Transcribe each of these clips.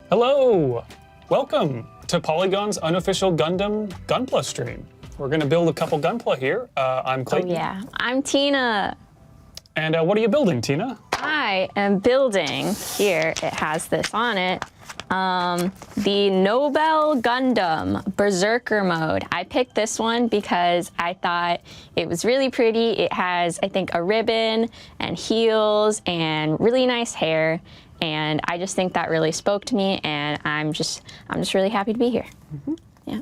Hello! Welcome to Polygon's unofficial Gundam Gunpla stream. We're gonna build a couple Gunpla here. I'm Clayton. Oh yeah, I'm Tina. And what are you building, Tina? I am building, here it has this on it, the Nobell Gundam Berserker mode. I picked this one because I thought it was really pretty. It has, I think, a ribbon and heels and really nice hair. And I just think that really spoke to me, and I'm just really happy to be here. Mm-hmm. Yeah.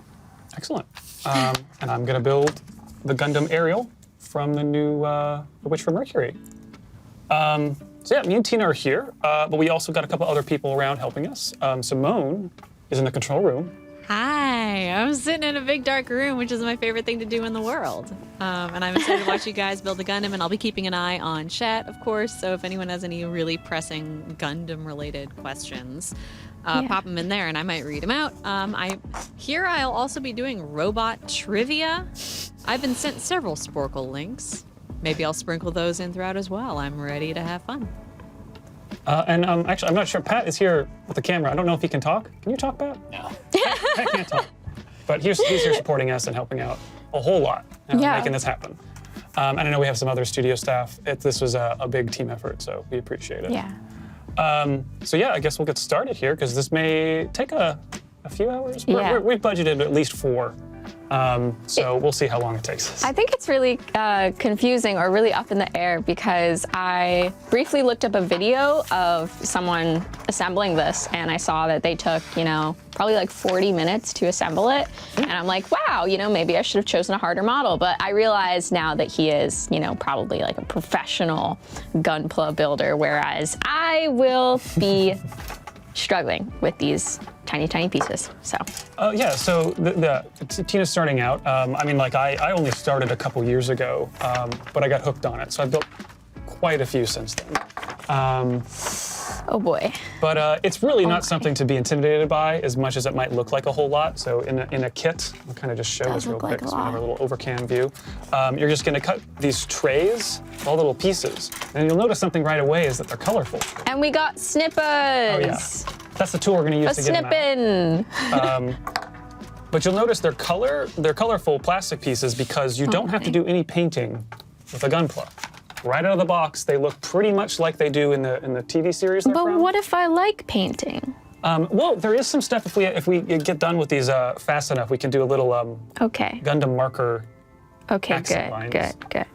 Excellent. And I'm gonna build the Gundam Aerial from the new The Witch from Mercury. So yeah, me and Tina are here, but we also got a couple other people around helping us. Simone is in the control room. Hi, I'm sitting in a big dark room, which is my favorite thing to do in the world. And I'm excited to watch you guys build the Gundam, and I'll be keeping an eye on chat, of course, so if anyone has any really pressing Gundam-related questions, pop them in there and I might read them out. I'll also be doing robot trivia. I've been sent several Sporkle links. Maybe I'll sprinkle those in throughout as well. I'm ready to have fun. Actually, I'm not sure. Pat is here with the camera. I don't know if he can talk. Can you talk, Pat? No. Pat can't talk. But he's here supporting us and helping out a whole lot, making this happen. And I know we have some other studio staff. This was a big team effort, so we appreciate it. Yeah. So yeah, I guess we'll get started here, because this may take a few hours. We've budgeted at least 4. So we'll see how long it takes us. I think it's really confusing or really up in the air because I briefly looked up a video of someone assembling this, and I saw that they took, probably like 40 minutes to assemble it. And I'm like, wow, maybe I should have chosen a harder model. But I realize now that he is, probably like a professional Gunpla builder, whereas I will be struggling with these tiny pieces, so. Yeah, so Tina's starting out. I only started a couple years ago, but I got hooked on it, so I've built quite a few since then. Oh boy. But it's really not something to be intimidated by as much as it might look like a whole lot. So in a kit, I'll kind of just show this real quick so we have a little overcam view. You're just gonna cut these trays, all little pieces. And you'll notice something right away is that they're colorful. And we got snippers. Oh yeah. That's the tool we're gonna use to get them out. But you'll notice they're colorful plastic pieces because you don't have to do any painting with a Gunpla. Right out of the box, they look pretty much like they do in the TV series they're from. But what if I like painting? Well, there is some stuff if we get done with these fast enough, we can do a little Gundam marker. Okay, good.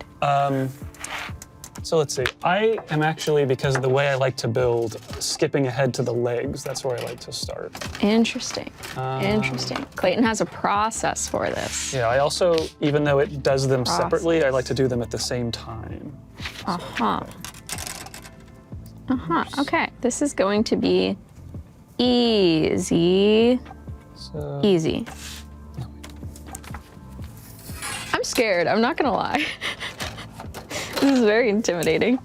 So let's see. I am actually, because of the way I like to build, skipping ahead to the legs. That's where I like to start. Interesting. Interesting. Clayton has a process for this. Yeah, I also, even though it does them separately, I like to do them at the same time. Okay, this is going to be easy. Easy. I'm scared, I'm not gonna lie. This is very intimidating.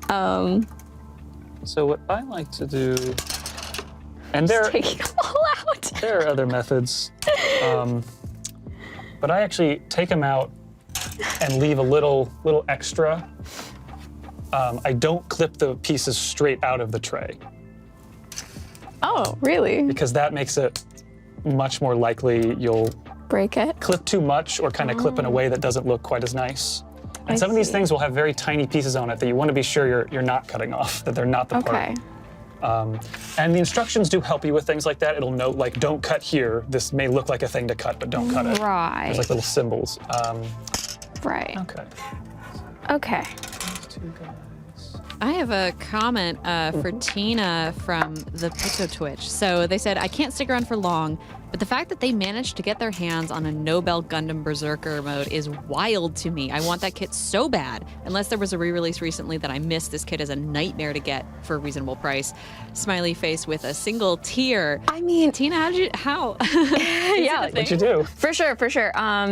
So what I like to do, and taking them all out. There are other methods, but I actually take them out and leave a little extra. I don't clip the pieces straight out of the tray. Oh, really? Because that makes it much more likely you'll break it, clip too much, or kind of clip in a way that doesn't look quite as nice. And some of these things will have very tiny pieces on it that you want to be sure you're not cutting off, that they're not the part. And the instructions do help you with things like that. It'll note, like, don't cut here. This may look like a thing to cut, but don't cut it. Right. There's like little symbols. Right. Okay. Okay. I have a comment for Tina from the Pico Twitch. So they said, I can't stick around for long, but the fact that they managed to get their hands on a Nobel Gundam Berserker mode is wild to me. I want that kit so bad. Unless there was a re-release recently that I missed, this kit is a nightmare to get for a reasonable price. Smiley face with a single tear. I mean, Tina, how? Yeah, what'd you do? For sure.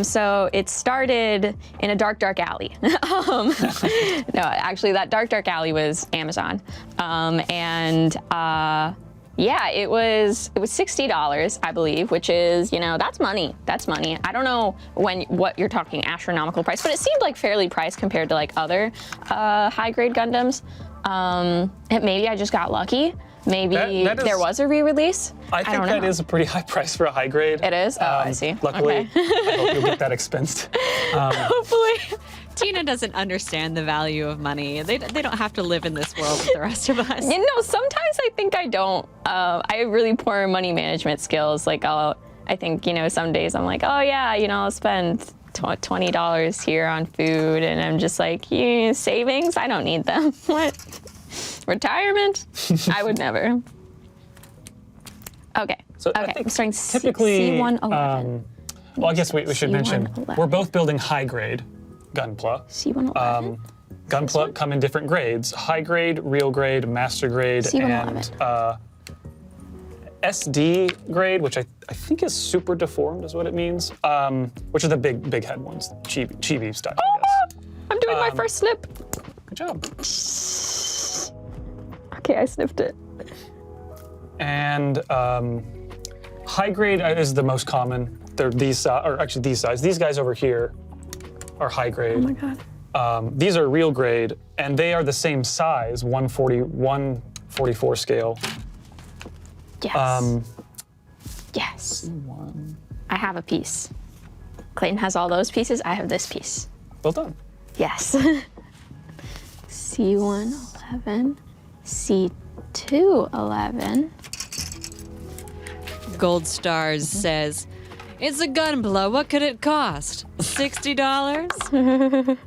So it started in a dark alley. No, actually, that dark alley was Amazon. Yeah, it was $60, I believe, which is, that's money. That's money. I don't know what you're talking astronomical price, but it seemed like fairly priced compared to like other high grade Gundams. Maybe I just got lucky, Maybe That is- there was a re-release? I think don't that know. is a pretty high price for a high grade. It is? Oh, I see. Luckily, Okay. I hope you'll get that expensed. Hopefully. Tina doesn't understand the value of money. They don't have to live in this world with the rest of us. You know, sometimes I think I don't. I have really poor money management skills. Like, I think, you know, some days I'm like, oh yeah, you know, I'll spend $20 here on food, and I'm just like, yeah, savings? I don't need them. What? Retirement? I would never. Okay. So I okay. think I'm starting typically, C111. well, I guess we should mention, C111. we're both building high grade Gunpla. C111. Gunpla come in different grades: high grade, real grade, master grade, and SD grade, which I think is super deformed, is what it means. Which are the big head ones, chibi style, I guess. I'm doing my first snip. Good job. Okay, I sniffed it. And high grade is the most common. They're these, or actually these size. These guys over here are high grade. Oh my god. These are real grade, and they are the same size, 144 scale. Yes. Yes. I have a piece. Clayton has all those pieces. I have this piece. Well done. Yes. C111, C211. Gold Stars says, it's a Gunpla. What could it cost? $60?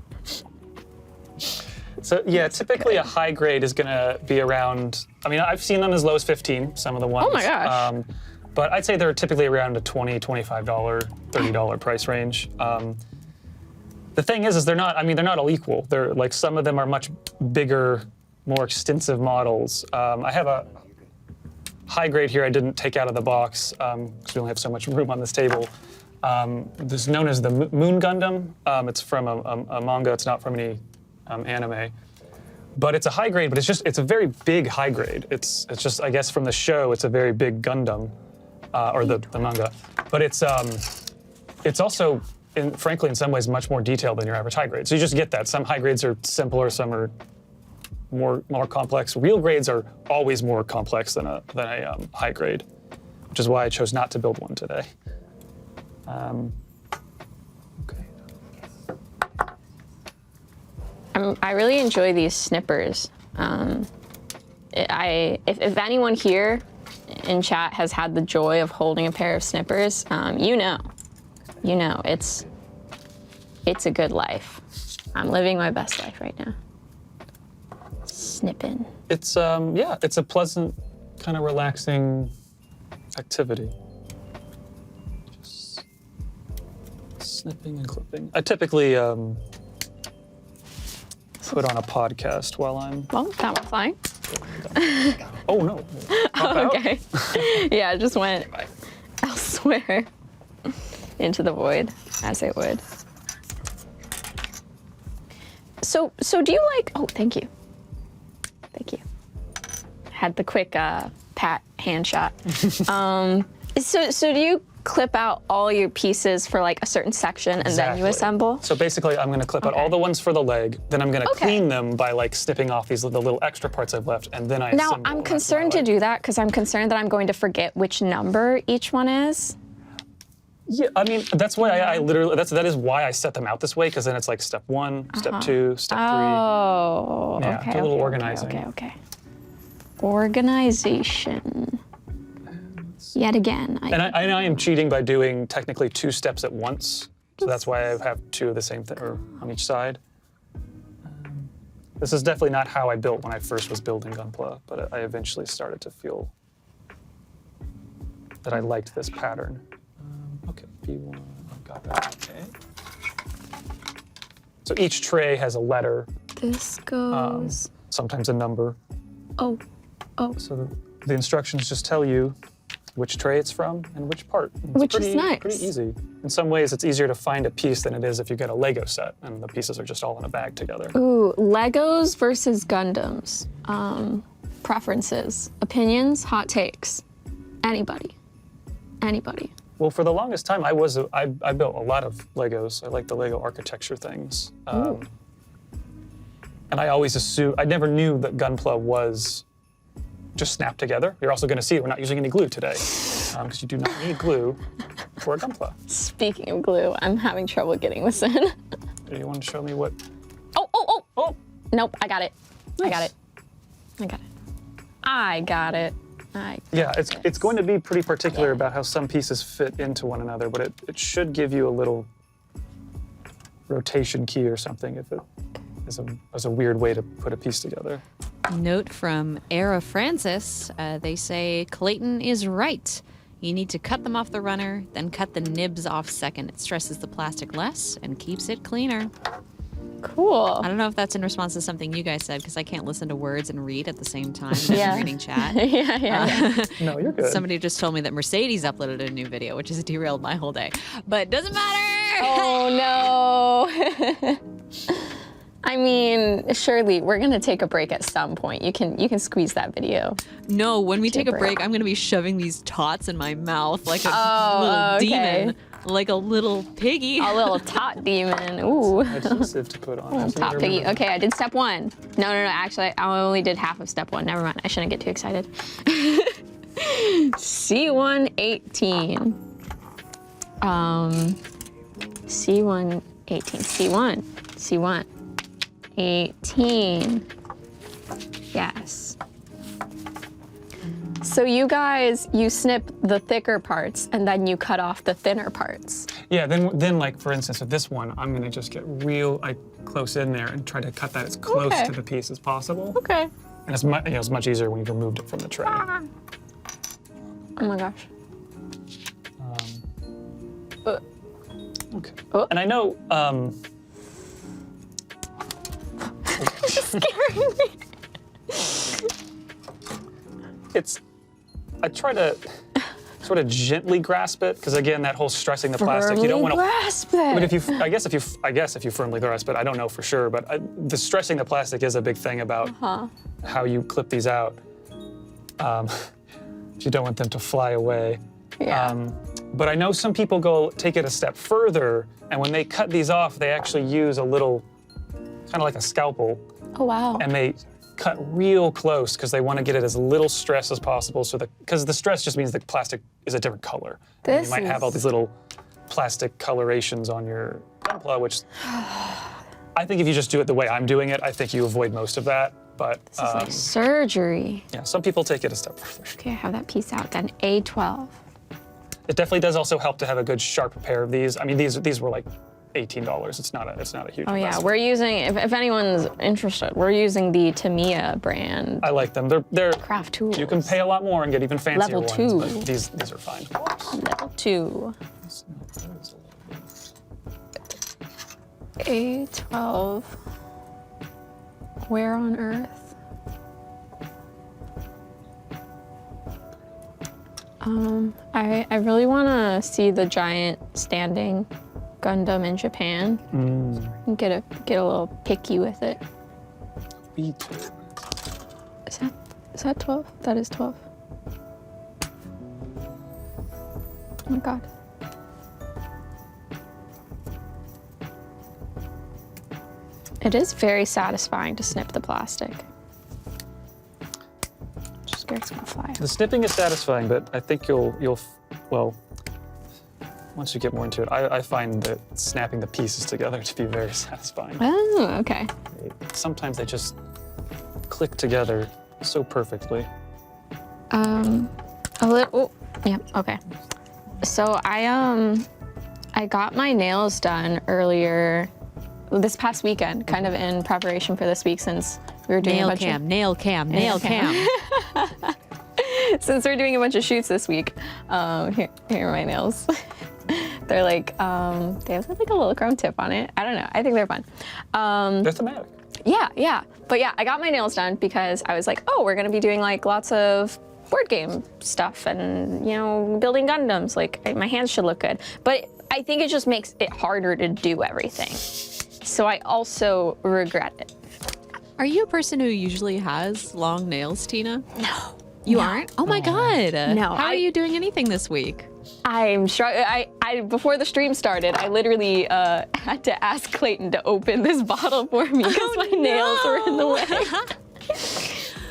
So yeah, typically a high grade is gonna be around, I mean, I've seen them as low as 15, some of the ones. Oh my gosh. But I'd say they're typically around a $20, $25, $30 price range. The thing is they're not all equal. They're like, some of them are much bigger, more extensive models. I have a high grade here I didn't take out of the box because we only have so much room on this table. This is known as the Moon Gundam. It's from a manga. It's not from any anime. But it's a high grade, but it's a very big high grade. It's just, I guess from the show, it's a very big Gundam, or the manga. But it's also, frankly, in some ways, much more detailed than your average high grade. So you just get that. Some high grades are simpler, some are more complex. Real grades are always more complex than a high grade, which is why I chose not to build one today. Okay. I really enjoy these snippers. If anyone here in chat has had the joy of holding a pair of snippers, you know, it's a good life. I'm living my best life right now. Snipping. It's yeah, it's a pleasant, kind of relaxing activity. Just snipping and clipping. I typically put on a podcast while I'm. Well, that was fine. Oh no. Pop out? Okay. Yeah, it just went elsewhere into the void, as it would. So do you like? Oh, thank you. Thank you. Had the quick pat hand shot. So do you clip out all your pieces for like a certain section and then you assemble? So basically, I'm going to clip out all the ones for the leg. Then I'm going to clean them by like snipping off the little extra parts I've left, and then I assemble. Now I'm concerned to do that because I'm concerned that I'm going to forget which number each one is. Yeah, I mean, that's why I literally, that is why I set them out this way, because then it's like step 1, step 2, step 3. Oh, Yeah, okay. do a little organizing. Okay. Organization. Yet again. And I am cheating by doing technically 2 steps at once, so that's why I have 2 of the same thing, or on each side. This is definitely not how I built when I first was building Gunpla, but I eventually started to feel that I liked this pattern. Okay, B1, got that, okay. So each tray has a letter, This goes. sometimes a number. Oh. So the instructions just tell you which tray it's from and which part. Which is nice. Pretty easy. In some ways, it's easier to find a piece than it is if you get a Lego set and the pieces are just all in a bag together. Ooh, Legos versus Gundams. Preferences, opinions, hot takes. Anybody. Well, for the longest time, I built a lot of Legos. I like the Lego architecture things. And I always assumed, I never knew that Gunpla was just snap together. You're also going to see we're not using any glue today because you do not need glue for a gunpla. Speaking of glue, I'm having trouble getting this in. Do you want to show me what? Oh! Nope, I got it. Nice. I got it. I got it. Yeah, it's going to be pretty particular about how some pieces fit into one another, but it should give you a little rotation key or something if it is a weird way to put a piece together. Note from Era Francis, they say, Clayton is right. You need to cut them off the runner, then cut the nibs off second. It stresses the plastic less and keeps it cleaner. Cool. I don't know if that's in response to something you guys said, because I can't listen to words and read at the same time as I'm reading chat. yeah. No, you're good. Somebody just told me that Mercedes uploaded a new video, which has derailed my whole day. But doesn't matter! Oh no. I mean, surely we're gonna take a break at some point. You can squeeze that video. No, when we take a break, I'm gonna be shoving these tots in my mouth like a little demon. Like a little piggy. A little tot demon. Ooh. Adhesive to put on. Top piggy. Okay, I did step 1. No. Actually, I only did half of step 1. Never mind. I shouldn't get too excited. C118. C118. C1. 18. Yes. So you guys, you snip the thicker parts and then you cut off the thinner parts. Yeah, then like for instance with this one, I'm gonna just get real close in there and try to cut that as close to the piece as possible. Okay. And it's much easier when you've removed it from the tray. Oh my gosh. Okay. Oh. And I know. Scaring me. I try to sort of gently grasp it because again, that whole stressing the plastic, you don't want to grasp it. But I guess if you firmly grasp it, I don't know for sure, but the stressing the plastic is a big thing about how you clip these out. You don't want them to fly away. Yeah. But I know some people take it a step further, and when they cut these off, they actually use a little, kind of like a scalpel. Oh wow. And they cut real close because they want to get it as little stress as possible. Because the stress just means the plastic is a different color. And you might have all these little plastic colorations on your gunpla, which I think if you just do it the way I'm doing it, I think you avoid most of that. But this is like surgery. Yeah, some people take it a step further. Okay, I have that piece out then. A12. It definitely does also help to have a good sharp pair of these. I mean, these were like $18. It's not a huge. Oh yeah, investment. we're using. If anyone's interested, we're using the Tamiya brand. I like them. They're craft tools. You can pay a lot more and get even fancier Level 2. ones, but these are fine. Level 2. A12. Where on earth? I really want to see the giant standing Gundam in Japan. And get a little picky with it. B2. Is that 12? That is 12. Oh my god. It is very satisfying to snip the plastic. Just scared it's gonna fly. The snipping is satisfying, but I think you'll once you get more into it, I find that snapping the pieces together to be very satisfying. Oh, okay. Sometimes they just click together so perfectly. A little. Yeah. Okay. So I got my nails done earlier this past weekend, kind of in preparation for this week since we were doing nail cam. Since we're doing a bunch of shoots this week, here are my nails. They're like, they have like a little chrome tip on it. I don't know. I think they're fun. They're thematic. Yeah. But yeah, I got my nails done because I was like, oh, we're gonna be doing like lots of board game stuff and, you know, building Gundams. Like, my hands should look good. But I think it just makes it harder to do everything. So I also regret it. Are you a person who usually has long nails, Tina? No. You aren't? Oh my god. No. How are you doing anything this week? I'm struggling. I before the stream started, I literally had to ask Clayton to open this bottle for me because my nails were in the way.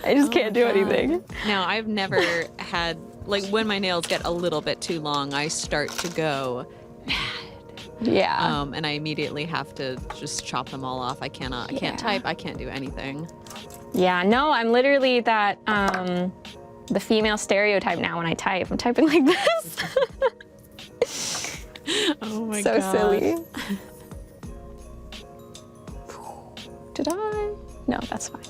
I just can't do anything. No, I've never had, like, when my nails get a little bit too long, I start to go mad. Yeah. And I immediately have to just chop them all off. I can't type, I can't do anything. Yeah, no, I'm literally that, the female stereotype now when I type. I'm typing like this. Oh my so god. silly. Did I? No, that's fine.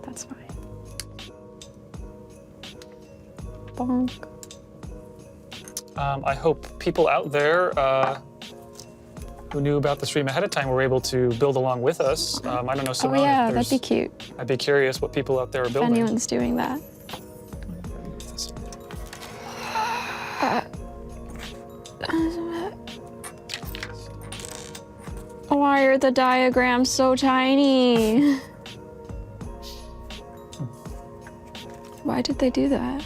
That's fine. Bonk. I hope people out there who knew about the stream ahead of time were able to build along with us. I don't know, Simone. Oh yeah, if that'd be cute. I'd be curious what people out there are If building. anyone's doing that. Why are the diagrams so tiny? Why did they do that?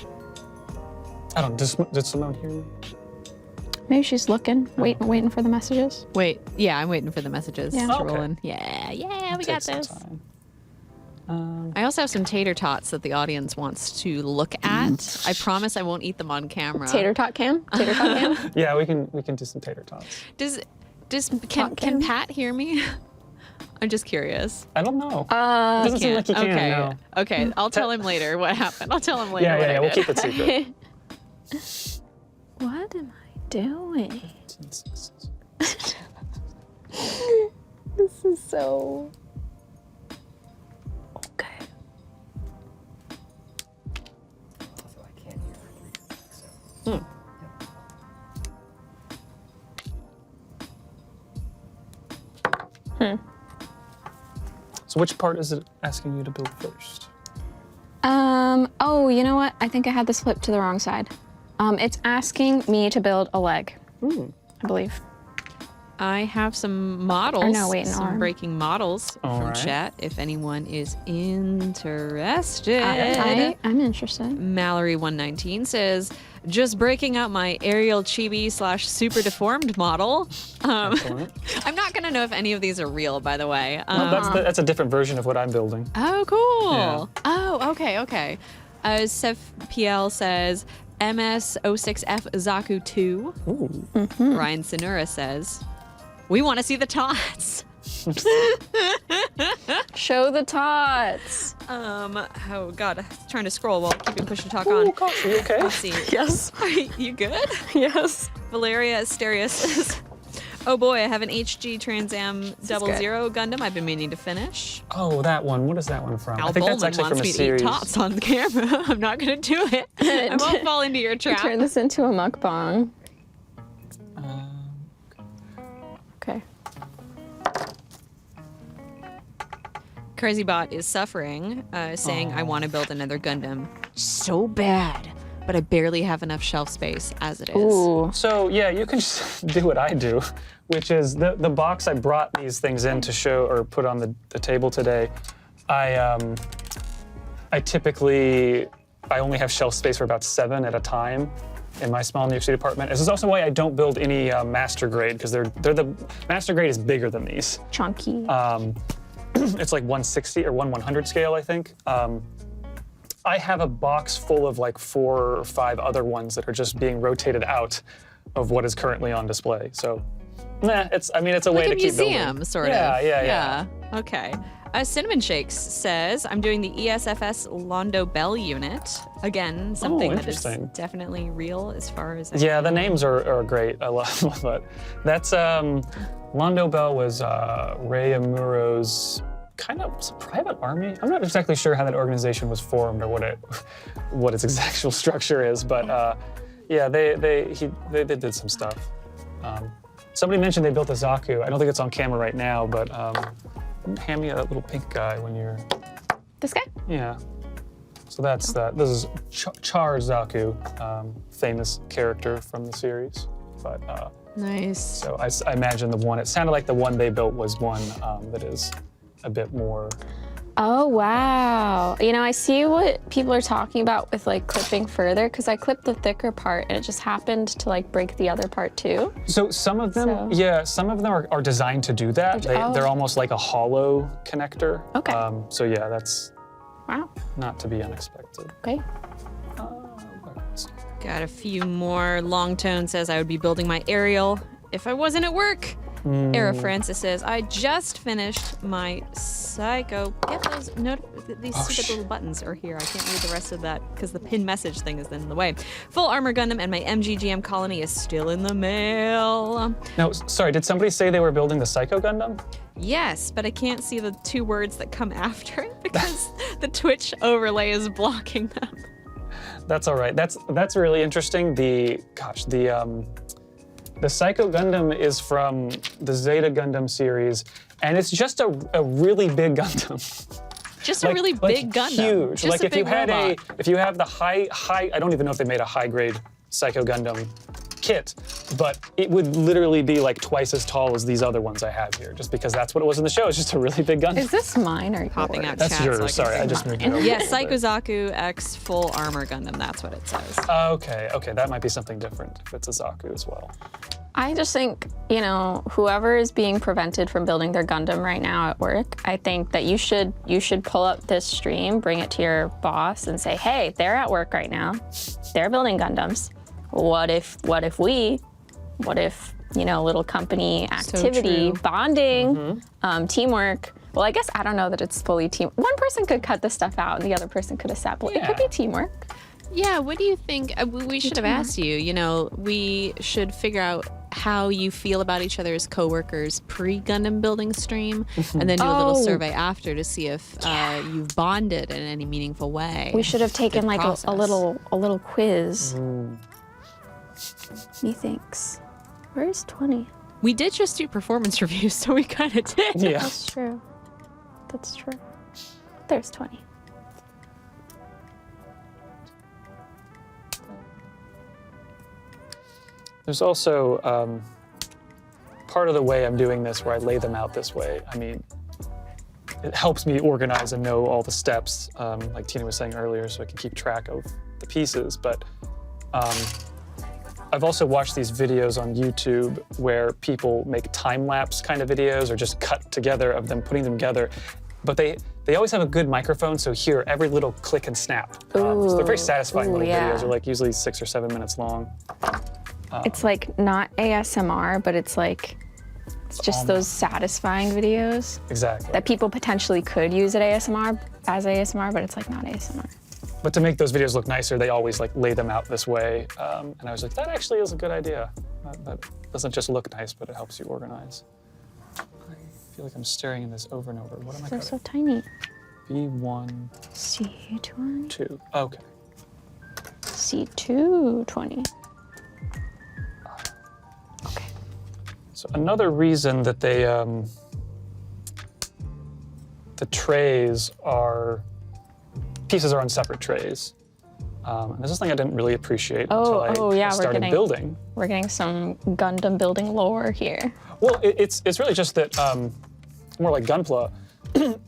I don't know, did Simone hear me? Maybe she's looking, waiting for the messages. Wait, yeah, I'm waiting for the messages Yeah. to Okay. roll in. Yeah, we got Take some this. time. I also have some tater tots that the audience wants to look at. I promise I won't eat them on camera. Tater tot cam? Tater tot cam? Yeah, we can do some tater tots. Can Pat hear me? I'm just curious. I don't know. It doesn't seem like you can. Okay. No. Okay, I'll tell him later what happened. I'll tell him later. what I We'll did. keep it secret. What am I doing? This is so... Okay. Also, I can't hear her. So which part is it asking you to build first? Oh, you know what? I think I had this flipped to the wrong side. It's asking me to build a leg, I believe. I have some models, Or no, wait, an some arm. breaking models All from right. chat. If anyone is interested. I'm interested. Mallory119 says, just breaking out my Aerial Chibi / super deformed model. Excellent. I'm not gonna know if any of these are real, by the way. Well, that's a different version of what I'm building. Oh, cool. Yeah. Oh, okay. Seth PL says, MS06F Zaku 2. Ooh. Ryan Sinura says, we want to see the tots. Show the tots. Oh God, I'm trying to scroll while keeping push to talk Oh on. gosh, are you okay? Let's see. Yes. Are you good? Yes. Valeria Asterius says, oh boy, I have an HG Trans Am good. 00 Gundam I've been meaning to finish. Oh, that one. What is that one from? Al I think that's Bowman actually wants from a me to series. eat tots on the camera. I'm not gonna do it. I won't fall into your trap. Turn this into a mukbang. Okay. Crazy Bot is suffering, saying, I want to build another Gundam so bad, but I barely have enough shelf space as it is. Ooh. So yeah, you can just do what I do, which is the box I brought these things in to show or put on the table today. I only have shelf space for about 7 at a time in my small New York City apartment. This is also why I don't build any master grade, because the master grade is bigger than these. Chunky. It's like 160 or 1/100 scale, I think. I have a box full of like 4 or 5 other ones that are just being rotated out of what is currently on display. So, it's a way Like to a keep museum, building. sort of. Yeah. Okay. Cinnamon Shakes says, I'm doing the ESFS Nobell unit. Again, something that is interesting. definitely real as far as I Yeah, the know. names are great. I love it. That's Nobell was Rei Amuro's kind of was a private army. I'm not exactly sure how that organization was formed or what its actual structure is, but yeah, they did some stuff. Somebody mentioned they built a Zaku. I don't think it's on camera right now, but hand me that little pink guy when you're. This guy? Yeah. So that's that. This is Char Zaku, famous character from the series. But Nice. so I imagine it sounded like the one they built was one that is a bit more. Oh, wow. You know, I see what people are talking about with like clipping further, because I clipped the thicker part and it just happened to like break the other part too. So some of them, So- some of them are designed to do that. Oh. They're almost like a hollow connector. Okay. So yeah, that's Wow. Not to be unexpected. Okay. Got a few more. Long Tone says I would be building my aerial if I wasn't at work. Era Francis says I just finished my psycho. Get those these stupid little buttons are here. I can't read the rest of that because the pin message thing is in the way. Full armor Gundam and my MGGM colony is still in the mail. No, sorry. Did somebody say they were building the Psycho Gundam? Yes, but I can't see the 2 words that come after it because the Twitch overlay is blocking them. That's all right. That's really interesting. The Psycho Gundam is from the Zeta Gundam series, and it's just a really big Gundam. Just a really big Gundam. Huge. Just Like a if you big had robot. if you have the high, I don't even know if they made a high grade Psycho Gundam kit, but it would literally be like twice as tall as these other ones I have here, just because that's what it was in the show. It's just a really big Gundam. Is this mine or Popping yours? out That's chat yours. so I can Sorry, see I just mine. moved it over. Yeah, a little Psycho bit. Zaku X Full Armor Gundam. That's what it says. Okay, that might be something different if it's a Zaku as well. I just think, you know, whoever is being prevented from building their Gundam right now at work, I think that you should pull up this stream, bring it to your boss and say, hey, they're at work right now. They're building Gundams. What if, you know, little company activity, true. bonding, teamwork. Well, I guess I don't know that it's fully team. One person could cut the stuff out and the other person could assemble. It could be teamwork. Yeah, what do you think? We should have asked you. You know, we should figure out how you feel about each other as coworkers pre-Gundam building stream, and then do a little survey after to see if you've bonded in any meaningful way. We should have taken Good like a process. little quiz. Methinks. Where's 20? We did just do performance reviews, so we kind of did. Yeah. That's true. That's true. There's 20. There's also part of the way I'm doing this where I lay them out this way. I mean, it helps me organize and know all the steps, like Tina was saying earlier, so I can keep track of the pieces. But I've also watched these videos on YouTube where people make time-lapse kind of videos or just cut together of them putting them together. But they always have a good microphone, so hear every little click and snap. So they're very satisfying little videos. They're like usually 6 or 7 minutes long. It's like not ASMR, but it's just those satisfying videos Exactly. that people potentially could use at ASMR, but it's like not ASMR. But to make those videos look nicer, they always like lay them out this way. And I was like, that actually is a good idea. That doesn't just look nice, but it helps you organize. I feel like I'm staring in this over and over. What am I They're cutting? so tiny. B1, C20, 2. Okay. C220. Okay. So another reason that they, the trays are, pieces are on separate trays. And this is something I didn't really appreciate until I started building. We're getting some Gundam building lore here. Well, it's really just that, more like gunpla,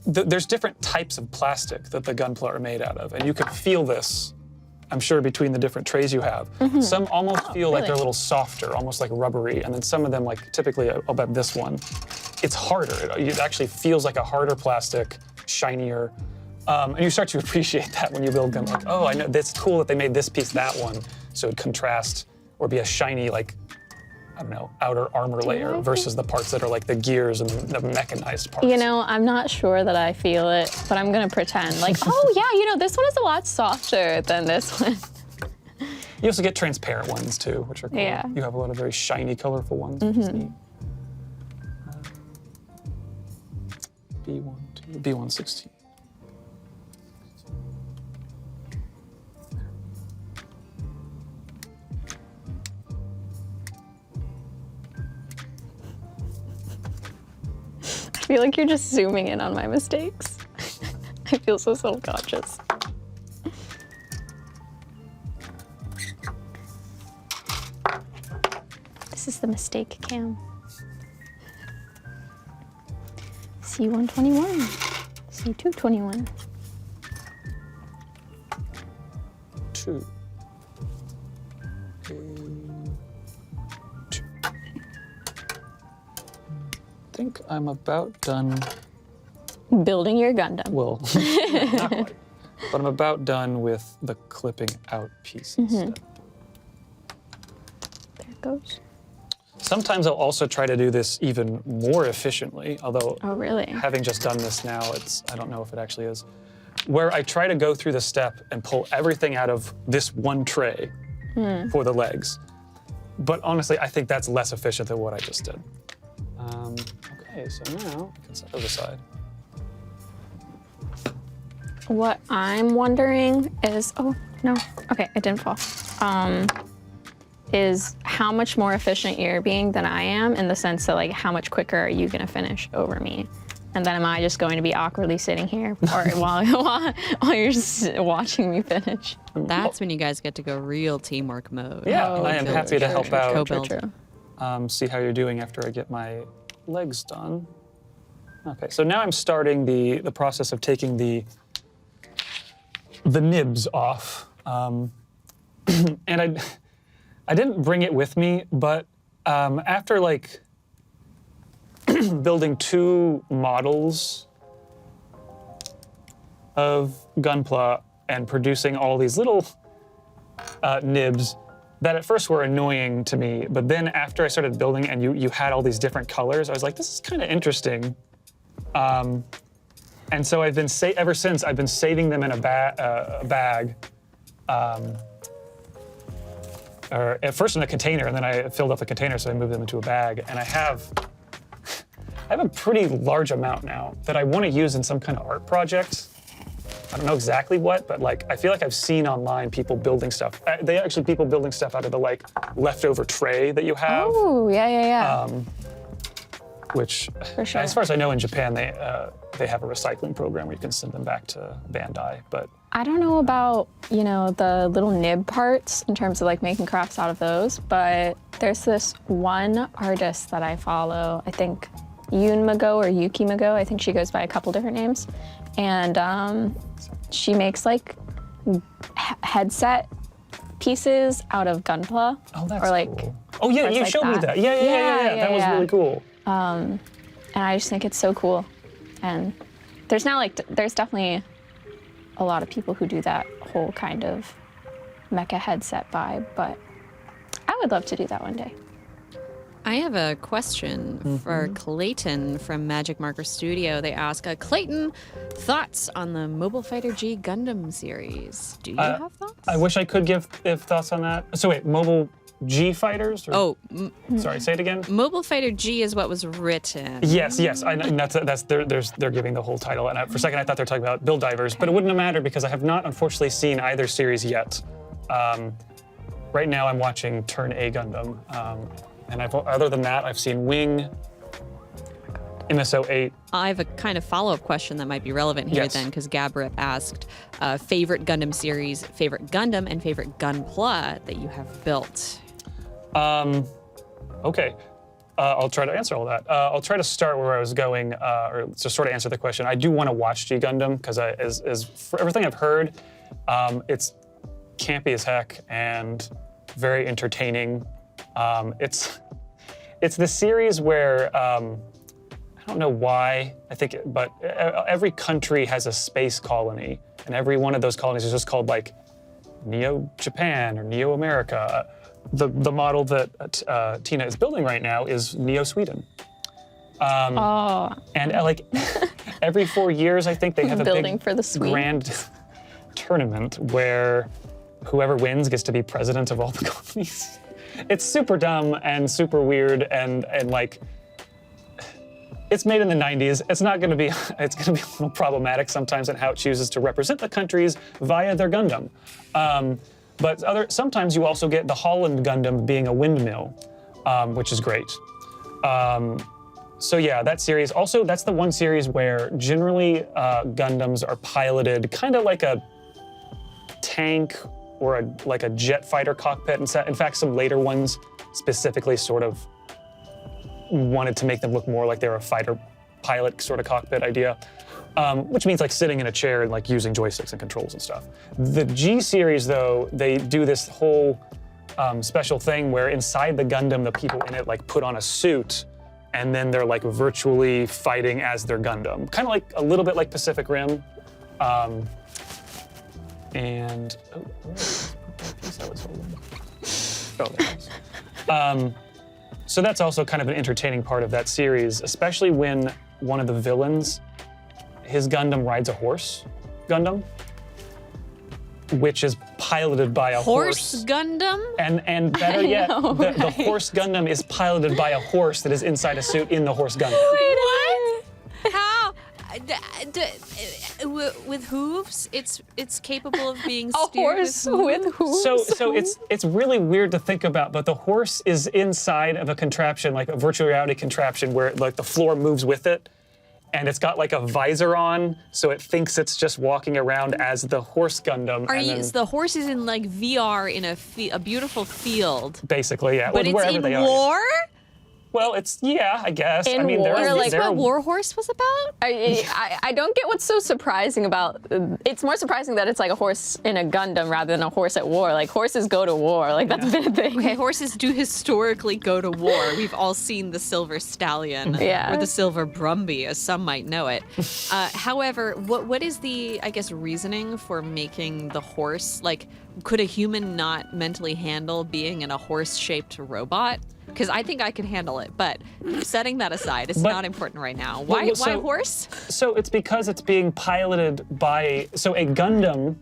there's different types of plastic that the gunpla are made out of, and you can feel this, I'm sure, between the different trays you have. Some almost feel like they're a little softer, almost like rubbery, and then some of them, like typically, I'll bet this one, it's harder. It actually feels like a harder plastic, shinier, and you start to appreciate that when you build them. Like, oh, I know, it's cool that they made this piece that one, so it'd contrast or be a shiny, like, I don't know, outer armor layer versus the parts that are like the gears and the mechanized parts. You know, I'm not sure that I feel it, but I'm gonna pretend like, oh yeah, you know, this one is a lot softer than this one. You also get transparent ones too, which are cool. Yeah. You have a lot of very shiny, colorful ones, which is neat. B1, B116. I feel like you're just zooming in on my mistakes. I feel so self-conscious. This is the mistake cam. C121, C221. 2. I think I'm about done. Building your Gundam. Well, not quite. But I'm about done with the clipping out pieces. There it goes. Sometimes I'll also try to do this even more efficiently, although Oh, really? having just done this now, I don't know if it actually is, where I try to go through the step and pull everything out of this one tray for the legs. But honestly, I think that's less efficient than what I just did. Okay, so now I can set those aside. What I'm wondering is, oh, no, okay, it didn't fall. Is how much more efficient you're being than I am, in the sense that, like, how much quicker are you gonna finish over me? And then am I just going to be awkwardly sitting here or while you're just watching me finish? That's when you guys get to go real teamwork mode. Yeah, Oh, I am true, happy to true, help true, out. true, true. See how you're doing after I get my legs done. Okay, so now I'm starting the process of taking the nibs off. And I didn't bring it with me, but after like building 2 models of Gunpla and producing all these little nibs that at first were annoying to me, but then after I started building and you had all these different colors, I was like, this is kind of interesting. And so I've been ever since I've been saving them in a bag, or at first in a container, and then I filled up the container, so I moved them into a bag. And I have a pretty large amount now that I want to use in some kind of art project. I don't know exactly what, but like I feel like I've seen online people building stuff. People building stuff out of the like leftover tray that you have. Oh, yeah. Which, For sure. as far as I know, in Japan they have a recycling program where you can send them back to Bandai. But I don't know about, the little nib parts in terms of like making crafts out of those, but there's this one artist that I follow, I think Yunmago or Yukimago, I think she goes by a couple different names. And she makes like headset pieces out of gunpla. oh, that's or like cool. Oh yeah, parts you like showed me that. that. Yeah. That was really cool. And I just think it's so cool. And there's definitely a lot of people who do that whole kind of mecha headset vibe, but I would love to do that one day. I have a question for Clayton from Magic Marker Studio. They ask, Clayton, thoughts on the Mobile Fighter G Gundam series? Do you have thoughts? I wish I could give thoughts on that. So wait, Mobile G fighters? Or, sorry, say it again. Mobile Fighter G is what was written. Yes. And they're giving the whole title. And for a second, I thought they were talking about Build Divers, but it wouldn't have mattered because I have not, unfortunately, seen either series yet. Right now, I'm watching Turn A Gundam, and other than that, I've seen Wing, MSO8. I have a kind of follow-up question that might be relevant here then, because Gabrip asked favorite Gundam series, favorite Gundam, and favorite Gunpla that you have built. Okay. I'll try to answer all that. I'll try to start where I was going, or to sort of answer the question. I do want to watch G Gundam because, as for everything I've heard, it's campy as heck and very entertaining. It's the series where I don't know why. But every country has a space colony, and every one of those colonies is just called like Neo Japan or Neo America. The model that Tina is building right now is Neo Sweden. And like every 4 years, I think they have a Building big for the Swede. grand tournament where whoever wins gets to be president of all the colonies. It's super dumb and super weird and like it's made in the 90s. It's going to be a little problematic sometimes in how it chooses to represent the countries via their Gundam. But sometimes you also get the Holland Gundam being a windmill, which is great. So yeah, that series. Also, that's the one series where generally Gundams are piloted kind of like a tank or like a jet fighter cockpit. In fact, some later ones specifically sort of wanted to make them look more like they were a fighter pilot sort of cockpit idea. Which means like sitting in a chair and like using joysticks and controls and stuff. The G series though, they do this whole special thing where inside the Gundam, the people in it like put on a suit and then they're like virtually fighting as their Gundam. Kind of like a little bit like Pacific Rim. And where is the piece I was holding? Oh, there it is. So that's also kind of an entertaining part of that series, especially when one of the villains, his Gundam rides a horse Gundam, which is piloted by a horse. Gundam? And better yet, the horse Gundam is piloted by a horse that is inside a suit in the horse Gundam. What? How? With hooves, it's capable of being steered horse with hooves. So it's really weird to think about, but the horse is inside of a contraption, like a virtual reality contraption, where like the floor moves with it, and it's got like a visor on, so it thinks it's just walking around as the horse Gundam. The horse is in like VR in a beautiful field. Basically, yeah. But it's wherever in they are. war? Well, I guess. In I mean, war, Is this what War Horse was about? I don't get what's so surprising about. It's more surprising that it's like a horse in a Gundam rather than a horse at war. Like horses go to war. Like that's been a thing. Okay, horses do historically go to war. We've all seen the Silver Stallion, Yeah. or the Silver Brumby, as some might know it. However, what is the, I guess, reasoning for making the horse, like, could a human not mentally handle being in a horse-shaped robot? Because I think I could handle it, but setting that aside, it's not important right now. Why horse? So it's because it's being piloted by, so a Gundam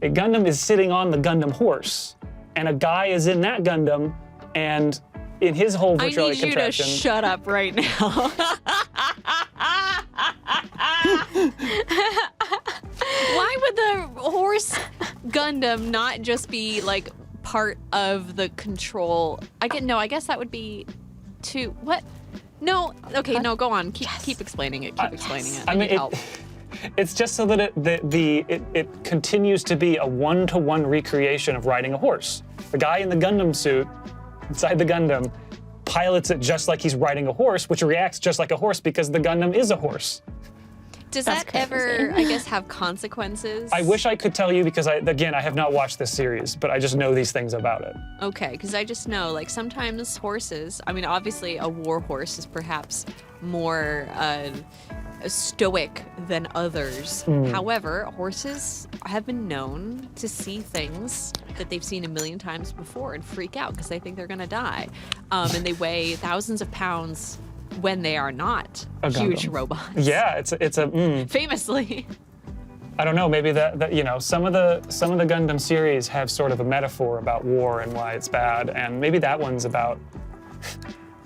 is sitting on the Gundam horse, and a guy is in that Gundam, and in his whole virtual I need you to contraption. shut up right now. Why would the horse Gundam not just be like part of the control? I guess that would be to what? No, okay, no, go on. Keep explaining it. Keep explaining it. I need help. It's just so that it continues to be a one-to-one recreation of riding a horse. The guy in the Gundam suit, inside the Gundam, pilots it just like he's riding a horse, which reacts just like a horse because the Gundam is a horse. Does that ever, I guess, have consequences? I wish I could tell you because, I have not watched this series, but I just know these things about it. Okay, because I just know, like, sometimes horses, I mean, obviously a war horse is perhaps more stoic than others. However, horses have been known to see things that they've seen a million times before and freak out because they think they're gonna die. And they weigh thousands of pounds when they are not huge robots. Yeah, it's a famously. I don't know, maybe that some of the Gundam series have sort of a metaphor about war and why it's bad, and maybe that one's about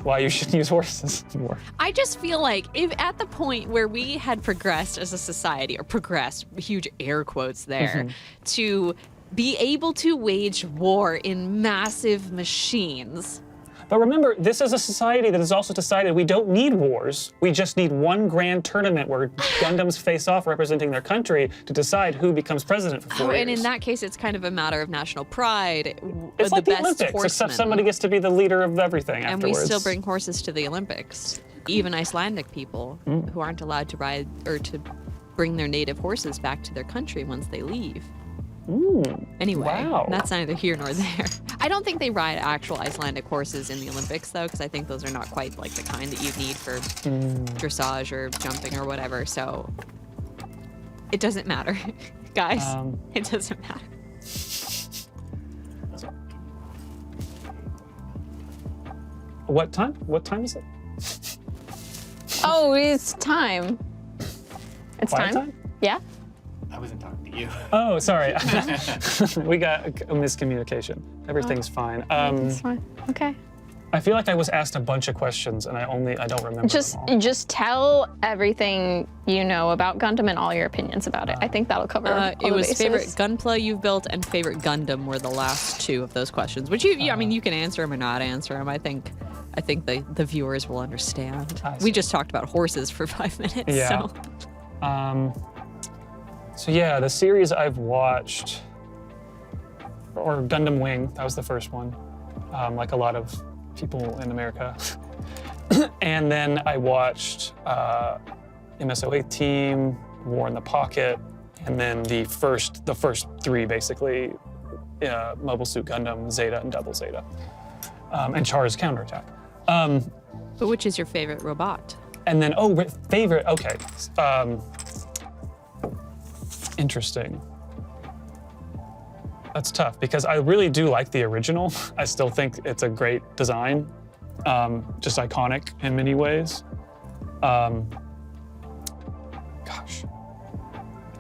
why you should use horses in war. I just feel like if at the point where we had progressed as a society, or progressed, huge air quotes there, to be able to wage war in massive machines. But remember, this is a society that has also decided we don't need wars. We just need one grand tournament where Gundams face off representing their country to decide who becomes president for 4 years. And in that case, it's kind of a matter of national pride. It's like the Olympics, except somebody gets to be the leader of everything and afterwards. we still bring horses to the Olympics. Even Icelandic people who aren't allowed to ride or to bring their native horses back to their country once they leave. Anyway, that's neither here nor there. I don't think they ride actual Icelandic horses in the Olympics, though, because I think those are not quite like the kind that you need for dressage or jumping or whatever. So it doesn't matter, guys. It doesn't matter. What time? What time is it? Oh, it's time. It's Quiet time? Yeah. I wasn't talking to you. Oh, sorry. We got a miscommunication. Everything's fine. It's fine. Okay. I feel like I was asked a bunch of questions and I don't remember them all. Just tell everything you know about Gundam and all your opinions about it. I think that'll cover all It the was bases. favorite gunpla you've built and favorite Gundam were the last two of those questions. Which I mean, you can answer them or not answer them. I think the viewers will understand. We just talked about horses for 5 minutes. Yeah. So. So yeah, the series I've watched, or Gundam Wing, that was the first one, like a lot of people in America. And then I watched MSO8 Team, War in the Pocket, and then the first three basically, Mobile Suit Gundam, Zeta, and Double Zeta, and Char's Counterattack. But which is your favorite robot? And then, favorite, okay. Interesting. That's tough because I really do like the original. I still think it's a great design, just iconic in many ways. Gosh,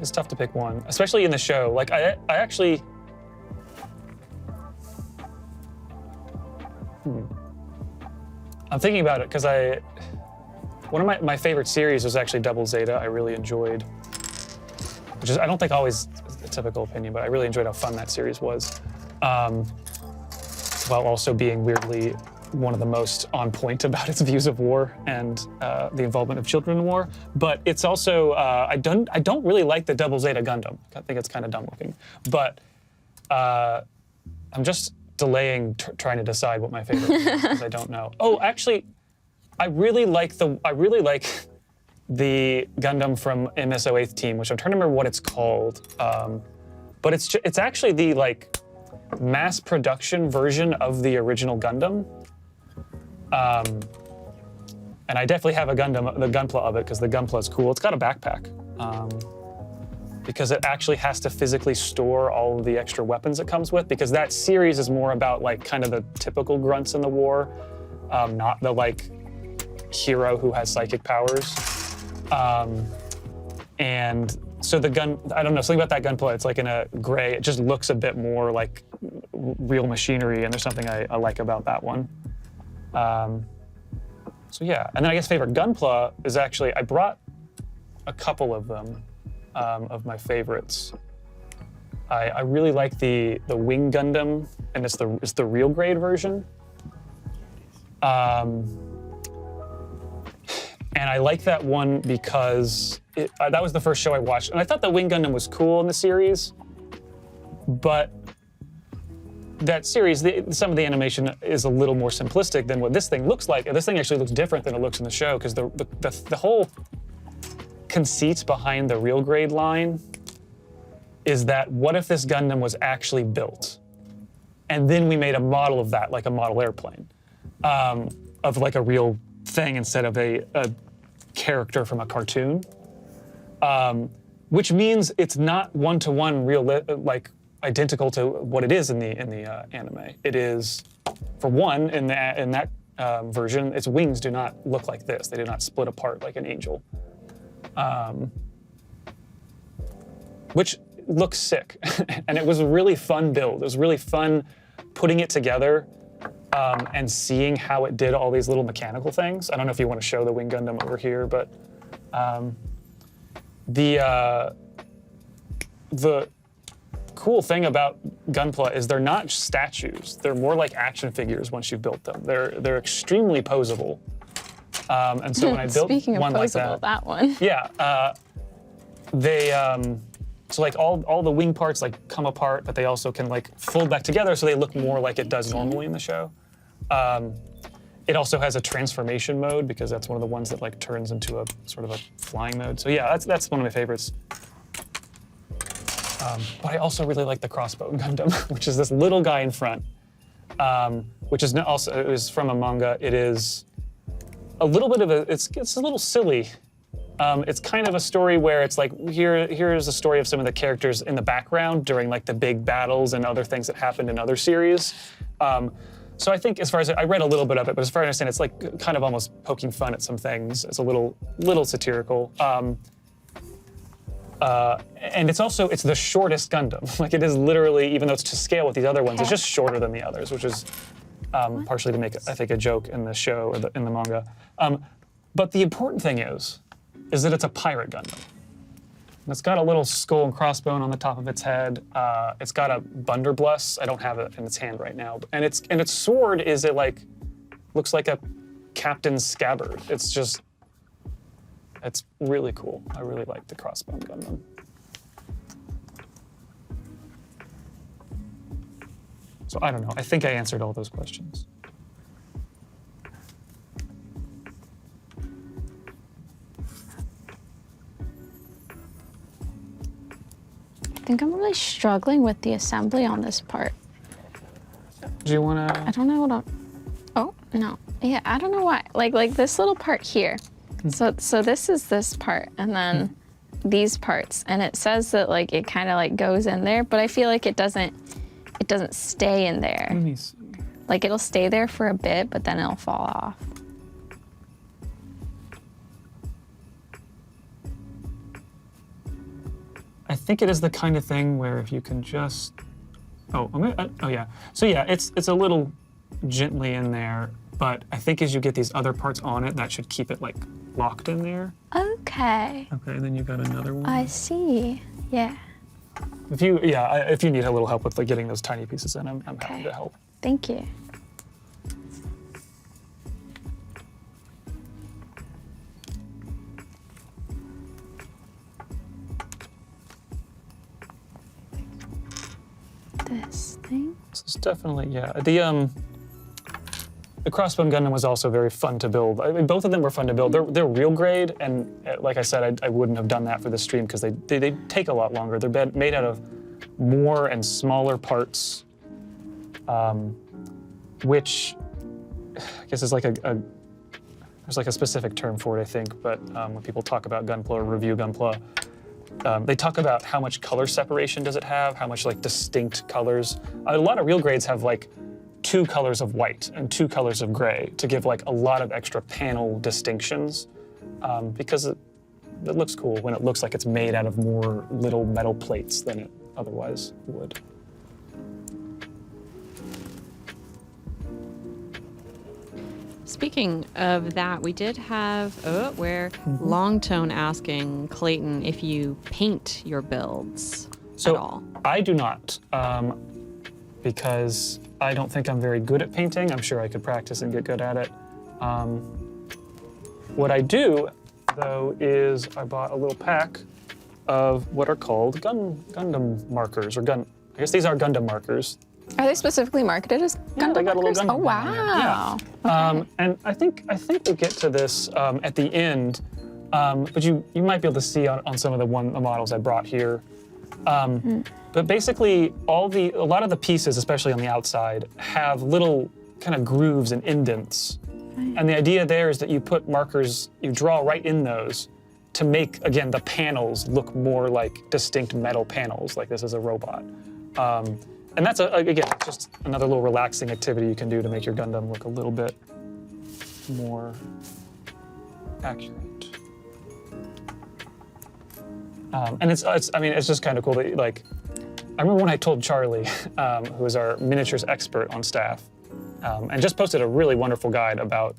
it's tough to pick one, especially in the show. Like I actually, I'm thinking about it because one of my favorite series was actually Double Zeta. I really enjoyed, which is I don't think always a typical opinion, but I really enjoyed how fun that series was, while also being weirdly one of the most on point about its views of war and the involvement of children in war. But it's also I don't really like the Double Zeta Gundam. I think it's kind of dumb looking, but I'm just delaying trying to decide what my favorite is because I don't know. Oh, actually, I really like the Gundam from MSO 8th Team, which I'm trying to remember what it's called. But it's actually the like mass production version of the original Gundam. And I definitely have a Gundam, the Gunpla of it, because the Gunpla is cool. It's got a backpack. Because it actually has to physically store all of the extra weapons it comes with, because that series is more about like kind of the typical grunts in the war, not the like hero who has psychic powers. And so the gun, I don't know, something about that Gunpla, it's like in a gray, it just looks a bit more like real machinery, and there's something I like about that one. So yeah, and then I guess favorite Gunpla is actually, I brought a couple of them, of my favorites. I really like the Wing Gundam, and it's the real grade version. And I like that one because that was the first show I watched, and I thought the Wing Gundam was cool in the series, but that series, some of the animation is a little more simplistic than what this thing looks like. And this thing actually looks different than it looks in the show, because the whole conceit behind the real grade line is that what if this Gundam was actually built? And then we made a model of that, like a model airplane, of like a real thing instead of a character from a cartoon. Which means it's not one-to-one real, like identical to what it is in the anime. It is, for one, in that version, its wings do not look like this. They do not split apart like an angel. Which looks sick. And it was a really fun build. It was really fun putting it together and seeing how it did all these little mechanical things. I don't know if you want to show the Wing Gundam over here, but the cool thing about Gunpla is they're not statues. They're more like action figures once you've built them. They're extremely posable. And so when I built Speaking of one posable, like that one. yeah, they so like all the wing parts like come apart, but they also can like fold back together so they look more like it does normally in the show. It also has a transformation mode, because that's one of the ones that like turns into a sort of a flying mode. So yeah, that's one of my favorites. But I also really like the Crossbow Gundam, which is this little guy in front, which is also is from a manga. It is a little bit of it's a little silly. It's kind of a story where it's like here's a story of some of the characters in the background during like the big battles and other things that happened in other series. So I think, as far as I read a little bit of it, but as far as I understand, it's like kind of almost poking fun at some things. It's a little satirical. And it's the shortest Gundam. Like it is literally, even though it's to scale with these other ones, it's just shorter than the others, which is partially to make, I think, a joke in the show or in the manga. But the important thing is that it's a pirate Gundam. And it's got a little skull and crossbone on the top of its head. It's got a Bunderbless. I don't have it in its hand right now. And its sword looks like a captain's scabbard. It's really cool. I really like the Crossbone Gundam. So I don't know. I think I answered all those questions. I think I'm really struggling with the assembly on this part. Do you want to? I don't know what oh, no. Yeah, I don't know why. Like this little part here. So this is this part, and then these parts. And it says that like it kind of like goes in there, but I feel like it doesn't it doesn't stay in there. Let me see. Like it'll stay there for a bit, but then it'll fall off. I think it is the kind of thing where if you can just, oh yeah. So yeah, it's a little gently in there, but I think as you get these other parts on it, that should keep it like locked in there. Okay. Okay, and then you got another one. I see. Yeah. If you need a little help with like getting those tiny pieces in, I'm happy to help. Thank you. This thing. This is definitely, yeah. The Crossbone Gundam was also very fun to build. I mean, both of them were fun to build. They're real grade, and like I said, I wouldn't have done that for the stream because they take a lot longer. They're made out of more and smaller parts, which I guess is like there's like a specific term for it, I think. But when people talk about Gunpla or review Gunpla, they talk about how much color separation does it have, how much like distinct colors. A lot of real grades have like 2 colors of white and 2 colors of gray to give like a lot of extra panel distinctions because it looks cool when it looks like it's made out of more little metal plates than it otherwise would. Speaking of that, we did have Long Tone asking Clayton if you paint your builds at all. I do not, because I don't think I'm very good at painting. I'm sure I could practice and get good at it. What I do, though, is I bought a little pack of what are called Gundam markers, or I guess these are Gundam markers. Are they specifically marketed as Gundam they got markers? a little Gundam Oh, wow. yeah. And I think we'll get to this at the end, but you might be able to see on some of the models I brought here. But basically, a lot of the pieces, especially on the outside, have little kind of grooves and indents. Right. And the idea there is that you put markers, you draw right in those to make, again, the panels look more like distinct metal panels, like this is a robot. And that's, again, just another little relaxing activity you can do to make your Gundam look a little bit more accurate. And it's just kind of cool that, like, I remember when I told Charlie, who is our miniatures expert on staff, and just posted a really wonderful guide about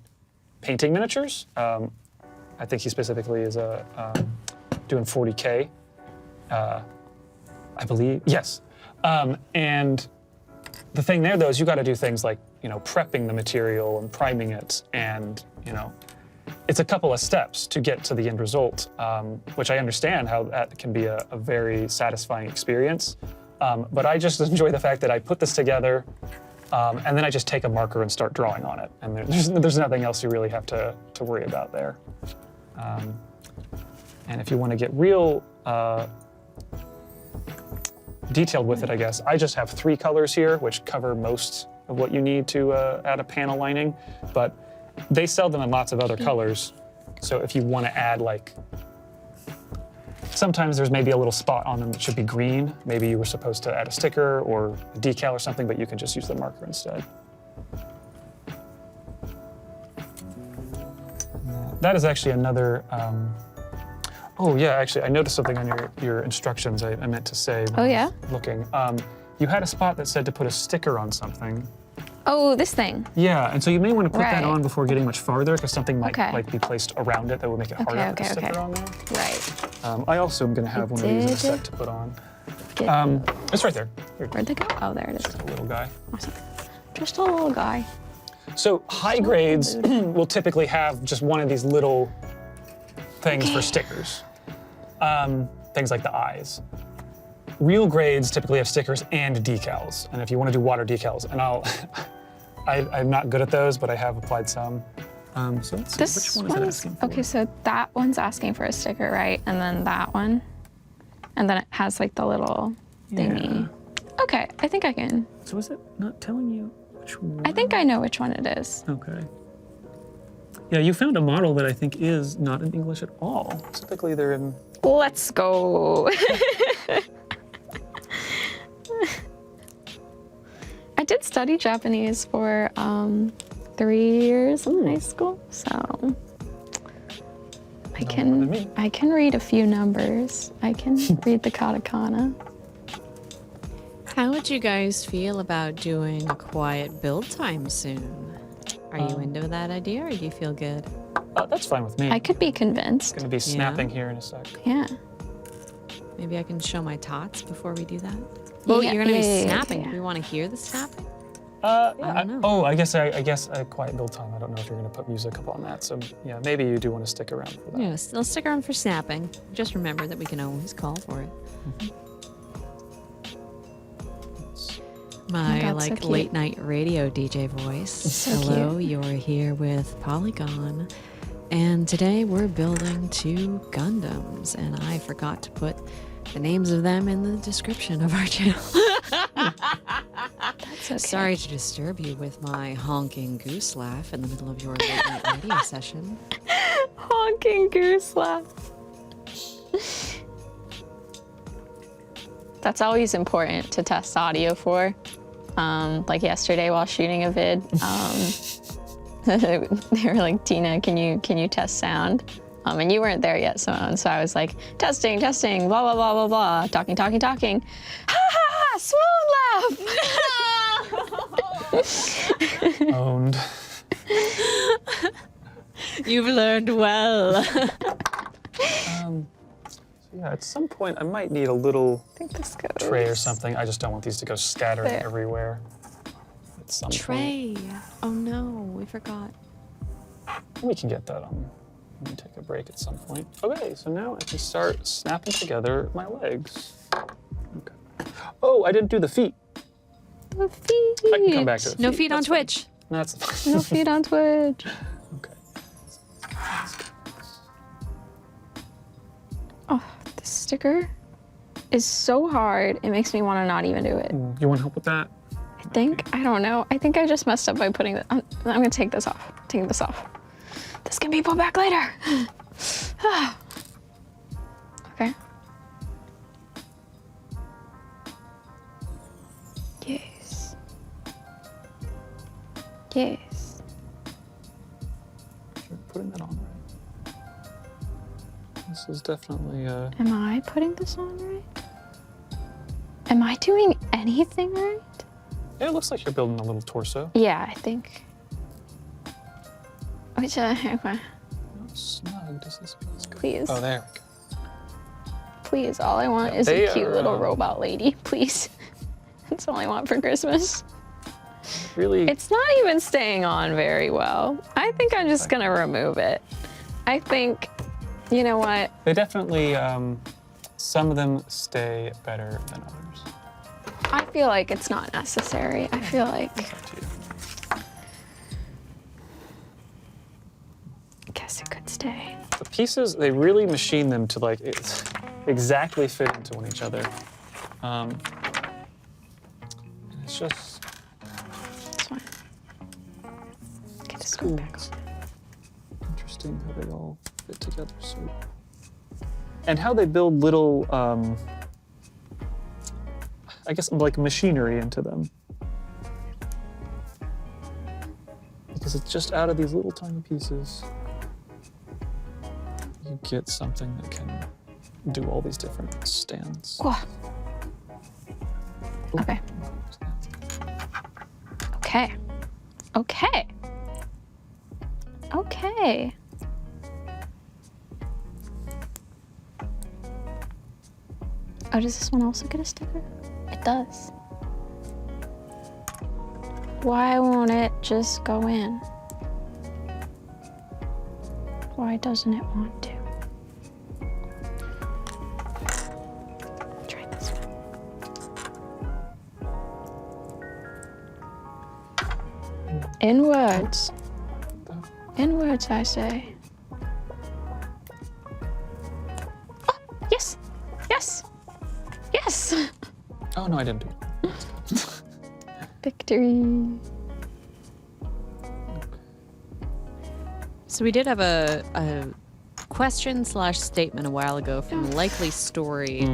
painting miniatures. I think he specifically is doing 40K, I believe. Yes. And the thing there, though, is you got to do things like, prepping the material and priming it, and, it's a couple of steps to get to the end result, which I understand how that can be a very satisfying experience. But I just enjoy the fact that I put this together, and then I just take a marker and start drawing on it. And there's nothing else you really have to worry about there. And if you want to get real detailed with it, I guess, I just have 3 colors here, which cover most of what you need to add a panel lining. But they sell them in lots of other colors. So if you want to add, like, sometimes there's maybe a little spot on them that should be green. Maybe you were supposed to add a sticker or a decal or something, but you can just use the marker instead. That is actually another, oh yeah, actually, I noticed something on your instructions I meant to say when I was looking. You had a spot that said to put a sticker on something. Oh, this thing. Yeah, and so you may want to put that on before getting much farther, because something might like be placed around it that will make it harder to put a sticker on there. Right. I also am going to have one of these in a set to put on. It's right there. Where'd they go? Oh, there it is. Just a little guy. Awesome. Just a little guy. So high grades will typically have just one of these little things for stickers. Things like the eyes. Real grades typically have stickers and decals. And if you want to do water decals, and I'm not good at those, but I have applied some. So let's see, which one is it asking for? Okay, so that one's asking for a sticker, right? And then that one. And then it has like the little thingy. Yeah. Okay, I think I can. So is it not telling you which one? I think I know which one it is. Okay. Yeah, you found a model that I think is not in English at all. Typically they're in... Let's go. I did study Japanese for 3 years in high school, so I can read a few numbers. I can read the katakana. How would you guys feel about doing a quiet build time soon? Are you into that idea, or do you feel good? That's fine with me. I could be convinced. Gonna be snapping here in a sec. Yeah. Maybe I can show my tots before we do that. Oh, Yeah, you're gonna be yeah, snapping. yeah. Do we want to hear the snapping? Yeah, I don't know. I guess a quiet build time. I don't know if you're gonna put music up on that. So yeah, maybe you do want to stick around for that. Yes, let's stick around for snapping. Just remember that we can always call for it. My God, so like cute. late night radio DJ voice. Hello, you're here with Polygon. And today we're building 2 Gundams, and I forgot to put the names of them in the description of our channel. That's okay. Sorry to disturb you with my honking goose laugh in the middle of your late night radio session. Honking goose laugh. That's always important to test audio for. Like yesterday while shooting a vid, they were like, "Tina, can you test sound?" And you weren't there yet, Simone. So I was like, testing, blah blah blah blah blah, talking. Ha ha ha! Swoon laugh. Owned. You've learned well. Yeah, at some point I might need a little I think this goes. tray or something. I just don't want these to go scattering There. everywhere. At some point. Tray. Oh no, we forgot. We can get that on. Let me take a break at some point. Okay, so now I can start snapping together my legs. Okay. Oh, I didn't do the feet. The feet. I can come back to the feet. No feet on That's fine. Twitch. That's No feet on Twitch. Okay. Oh, this sticker is so hard. It makes me want to not even do it. You want help with that? I don't know. I think I just messed up by putting it. I'm gonna take this off. Taking this off. This can be put back later. Okay. Yes. Yes. You're putting that on right. This is definitely Am I putting this on right? Am I doing anything right? yeah, it looks like you're building a little torso. Yeah, I think. Which, okay. How snug does this feel? Please. Oh, there we go. Please, all I want Yeah, is they a cute are, little robot lady. Please. That's all I want for Christmas. Really? It's not even staying on very well. I think I'm just gonna remove it. I think, you know what? They definitely, some of them stay better than others. I feel like it's not necessary. I feel like, I guess it could stay. The pieces, they really machine them to like exactly fit into each other. It's just It's fine. Get this cool. back on. Interesting how they all fit together so. And how they build little, I guess like machinery into them. Because it's just out of these little tiny pieces, you get something that can do all these different stands. Whoa. Okay. Okay. Okay. Okay. Oh, does this one also get a sticker? It does. Why won't it just go in? Why doesn't it want to? Try this one. Inwards. Inwards, I say. Oh, yes! Yes! Yes! Oh no, I didn't do it. Victory. So we did have a question/statement a while ago from Likely Story,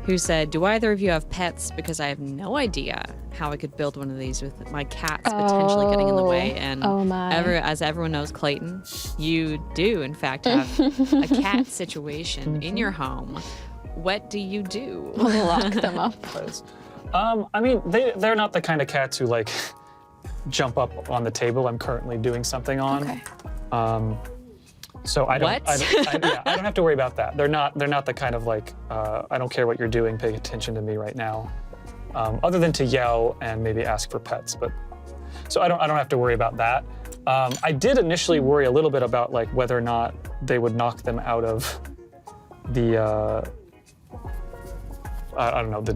who said, "Do either of you have pets? Because I have no idea how I could build one of these with my cats potentially getting in the way. And as everyone knows, Clayton, you do in fact have a cat situation in your home. What do you do? Lock them up. I mean, they're not the kind of cats who like jump up on the table I'm currently doing something on. Okay. So I don't have to worry about that. They're not the kind of like, I don't care what you're doing, pay attention to me right now. Other than to yell and maybe ask for pets, but so I don't have to worry about that. I did initially worry a little bit about like whether or not they would knock them out of the I don't know, the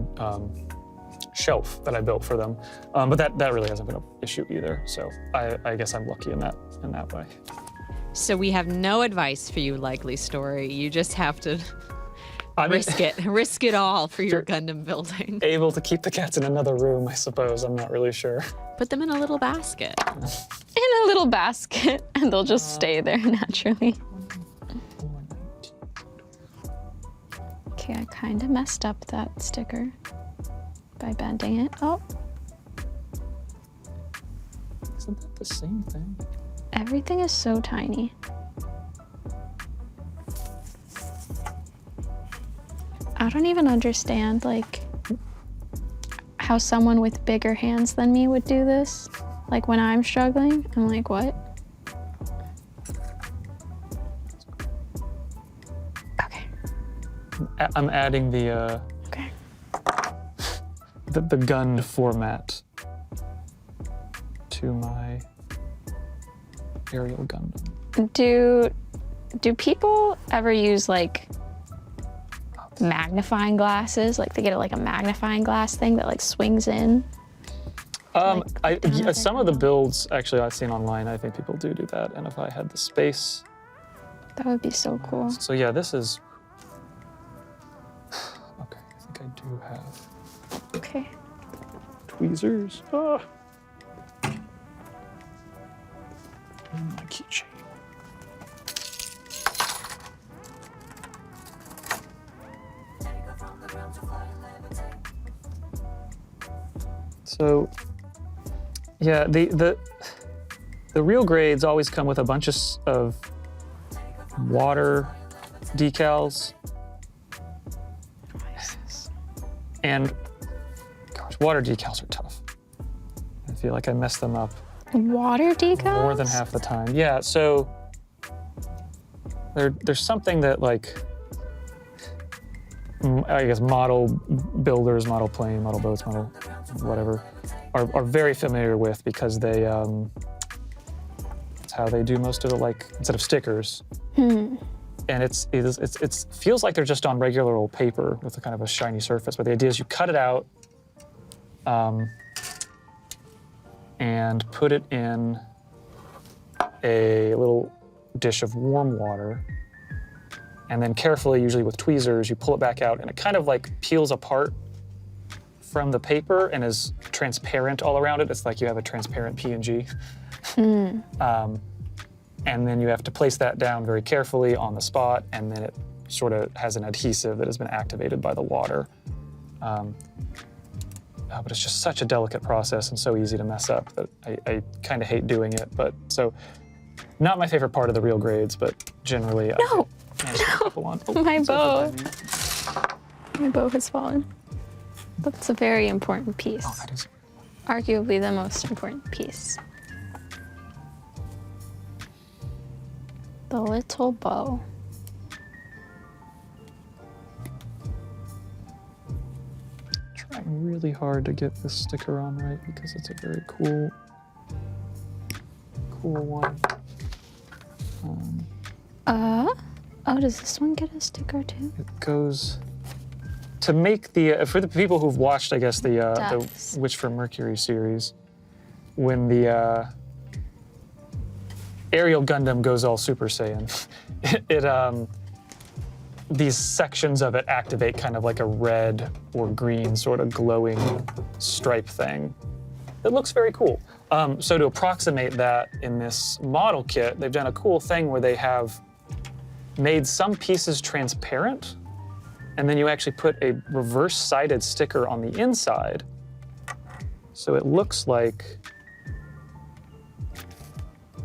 shelf that I built for them, but that really hasn't been an issue either. So I guess I'm lucky in that way. So we have no advice for you, Likely Story. You just have to risk it all for your Gundam building. Able to keep the cats in another room, I suppose. I'm not really sure. Put them in a little basket. In a little basket, and they'll just stay there naturally. Okay, I kind of messed up that sticker by bending it. Oh. Isn't that the same thing? Everything is so tiny. I don't even understand, like, how someone with bigger hands than me would do this. Like, when I'm struggling, I'm like, what? Okay. I'm adding the the gun format to my Aerial Gundam. Do people ever use like magnifying glasses? Like they get like a magnifying glass thing that like swings in? Some of the builds actually I've seen online, I think people do that. And if I had the space. That would be so cool. So yeah, this is, okay, I think I do have. Okay. Tweezers. Ah. And my keychain. So, yeah, the real grades always come with a bunch of water decals. And gosh, water decals are tough. I feel like I messed them up. Water decals? More than half the time. Yeah, so there's something that like, I guess model builders, model plane, model boats, model whatever, are very familiar with because they, it's how they do most of it, like instead of stickers. And it feels like they're just on regular old paper with a kind of a shiny surface, but the idea is you cut it out and put it in a little dish of warm water, and then carefully, usually with tweezers, you pull it back out, and it kind of like peels apart from the paper and is transparent all around it. It's like you have a transparent PNG. And then you have to place that down very carefully on the spot, and then it sort of has an adhesive that has been activated by the water. But it's just such a delicate process and so easy to mess up that I kind of hate doing it. But so, not my favorite part of the real grades, but generally, No! My bow. My bow has fallen. That's a very important piece. Oh, that is. Arguably the most important piece. The little bow. Trying really hard to get this sticker on right because it's a very cool one. Oh, does this one get a sticker too? It goes to make the for the people who've watched, I guess the Witch from Mercury series, when the Aerial Gundam goes all Super Saiyan, these sections of it activate kind of like a red or green sort of glowing stripe thing. It looks very cool. So to approximate that in this model kit, they've done a cool thing where they have made some pieces transparent, and then you actually put a reverse-sided sticker on the inside, So it looks like,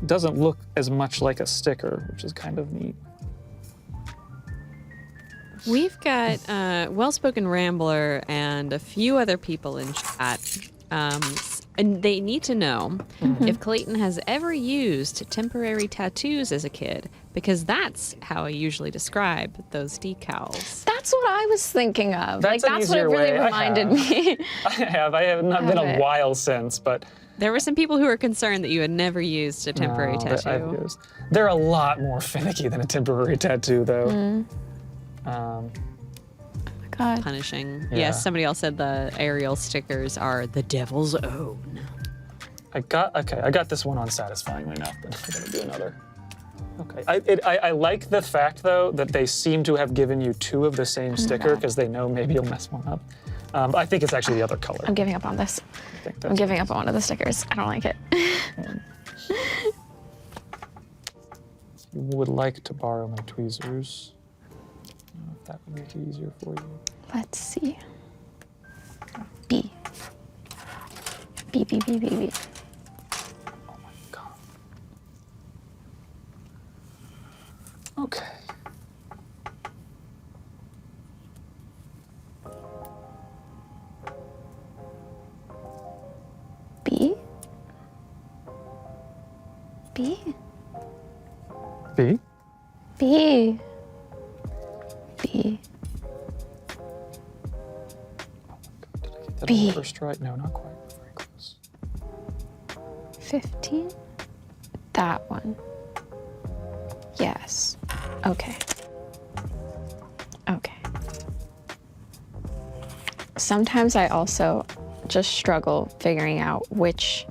doesn't look as much like a sticker, which is kind of neat. We've got Well-Spoken Rambler and a few other people in chat. And they need to know if Clayton has ever used temporary tattoos as a kid, because that's how I usually describe those decals. That's what I was thinking of. That's an that's what it easier really way. reminded me. I have not been a while since, but There were some people who were concerned that you had never used a temporary that I've tattoo. used. They're a lot more finicky than a temporary tattoo, though. God. Punishing. Yeah. Yes, somebody else said the aerial stickers are the devil's own. I got this one on satisfyingly enough, but I'm gonna do another. Okay, I like the fact though that they seem to have given you 2 of the same sticker because they know maybe you'll mess one up. I think it's actually the other color. I'm giving up on this. I think I'm that's giving up on one of the stickers. I don't like it. You would like to borrow my tweezers. I don't know if that would make it easier for you. Let's see. B. B, B, B, B, B. Oh my god. Okay. B? B? B? B. B. Did I get that B. on the first try? No, not quite. Very close. 15? That one. Yes. Okay. Okay. Sometimes I also just struggle figuring out which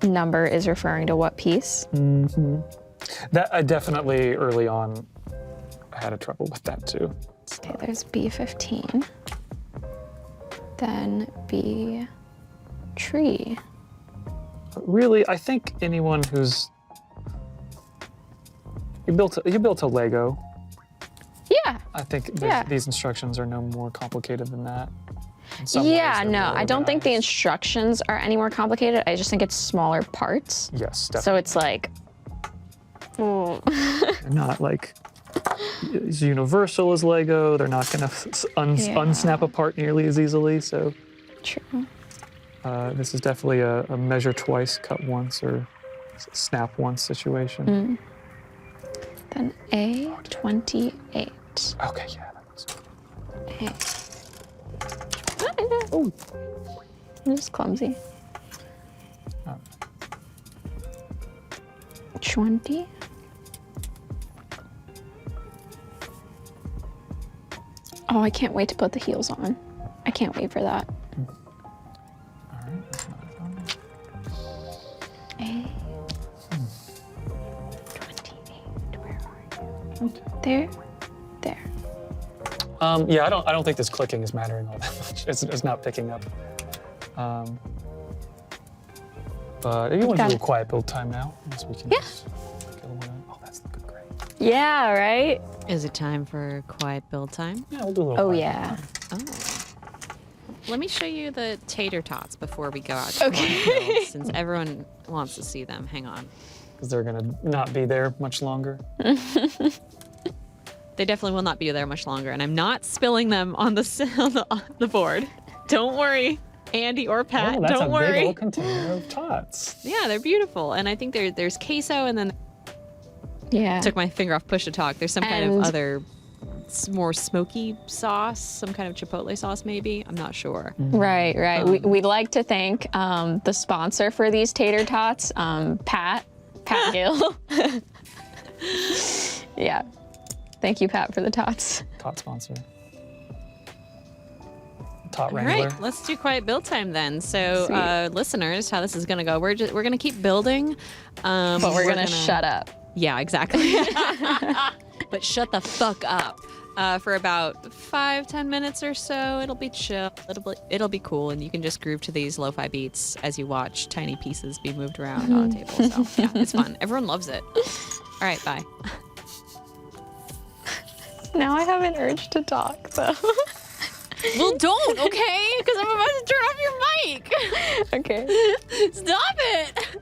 number is referring to what piece. That I definitely early on had a trouble with that too. Okay, there's B15. Then B tree. But really, I think anyone who's you built a Lego. Yeah. I think Yeah. these instructions are no more complicated than that. In some Yeah, ways, they're no, more I don't think the organized. instructions are any more complicated. I just think it's smaller parts. Yes, definitely. So it's like, They're not like as universal as Lego. They're not going to unsnap apart nearly as easily. So true. this is definitely a measure twice, cut once, or snap once situation. Then A28. Okay, yeah. A. Oh, I'm just clumsy. Oh. 20. Oh, I can't wait to put the heels on. I can't wait for that. All right, that's not fun. A. 28. Where are you? There. There. Yeah, I don't think this clicking is mattering all that much. It's not picking up. But if you want to Got do a it. quiet build time now, yes, we can. Yeah. Just get one in. Oh, that's looking great. Yeah, right? Is it time for quiet build time? Yeah, we'll do a little. Oh, quiet yeah. build time. Oh. Let me show you the tater tots before we go out to Okay. quiet build, since everyone wants to see them. Hang on. Because they're gonna not be there much longer. They definitely will not be there much longer, and I'm not spilling them on the board. Don't worry, Andy or Pat. Oh, that's don't a worry. big old container of tots. Yeah, they're beautiful, and I think there's queso, and then Yeah. took my finger off push to talk. There's some kind of And- other more smoky sauce, some kind of chipotle sauce maybe. I'm not sure. Right, right. We'd like to thank the sponsor for these tater tots, Pat Gill. Yeah. Thank you, Pat, for the tots. Tot sponsor. Tot All wrangler. right, let's do quiet build time then. So, Sweet. listeners, how this is gonna go? We're gonna keep building, But we're gonna shut up. Yeah, exactly. But shut the fuck up. For about 5-10 minutes or so, it'll be chill. It'll be cool, and you can just groove to these lo-fi beats as you watch tiny pieces be moved around on a table. So yeah, it's fun. Everyone loves it. All right, bye. Now I have an urge to talk, though. Well, don't, okay? Because I'm about to turn off your mic. Okay. Stop it.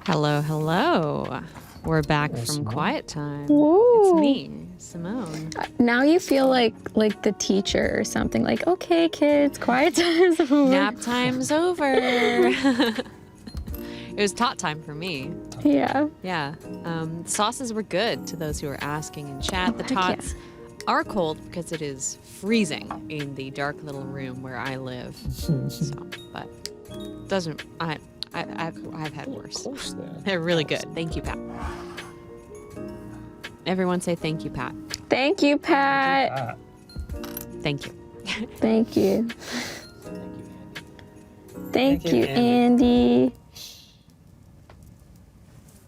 Hello, hello. We're back from Simone. quiet time. Ooh. It's me, Simone. Now you feel like the teacher or something. Like, okay, kids, quiet time's over. Nap time's over. It was tot time for me. Yeah. Yeah. Sauces were good to those who were asking in chat. The Heck yeah. tots are cold because it is freezing in the dark little room where I live. But doesn't I've had worse. Close there. They're really good. Thank you, Pat. Everyone say thank you, Pat. Thank you, Pat. Thank you. Thank you. Thank you, you, Andy.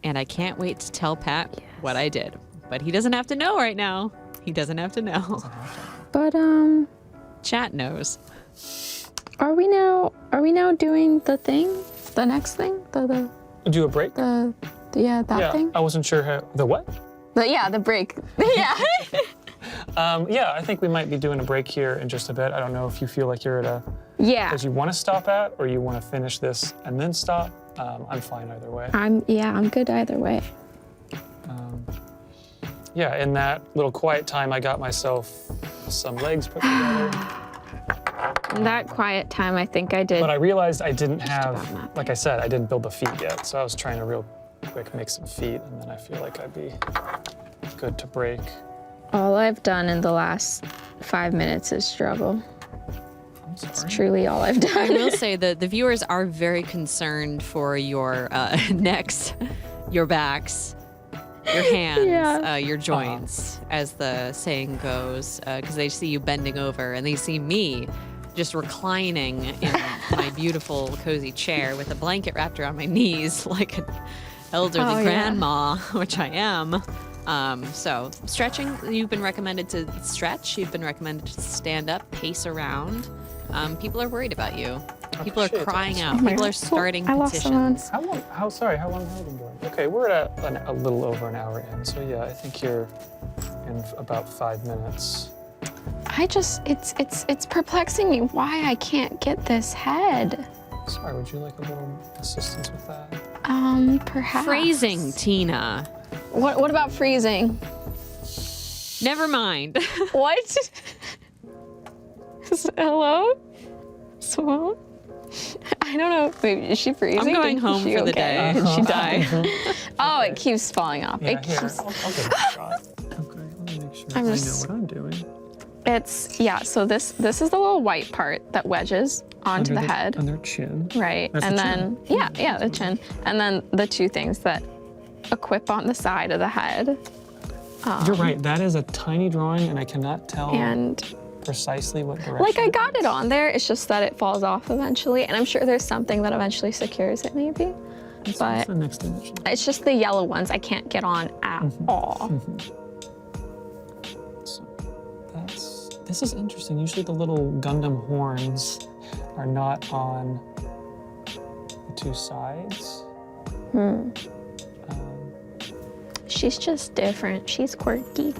And I can't wait to tell Pat what I did. But he doesn't have to know right now. He doesn't have to know. But Chat knows. are we now doing the thing? The next thing? The Do a break? that thing? I wasn't sure how. The what? The break. Yeah. Yeah, I think we might be doing a break here in just a bit. I don't know if you feel like you're at a Yeah. place you want to stop at, or you want to finish this and then stop. I'm fine either way. I'm good either way. Yeah, in that little quiet time, I got myself some legs put together. In that quiet time, I think I did. But I realized I didn't have, about nothing. like I said, I didn't build the feet yet. So I was trying to real quick make some feet, and then I feel like I'd be good to break. All I've done in the last 5 minutes is struggle. I'm sorry. It's truly all I've I done. will say that the viewers are very concerned for your necks, your backs, your hands, Yeah. your joints, as the saying goes, because they see you bending over and they see me just reclining in my beautiful cozy chair with a blanket wrapped around my knees like an elderly Oh, yeah. grandma, which I am. So stretching, you've been recommended to stretch, you've been recommended to stand up, pace around. People are worried about you. People are appreciate that. crying out. Oh my People are God. starting I lost someone. petitions. How long have I been going? Okay, we're at a little over an hour in. So yeah, I think you're in about 5 minutes. It's perplexing me why I can't get this head. Sorry, would you like a little assistance with that? Perhaps. Phrasing, Tina. What about freezing? Never mind. What? Hello? Simone? I don't know. Maybe is she freezing? I'm going Is home she for the okay? day. Did she die? Oh, it keeps falling off. Yeah, It here, keeps. I'll give it a shot. Okay, let me make sure I'm I just- know what I'm doing. So this is the little white part that wedges onto the head. Under chin. Right. That's And the then, chin. the chin. And then the two things that equip on the side of the head. You're right, that is a tiny drawing and I cannot tell And precisely what direction. like I got it on there, it's just that it falls off eventually. And I'm sure there's something that eventually secures it maybe. What's But the next image? it's just the yellow ones I can't get on at all. So this is interesting. Usually the little Gundam horns are not on the two sides. She's just different. She's quirky.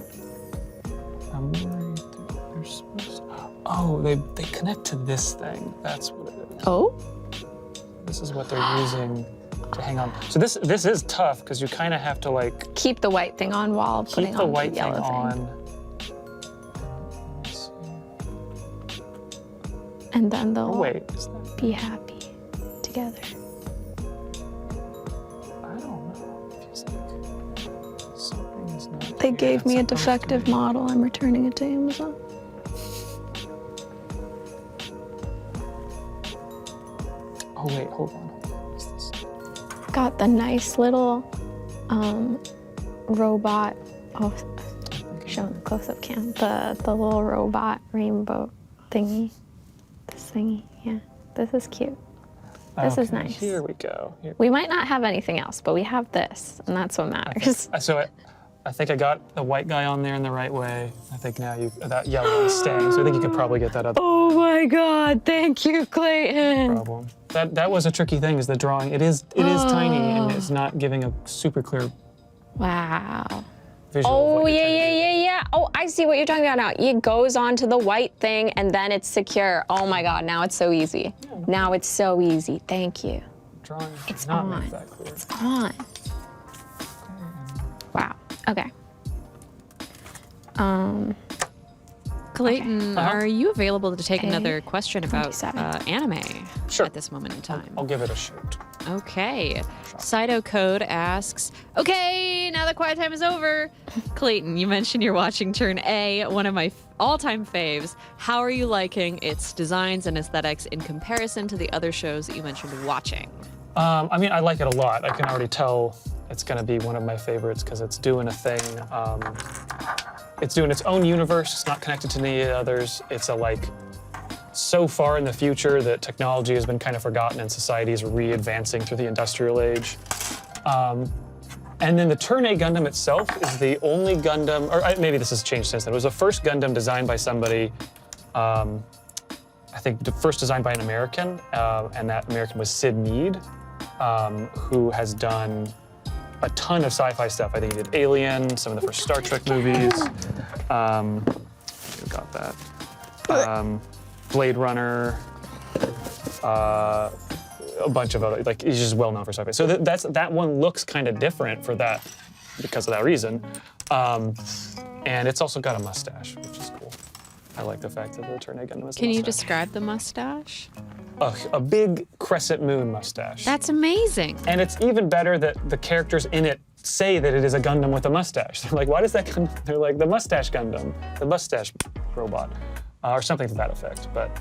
I'm worried that they're supposed to... Oh, they connect to this thing. That's what it is. Oh? This is what they're using to hang on. So this is tough because you kind of have to like Keep the white thing on while putting keep the on white the thing yellow on. thing. And then they'll Oh wait, is that? be happy together. I don't know. It feels like something is not. They here gave me a that's supposed to defective be. model. I'm returning it to Amazon. Oh wait, hold on. What's this? Got the nice little robot. Oh, showing the close-up cam. The little robot rainbow thingy. This thingy, yeah. This is cute. This is nice. Here we go. We might not have anything else, but we have this, and that's what matters. I think I got the white guy on there in the right way. I think now that yellow is staying, so I think you could probably get that other Oh my God! Thank you, Clayton. problem. That was a tricky thing, is the drawing. It is tiny and it's not giving a super clear Wow. visual. Oh, of what you're yeah, trying to do. yeah, yeah, yeah. Oh, I see what you're talking about now. It goes onto the white thing and then it's secure. Oh my God, now it's so easy. Now it's so easy. Thank you. Drawing It's does not on. make that clear. It's on. Wow. Okay. Clayton, Uh-huh. are you available to take Okay. another question about 27. anime Sure. at this moment in time? I'll give it a shoot. Okay. Cyto Code asks, okay, now that quiet time is over. Clayton, you mentioned you're watching Turn A, one of my all-time faves. How are you liking its designs and aesthetics in comparison to the other shows that you mentioned watching? I mean, I like it a lot. I can already tell it's going to be one of my favorites because it's doing a thing. It's doing its own universe. It's not connected to any others. It's so far in the future that technology has been kind of forgotten and society is re-advancing through the industrial age. And then the Turn A Gundam itself is the only Gundam, or maybe this has changed since then. It was the first Gundam designed by somebody, I think the first designed by an American, and that American was Sid Mead, who has done a ton of sci-fi stuff. I think he did Alien, some of the first Star Trek movies. Who got that? Blade Runner, a bunch of other, he's just well known for sci-fi. So that one looks kind of different for that, because of that reason. And it's also got a mustache, which is cool. I like the fact that the Turn A Gundam has a Can you mustache. describe the mustache? A big crescent moon mustache. That's amazing. And it's even better that the characters in it say that it is a Gundam with a mustache. They're like, why does that Gundam? They're like, the mustache Gundam, the mustache robot, or something to that effect. But,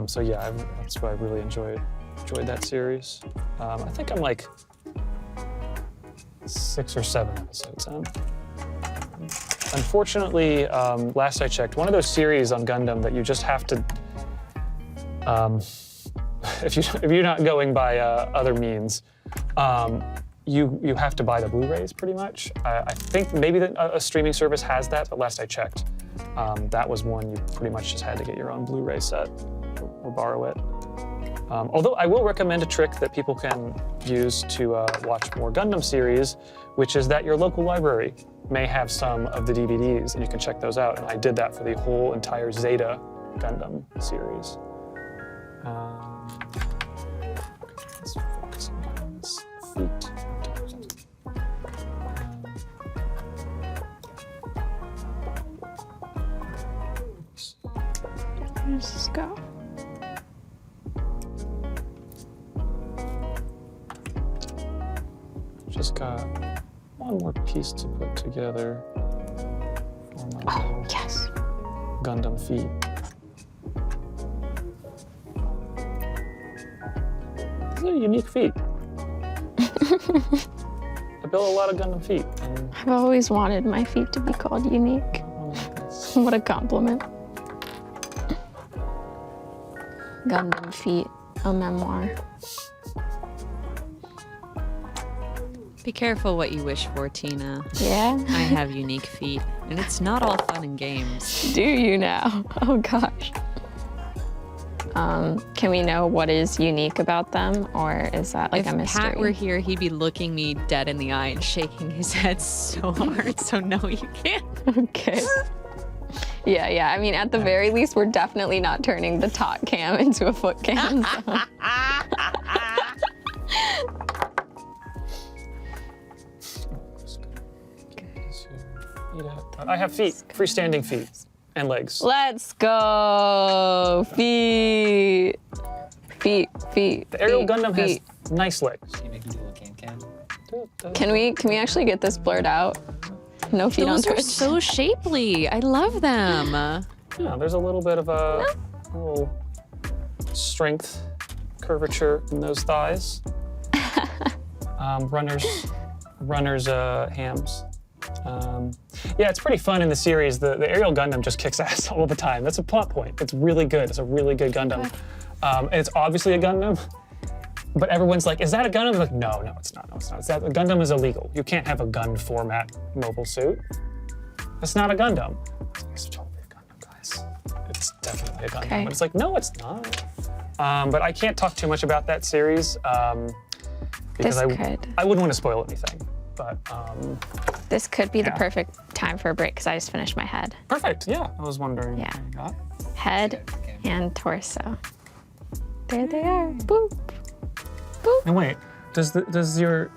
so yeah, that's why I really enjoyed that series. I think I'm like 6 or 7 episodes in. Unfortunately, last I checked, one of those series on Gundam that you just have to, if you're not going by other means, you have to buy the Blu-rays pretty much. I think maybe a streaming service has that, but last I checked, that was one you pretty much just had to get your own Blu-ray set or borrow it. Although I will recommend a trick that people can use to watch more Gundam series, which is that your local library may have some of the DVDs, and you can check those out. And I did that for the whole entire Zeta Gundam series. Let's focus on his feet. Where's this go? Just got one more piece to put together for my little Yes. Gundam feet. These are unique feet. I built a lot of Gundam feet. And I've always wanted my feet to be called unique. What a compliment. Gundam Feet, a memoir. Be careful what you wish for, Tina. Yeah? I have unique feet, and it's not all fun and games. Do you now? Oh gosh. Can we know what is unique about them, or is that like If a mystery? Pat were here, he'd be looking me dead in the eye and shaking his head so hard, so no, you can't. Okay. Yeah. I mean, at the very least, we're definitely not turning the top cam into a foot cam. So. I have feet, freestanding feet, and legs. Let's go. Feet. The Aerial Gundam feet. has nice legs. Can you make me do a little can-can? Can we actually get this blurred out? No feet on Those are Twitch. so shapely. I love them. Yeah, there's a little bit of a little strength curvature in those thighs. Runners hams. Yeah, it's pretty fun in the series. The Aerial Gundam just kicks ass all the time. That's a plot point. It's really good. It's a really good Gundam. And it's obviously a Gundam, but everyone's like, is that a Gundam? Like, no, it's not. No, it's not. A Gundam is illegal. You can't have a gun format mobile suit. It's not a Gundam. It's totally a Gundam, guys. It's definitely a Gundam. Okay. But it's like, no, it's not. But I can't talk too much about that series because I wouldn't want to spoil anything. But this could be the perfect time for a break because I just finished my head. Perfect. Yeah, I was wondering. Yeah. What you got. Head and torso. There they are. Boop. Boop. And wait, does your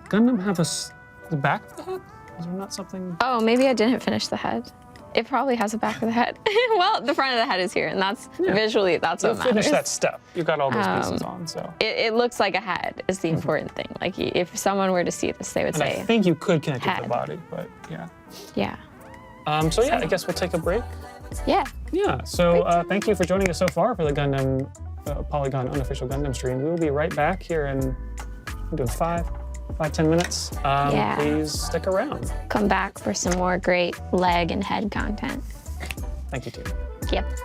Gundam have the back of the head? Is there not something? Oh, maybe I didn't finish the head. It probably has a back of the head. Well, the front of the head is here, and that's visually, that's what matters. Finish that step. You got all those pieces on, so. It looks like a head is the important thing. Like if someone were to see this, they would say. I think you could connect it to the head. body, but yeah. Yeah. So yeah, I guess we'll take a break. Yeah. Yeah. So thank you for joining us so far for the Gundam Polygon unofficial Gundam stream. We will be right back here in 5-10 minutes. Yeah. Please stick around. Come back for some more great leg and head content. Thank you, team. Yep.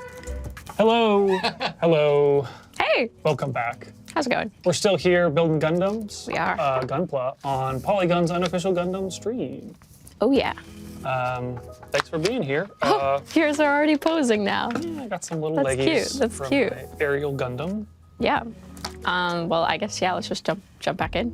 Hello. Hello. Hey. Welcome back. How's it going? We're still here building Gundams. We are. Gunpla on Polygon's unofficial Gundam stream. Oh yeah. Thanks for being here. Yours are already posing now. I got some little That's leggies cute. That's from cute. my Aerial Gundam. Yeah. Well, I guess let's just jump back in.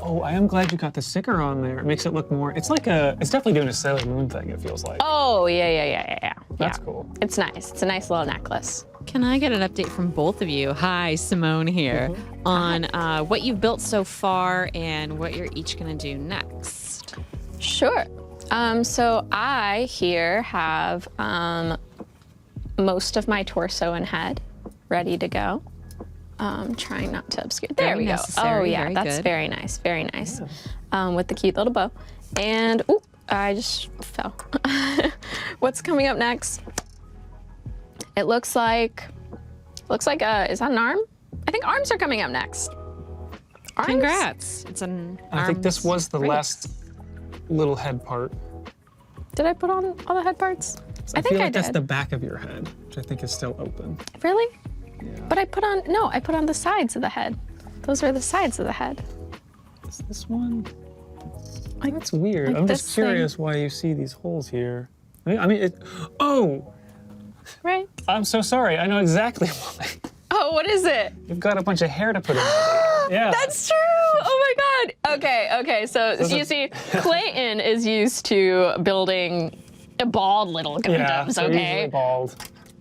Oh, I am glad you got the sticker on there. It makes it look more. It's definitely doing a Sailor Moon thing. It feels like. Oh yeah. That's cool. It's nice. It's a nice little necklace. Can I get an update from both of you? Hi, Simone here, on what you've built so far and what you're each gonna do next. Sure. So I here have most of my torso and head ready to go. Trying not to obscure. There Very we go. necessary, Oh yeah, very that's good. very nice. Very nice. With the cute little bow. And ooh, I just fell. What's coming up next? It looks like is that an arm? I think arms are coming up next. Arms? Congrats! It's an. I think this was the race. last little head part. Did I put on all the head parts? I think feel like I that's did. the back of your head, which I think is still open. Really? Yeah. But I put on the sides of the head. Those are the sides of the head. Is this one? Like, That's weird. like I'm just this curious why you see these holes here. I mean, oh, Right? I'm so sorry. I know exactly why. Oh, what is it? You've got a bunch of hair to put in. Yeah. That's true. Oh my God. Okay. So you see, Clayton is used to building bald little yeah, Gundams. so Okay. usually bald.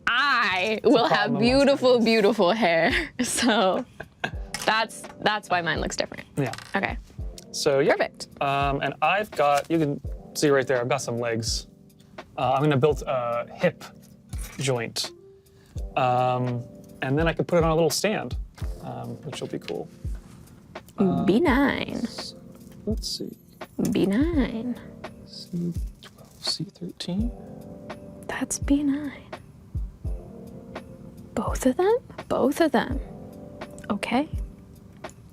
I will have problem. beautiful, beautiful hair. So that's why mine looks different. Yeah. Okay. So yeah. Perfect. And I've got, you can see right there, I've got some legs. I'm gonna build a hip joint. And then I could put it on a little stand, which will be cool. B9. Let's see, B9. C12, C13. That's B9. Both of them? Both of them. Okay.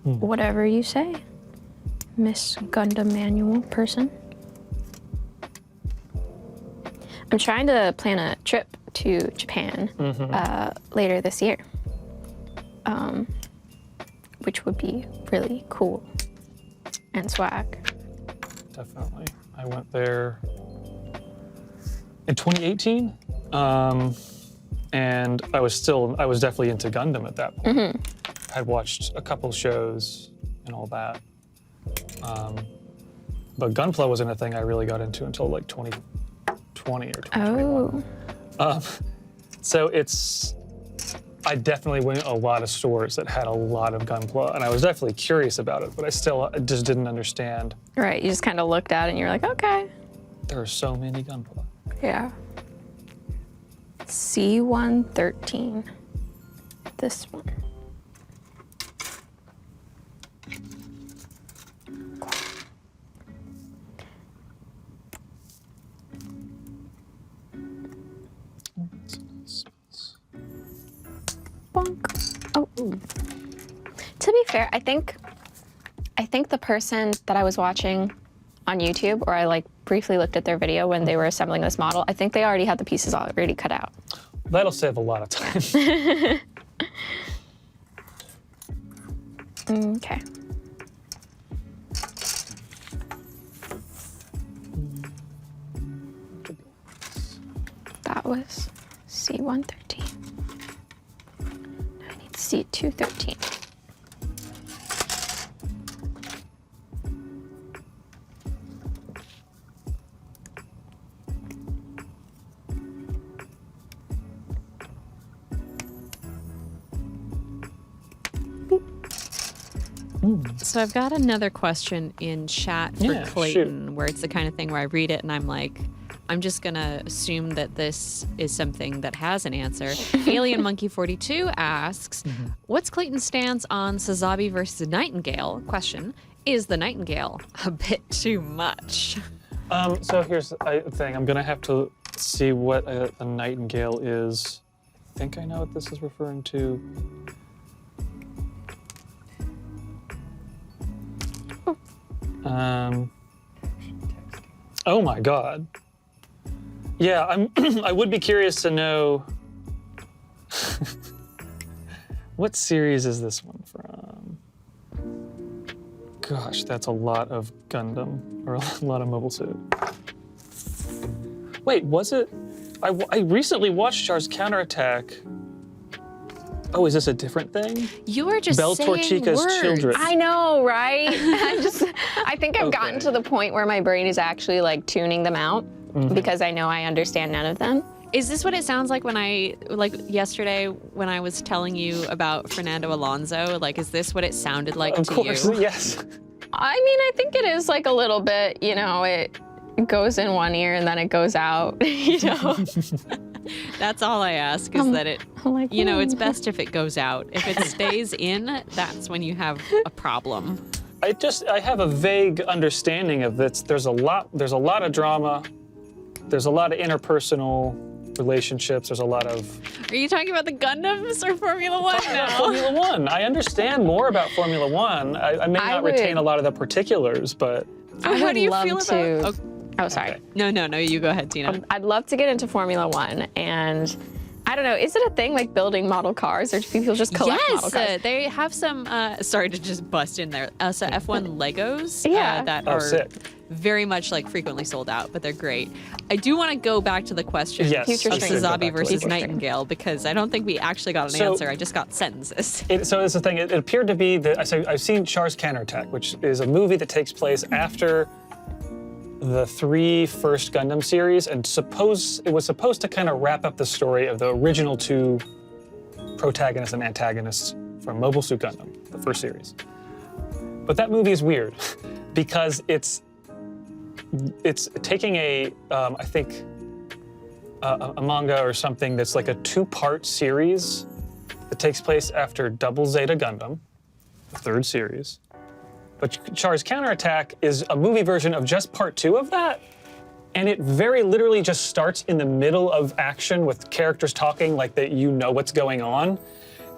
Whatever you say, Miss Gundam Manual person. I'm trying to plan a trip to Japan later this year, which would be really cool and swag. Definitely. I went there in 2018, and I was definitely into Gundam at that point. I'd watched a couple shows and all that. But Gunpla wasn't a thing I really got into until like 2020 or 2021. Oh. So I definitely went to a lot of stores that had a lot of Gunpla, and I was definitely curious about it, but I just didn't understand. Right, you just kind of looked at it and you're like, okay. There are so many Gunpla. Yeah. C113. This one. Bonk. Oh, fair, I think the person that I was watching on YouTube, or I like briefly looked at their video when they were assembling this model, I think they already had the pieces already cut out. That'll save a lot of time. Okay. That was C113. Now I need C213. So I've got another question in chat for Yeah, Clayton, where it's the kind of thing where I read it and I'm like, I'm just gonna assume that this is something that has an answer. Alien Monkey 42 asks, what's Clayton's stance on Sazabi versus Nightingale? Question, is the Nightingale a bit too much? So here's the thing. I'm gonna have to see what a Nightingale is. I think I know what this is referring to. Oh my God. Yeah, I would be curious to know what series is this one from? Gosh, that's a lot of Gundam, or a lot of Mobile Suit. Wait, was it? I recently watched Char's Counterattack. Oh, is this a different thing? You are just Bell saying Torchica's words. Children. I know, right? I think I've gotten to the point where my brain is actually like tuning them out because I know I understand none of them. Is this what it sounds like when like yesterday when I was telling you about Fernando Alonso? Like, is this what it sounded like Of to course, you? yes. I mean, I think it is like a little bit, you know, it goes in one ear and then it goes out, you know? That's all I ask is that it, I'm like, you know, it's best if it goes out. If it stays in, that's when you have a problem. I have a vague understanding of this. There's a lot of drama. There's a lot of interpersonal relationships. There's a lot of Are you talking about the Gundams or Formula One now? Formula One. I understand more about Formula One. I may not retain a lot of the particulars, but How do you love feel to- about? Oh, sorry. Okay. No, you go ahead, Tina. I'd love to get into Formula One, and I don't know, is it a thing like building model cars, or do people just collect model cars? Yes, they have some. Sorry to just bust in there. So F1 Legos Yeah. that Oh, are sick. very much like frequently sold out, but they're great. I do want to go back to the question Yes, Future of String. Sazabi versus Future String. Nightingale because I don't think we actually got an So- answer. I just got sentences. so it's the thing. It appeared to be that I've seen Char's Counterattack, which is a movie that takes place after the 3 first Gundam series, and it was supposed to kind of wrap up the story of the original 2 protagonists and antagonists from Mobile Suit Gundam, the first series. But that movie is weird because it's taking I think a manga or something that's like a 2-part series that takes place after Double Zeta Gundam, the 3rd series. But Char's Counterattack is a movie version of just part 2 of that. And it very literally just starts in the middle of action with characters talking like that you know what's going on.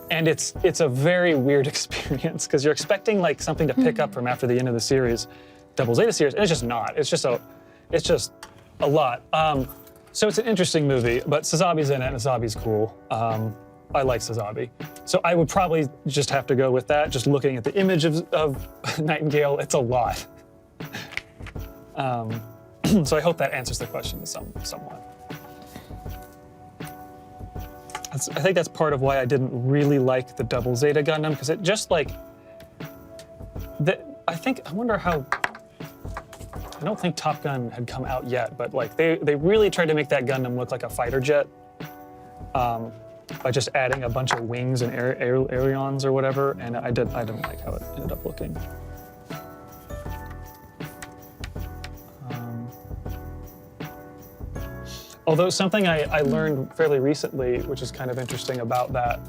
And it's a very weird experience because you're expecting like something to pick up from after the end of the series, Double Zeta series, and it's just not. It's just a lot. So it's an interesting movie, but Sazabi's in it and Sazabi's cool. I like Sazabi. So I would probably just have to go with that. Just looking at the image of Nightingale, it's a lot. So I hope that answers the question somewhat. I think that's part of why I didn't really like the Double Zeta Gundam, because it just like, I wonder how, I don't think Top Gun had come out yet, but like they really tried to make that Gundam look like a fighter jet. By just adding a bunch of wings and ailerons or whatever, and I didn't like how it ended up looking. Although something I learned fairly recently, which is kind of interesting about that,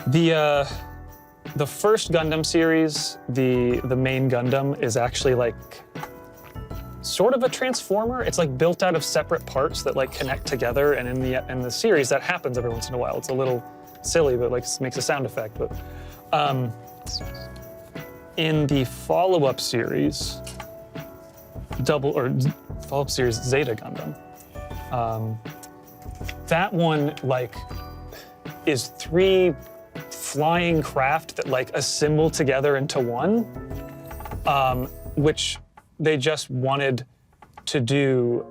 the first Gundam series, the main Gundam is actually like sort of a transformer. It's like built out of separate parts that like connect together, and in the series that happens every once in a while. It's a little silly, but like makes a sound effect. But In the follow-up series, follow-up series Zeta Gundam, that one like is 3 flying craft that like assemble together into one, which they just wanted to do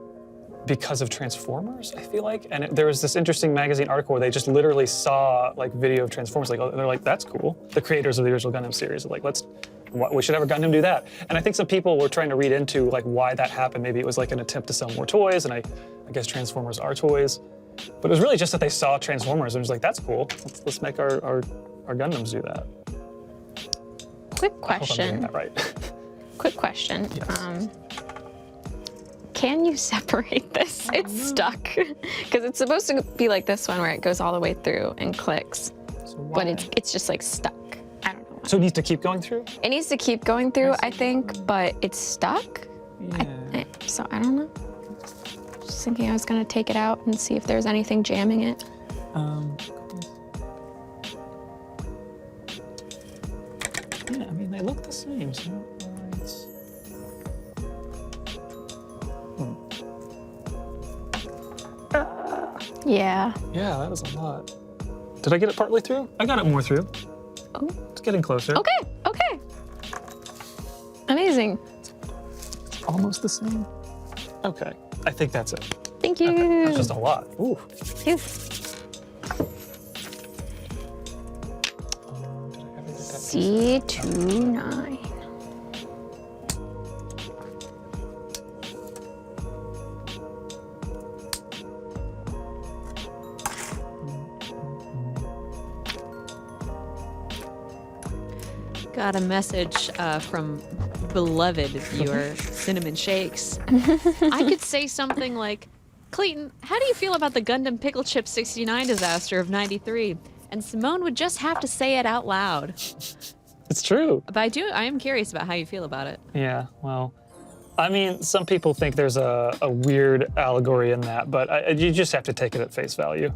because of Transformers, I feel like. And there was this interesting magazine article where they just literally saw like video of Transformers, like, they're like, that's cool. The creators of the original Gundam series are like, we should have a Gundam do that. And I think some people were trying to read into like why that happened. Maybe it was like an attempt to sell more toys, and I guess Transformers are toys. But it was really just that they saw Transformers and was like, that's cool. Let's make our Gundams do that. Quick question. I hope I'm getting that right. Quick question. Yes. Can you separate this? It's stuck. Because it's supposed to be like this one where it goes all the way through and clicks. So why? But it's just like stuck. I don't know why. So it needs to keep going through? It needs to keep going through, I think, but it's stuck. Yeah. So I don't know. Just thinking I was gonna take it out and see if there's anything jamming it. Yeah, I mean, they look the same, so it's... Yeah. Yeah, that was a lot. Did I get it partly through? I got it more through. Oh. It's getting closer. Okay, okay. Amazing. It's almost the same. Okay, I think that's it. Thank you. Okay. That's just a lot. Ooh. Phew. Did I ever get that? C29. Got a message from beloved viewer Cinnamon Shakes. I could say something like, Clayton, how do you feel about the Gundam Pickle Chip 69 disaster of '93? And Simone would just have to say it out loud. It's true. But I am curious about how you feel about it. Yeah, well, I mean, some people think there's a weird allegory in that, but you just have to take it at face value.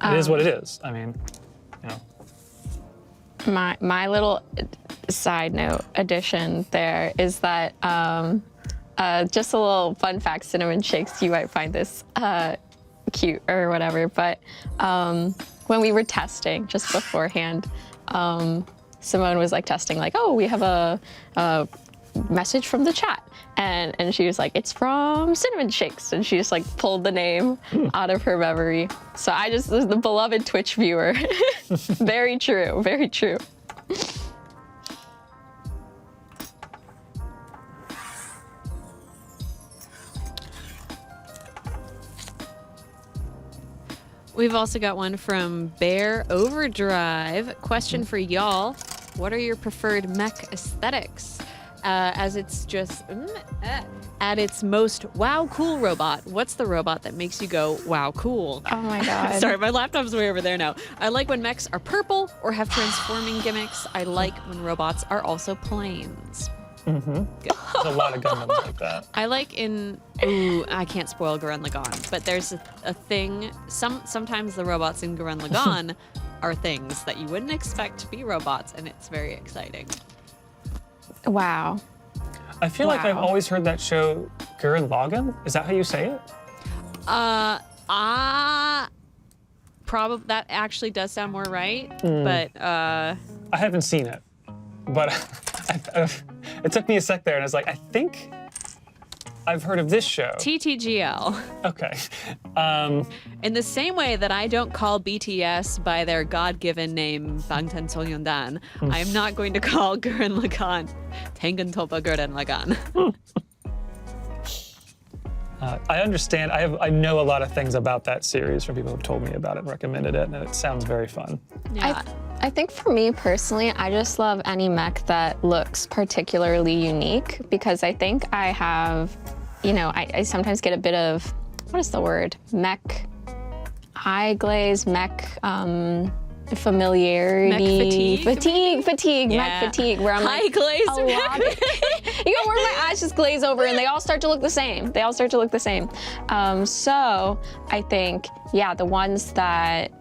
It is what it is. I mean, you know. My little side note addition there is that just a little fun fact, Cinnamon Shakes, you might find this cute or whatever, but when we were testing just beforehand, Simone was like testing like, oh, we have a message from the chat. And she was like, it's from Cinnamon Shakes. And she just like pulled the name out of her memory. So the beloved Twitch viewer. Very true, very true. We've also got one from Bear Overdrive. Question for y'all. What are your preferred mech aesthetics? As it's just at its most wow cool robot. What's the robot that makes you go wow cool? Oh my god. Sorry, my laptop's way over there now. I like when mechs are purple or have transforming gimmicks. I like when robots are also planes. Mm-hmm. There's a lot of Gundams like that. I like I can't spoil Gurren Lagann, but there's a thing. Sometimes the robots in Gurren Lagann are things that you wouldn't expect to be robots, and it's very exciting. Wow. I feel like I've always heard that show Gurren Lagann. Is that how you say it? Probably that actually does sound more right, but I haven't seen it, but it took me a sec there, and I was like, I think I've heard of this show. TTGL. Okay. In the same way that I don't call BTS by their God-given name Bangtansoyeondan, I am not going to call Gurren Lagann Tengen Toppa Gurren Lagann. I understand. I know a lot of things about that series from people who've told me about it and recommended it, and it sounds very fun. Yeah. I think for me personally, I just love any mech that looks particularly unique, because I think I have, I sometimes get a bit of, what is the word? Mech eye glaze, mech familiarity. Mech fatigue? Yeah. Mech fatigue, where I'm Eye like, glaze. a lot of, where my eyes just glaze over and they all start to look the same. So I think, the ones that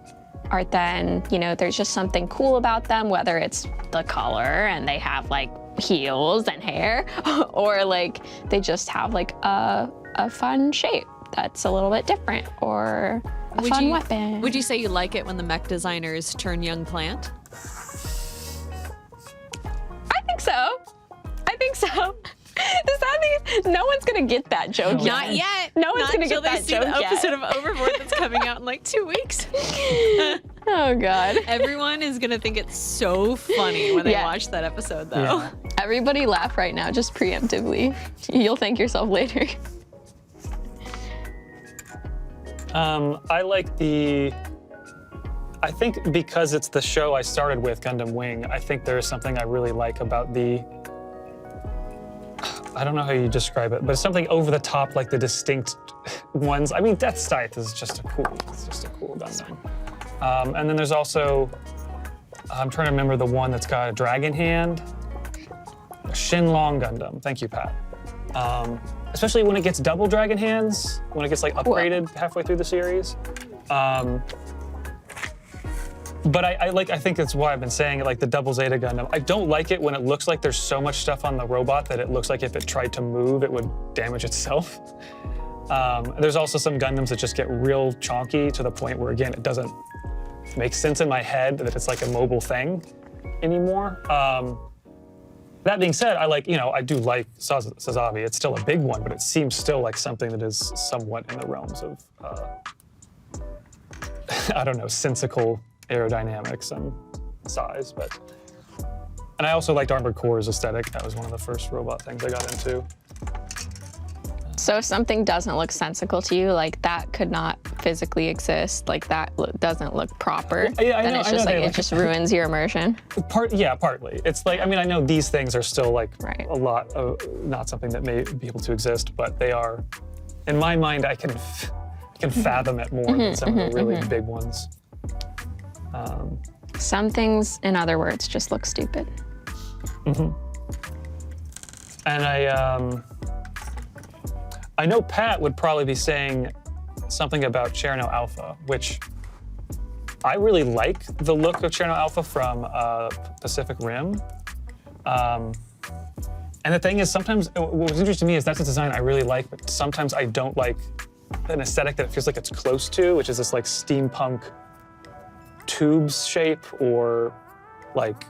or then, you know, there's just something cool about them, whether it's the color and they have like heels and hair, or like they just have like a fun shape that's a little bit different, or a fun weapon. Would you say you like it when the mech designers turn young plant? I think so. I think so. The sad thing is, no one's gonna get that joke yet. Not yet. No one's Not gonna until get that they see joke the yet. episode of Overboard that's coming out in like 2 weeks. Oh God. Everyone is gonna think it's so funny when they Yeah. watch that episode, though. Yeah. Everybody laugh right now, just preemptively. You'll thank yourself later. I like the. I think because it's the show I started with, Gundam Wing, I think there is something I really like about the. I don't know how you describe it, but it's something over the top, like the distinct ones. I mean, Death Scythe is just a cool Gundam. And then there's also, I'm trying to remember the one that's got a dragon hand. Shinlong Gundam. Thank you, Pat. Especially when it gets double dragon hands, when it gets like upgraded halfway through the series. But I think that's why I've been saying it, like the double Zeta Gundam. I don't like it when it looks like there's so much stuff on the robot that it looks like if it tried to move, it would damage itself. There's also some Gundams that just get real chonky to the point where, again, it doesn't make sense in my head that it's like a mobile thing anymore. That being said, I do like Sazabi. It's still a big one, but it seems still like something that is somewhat in the realms of, I don't know, sensical aerodynamics and size, and I also liked Armored Core's aesthetic. That was one of the first robot things I got into. So if something doesn't look sensical to you, like that could not physically exist, like that doesn't look proper, then it's just like it just ruins your immersion. Partly. It's like, I mean, I know these things are still like Right. a lot of, not something that may be able to exist, but they are, in my mind, I can fathom it more than some of the really big ones. Some things, in other words, just look stupid. And I know Pat would probably be saying something about Cherno Alpha, which I really like the look of Cherno Alpha from Pacific Rim. And the thing is, sometimes what was interesting to me is that's a design I really like, but sometimes I don't like an aesthetic that it feels like it's close to, which is this like steampunk tubes shape, or like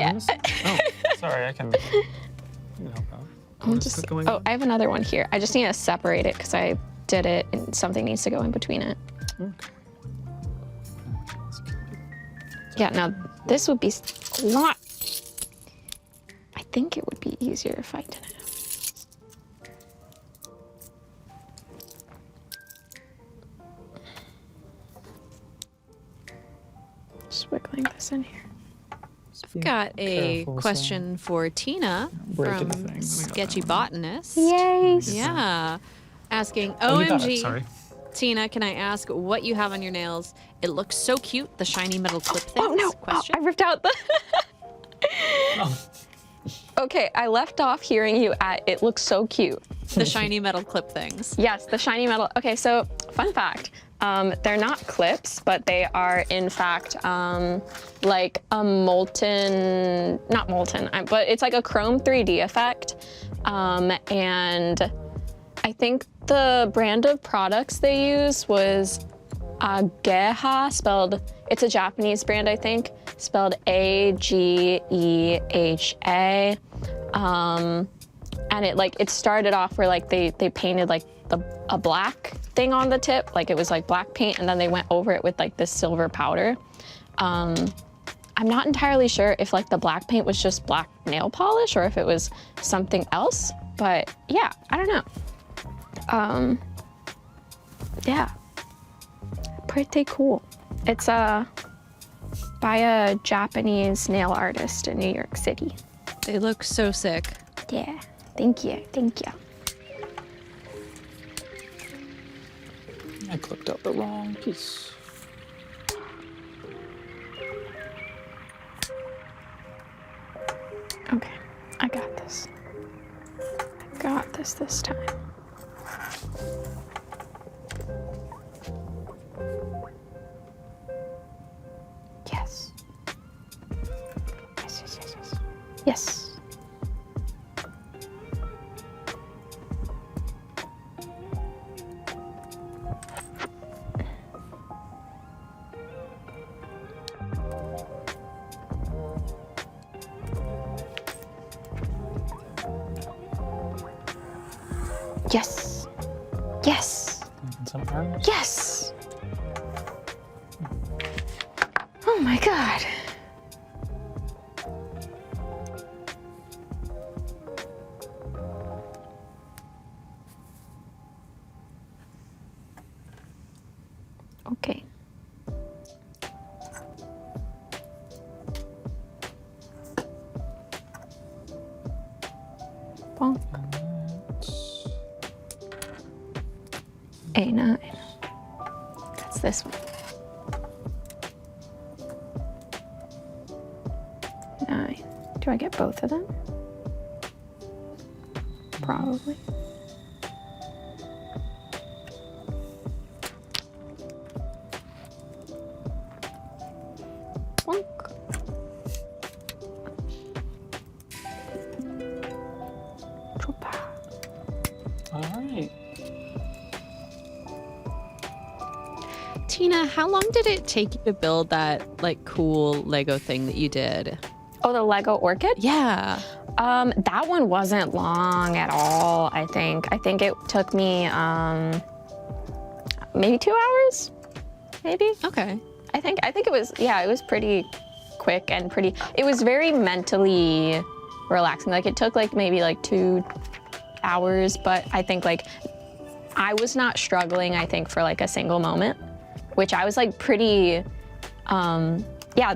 Yeah. this? Oh, sorry, I can help out. I'll What is just, going oh, on? I have another one here. I just need to separate it because I did it and something needs to go in between it. Okay. Yeah, now this would be a lot. I think it would be easier if I didn't. Just wiggling this in here. I've got a Careful, question for Tina break from anything. Let me go Sketchy Botanist. Yay! Yeah. Asking, Oh, you got it, OMG, sorry. Tina, can I ask what you have on your nails? It looks so cute, the shiny metal clip things. Oh no! Question. Oh, I ripped out the. Oh, Okay, I left off hearing you at "It looks so cute." The shiny metal clip things. Yes, the shiny metal. Okay, so fun fact. They're not clips, but they are in fact like a molten, not molten, but it's like a chrome 3D effect. And I think the brand of products they use was Ageha, spelled, it's a Japanese brand, I think, spelled Ageha. And it started off where like they painted like a black thing on the tip, like it was like black paint, and then they went over it with like this silver powder. I'm not entirely sure if like the black paint was just black nail polish or if it was something else, but yeah, I don't know. Yeah, pretty cool. It's by a Japanese nail artist in New York City. They look so sick. Yeah, thank you, thank you. I clipped out the wrong piece. Okay, I got this. I got this time. Yes. Yes, yes, yes, yes. Yes. Yes. Yes. And some arms. Yes. Oh my God. Okay. Bonk. A9. That's this one. 9. Do I get both of them? Probably. Bonk. Choppa. All right. Tina, how long did it take you to build that like cool Lego thing that you did? Oh, the Lego orchid? Yeah. That one wasn't long at all, I think. I think it took me maybe 2 hours, maybe. Okay. I think it was, yeah, it was pretty quick and pretty, it was very mentally relaxing. Like it took like maybe like 2 hours, but I think like I was not struggling, I think, for like a single moment, which I was like pretty, yeah,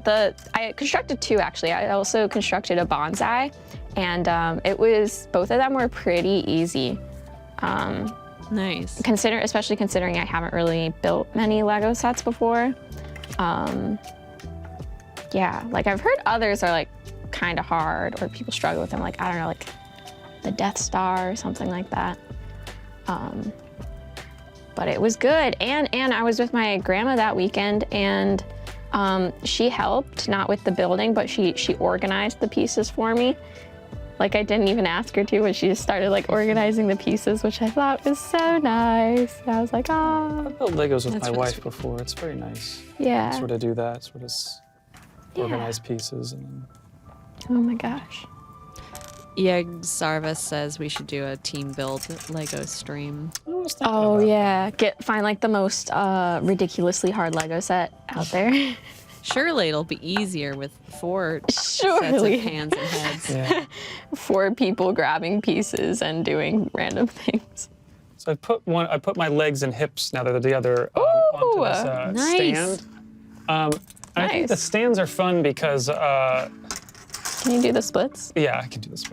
I constructed 2 actually. I also constructed a bonsai, and it was, both of them were pretty easy. Nice. Especially considering I haven't really built many Lego sets before. Yeah, like I've heard others are like kind of hard, or people struggle with them, like, I don't know, like the Death Star or something like that. But it was good, and I was with my grandma that weekend, and she helped, not with the building, but she organized the pieces for me. Like I didn't even ask her to, but she just started like organizing the pieces, which I thought was so nice. And I was like, ah. I've built Legos with That's my really wife sweet. before. It's very nice. Yeah. Sort of do that, sort of Yeah. organize pieces and then Oh my gosh. Yeg Sarva says we should do a team build Lego stream. Oh yeah, find like the most ridiculously hard Lego set out there. Surely it'll be easier with 4 Surely. sets of hands and heads. Yeah. 4 people grabbing pieces and doing random things. So I put my legs and hips now they're together onto this Nice. stand. I think the Nice. stands are fun because Can you do the splits? yeah, I can do this.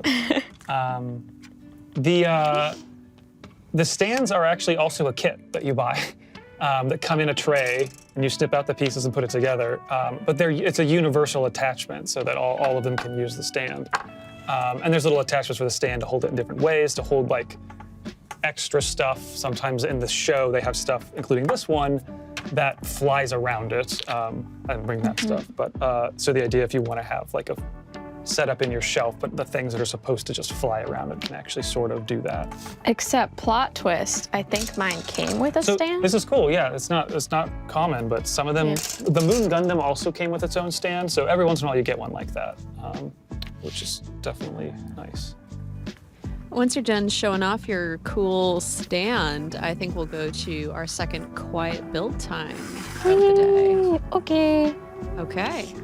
The stands are actually also a kit that you buy that come in a tray, and you snip out the pieces and put it together. But it's a universal attachment so that all of them can use the stand. And there's little attachments for the stand to hold it in different ways, to hold like extra stuff. Sometimes in the show they have stuff, including this one, that flies around it. I didn't bring that stuff, but so the idea if you want to have like a setup in your shelf, but the things that are supposed to just fly around it can actually sort of do that. Except plot twist, I think mine came with a So stand. this is cool, yeah. It's not common, but some of them, the Moon Gundam also came with its own stand, so every once in a while you get one like that, which is definitely nice. Once you're done showing off your cool stand, I think we'll go to our second quiet build time of the day. Okay. Okay.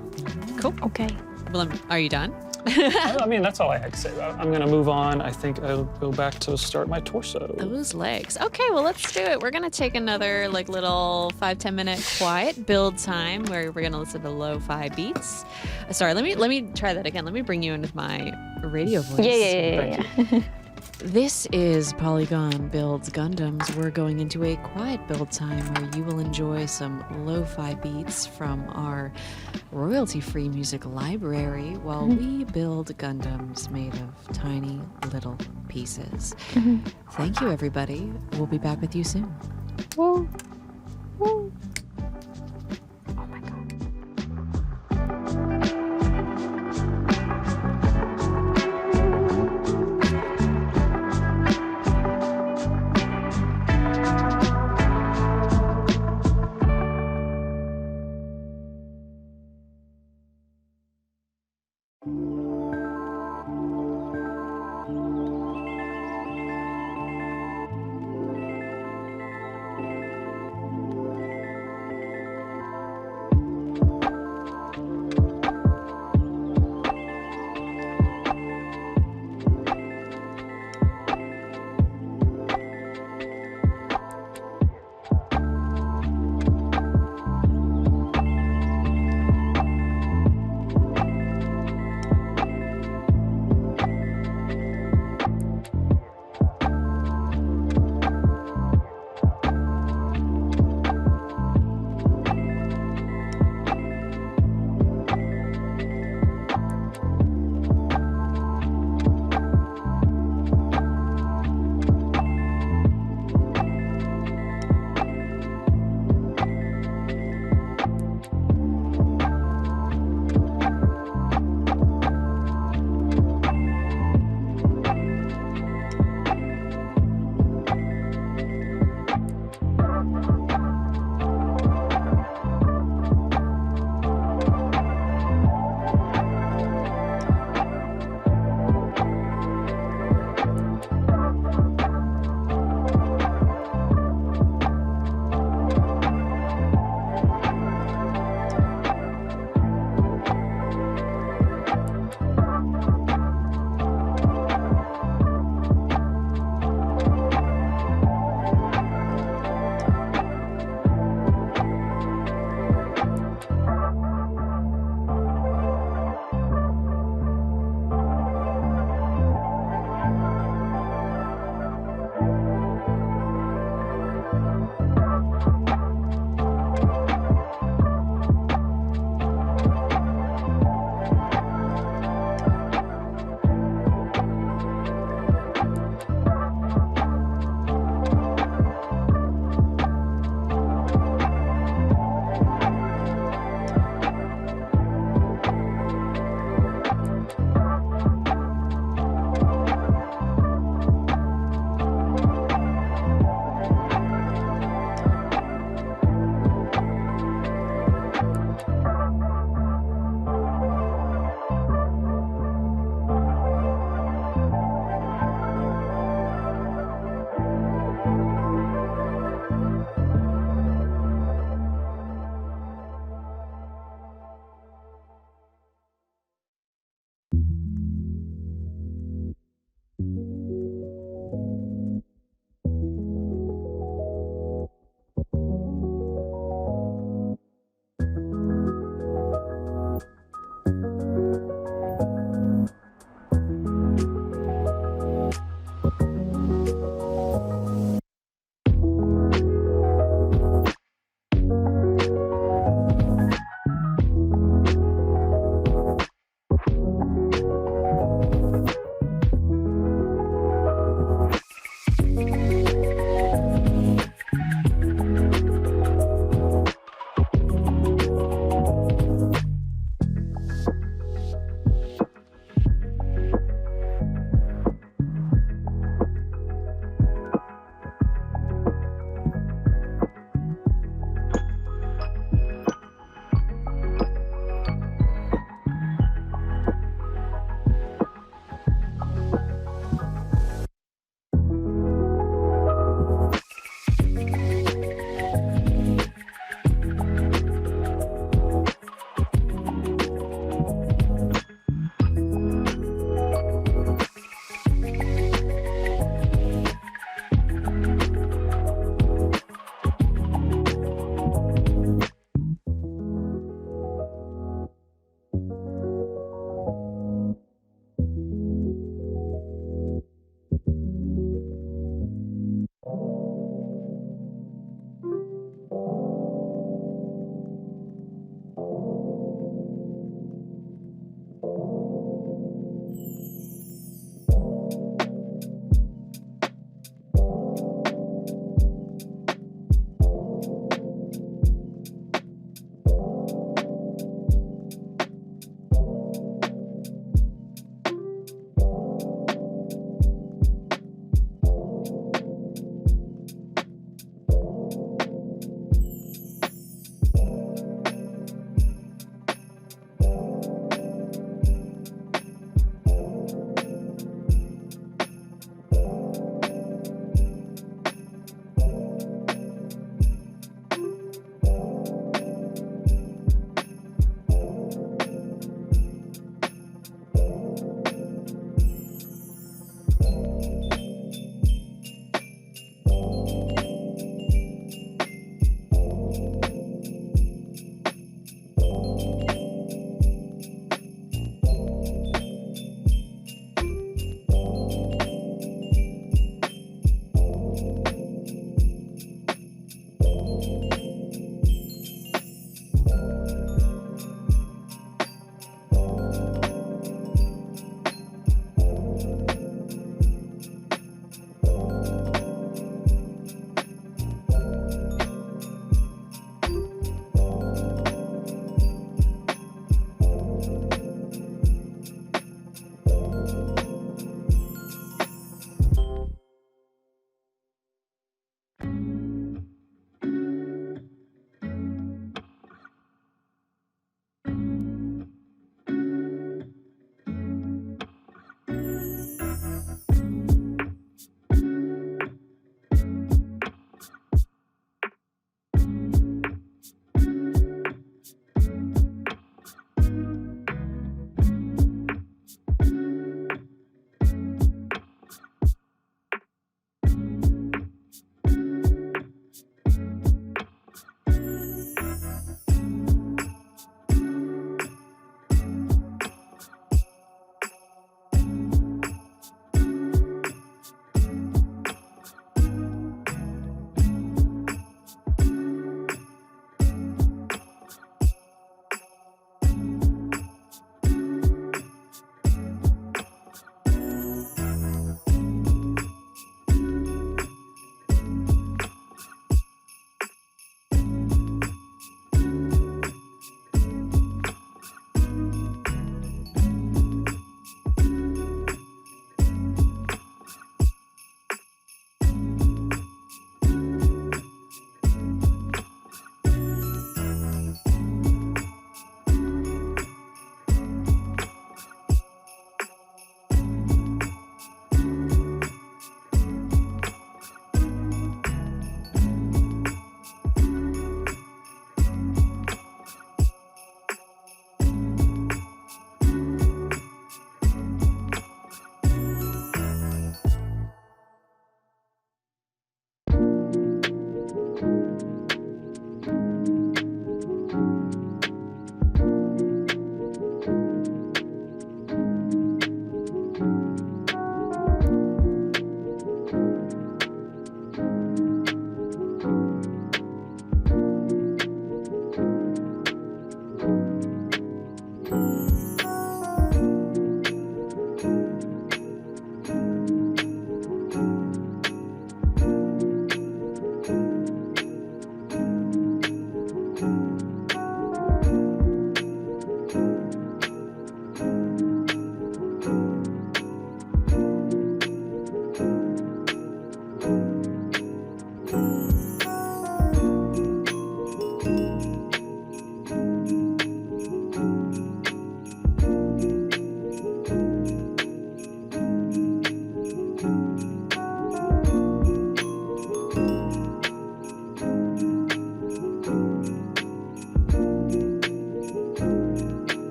Cool. Okay. Well, are you done? I mean, that's all I had to say. I'm gonna move on. I think I'll go back to start my torso. Those legs. Okay, well, let's do it. We're gonna take another like little 5-10 minute quiet build time where we're gonna listen to lo-fi beats. Sorry, let me try that again. Let me bring you in with my radio voice. Yeah. This is Polygon Builds Gundams. We're going into a quiet build time where you will enjoy some lo-fi beats from our royalty-free music library while we build Gundams made of tiny little pieces. Thank you, everybody. We'll be back with you soon. Woo. Woo. Oh my god.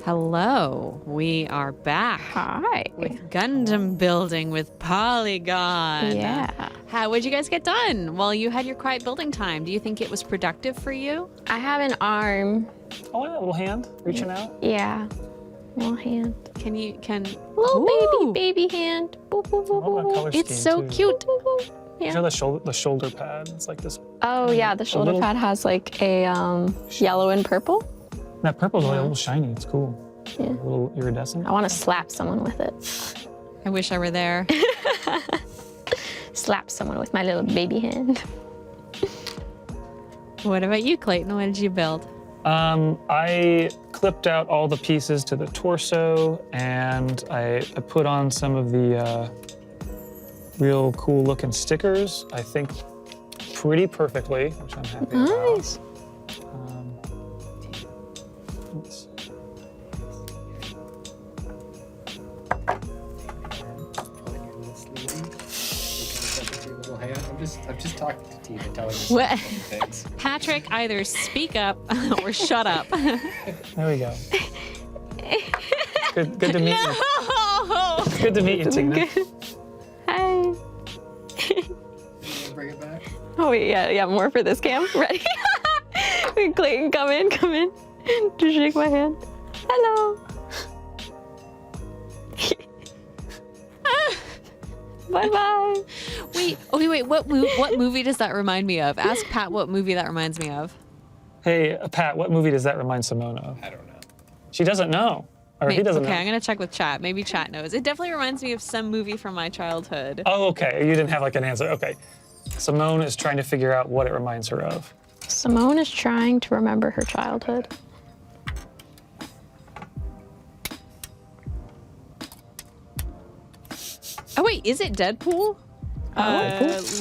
Hello, we are back. Hi. With Gundam building with Polygon. Yeah. What'd you guys get done? Well, you had your quiet building time. Do you think it was productive for you? I have an arm. Oh, yeah, a little hand reaching out. Yeah. Little hand. Ooh. Little baby hand. Boop, boop, boop, I love that boop, color boop. It's scheme, so too. cute. Boop, boop. You Yeah. know the shoulder pad? It's like this. Oh yeah, the shoulder little- pad has like a yellow and purple. That purple's really a little shiny. It's cool. Yeah. A little iridescent. I want to slap someone with it. I wish I were there. Slap someone with my little baby hand. What about you, Clayton? What did you build? I clipped out all the pieces to the torso, and I put on some of the real cool looking stickers. I think pretty perfectly, which I'm happy about. Nice. Let's see. Pulling your little sleeve. Looking at your little hand. I'm just talking to Tina, telling her What? some things. Patrick, either speak up or shut up. There we go. Good to meet you. No! Good to meet you, Tina. Hi. You wanna bring it back? Oh wait, yeah, more for this cam. Ready? Wait, Clayton, come in. Just shake my hand. Hello. Bye-bye. Wait, what movie does that remind me of? Ask Pat what movie that reminds me of. Hey, Pat, what movie does that remind Simone of? I don't know. She doesn't know. Or he doesn't know. Okay, I'm gonna check with chat. Maybe chat knows. It definitely reminds me of some movie from my childhood. Oh, okay. You didn't have like an answer. Okay. Simone is trying to figure out what it reminds her of. Simone is trying to remember her childhood. Oh wait, is it Deadpool?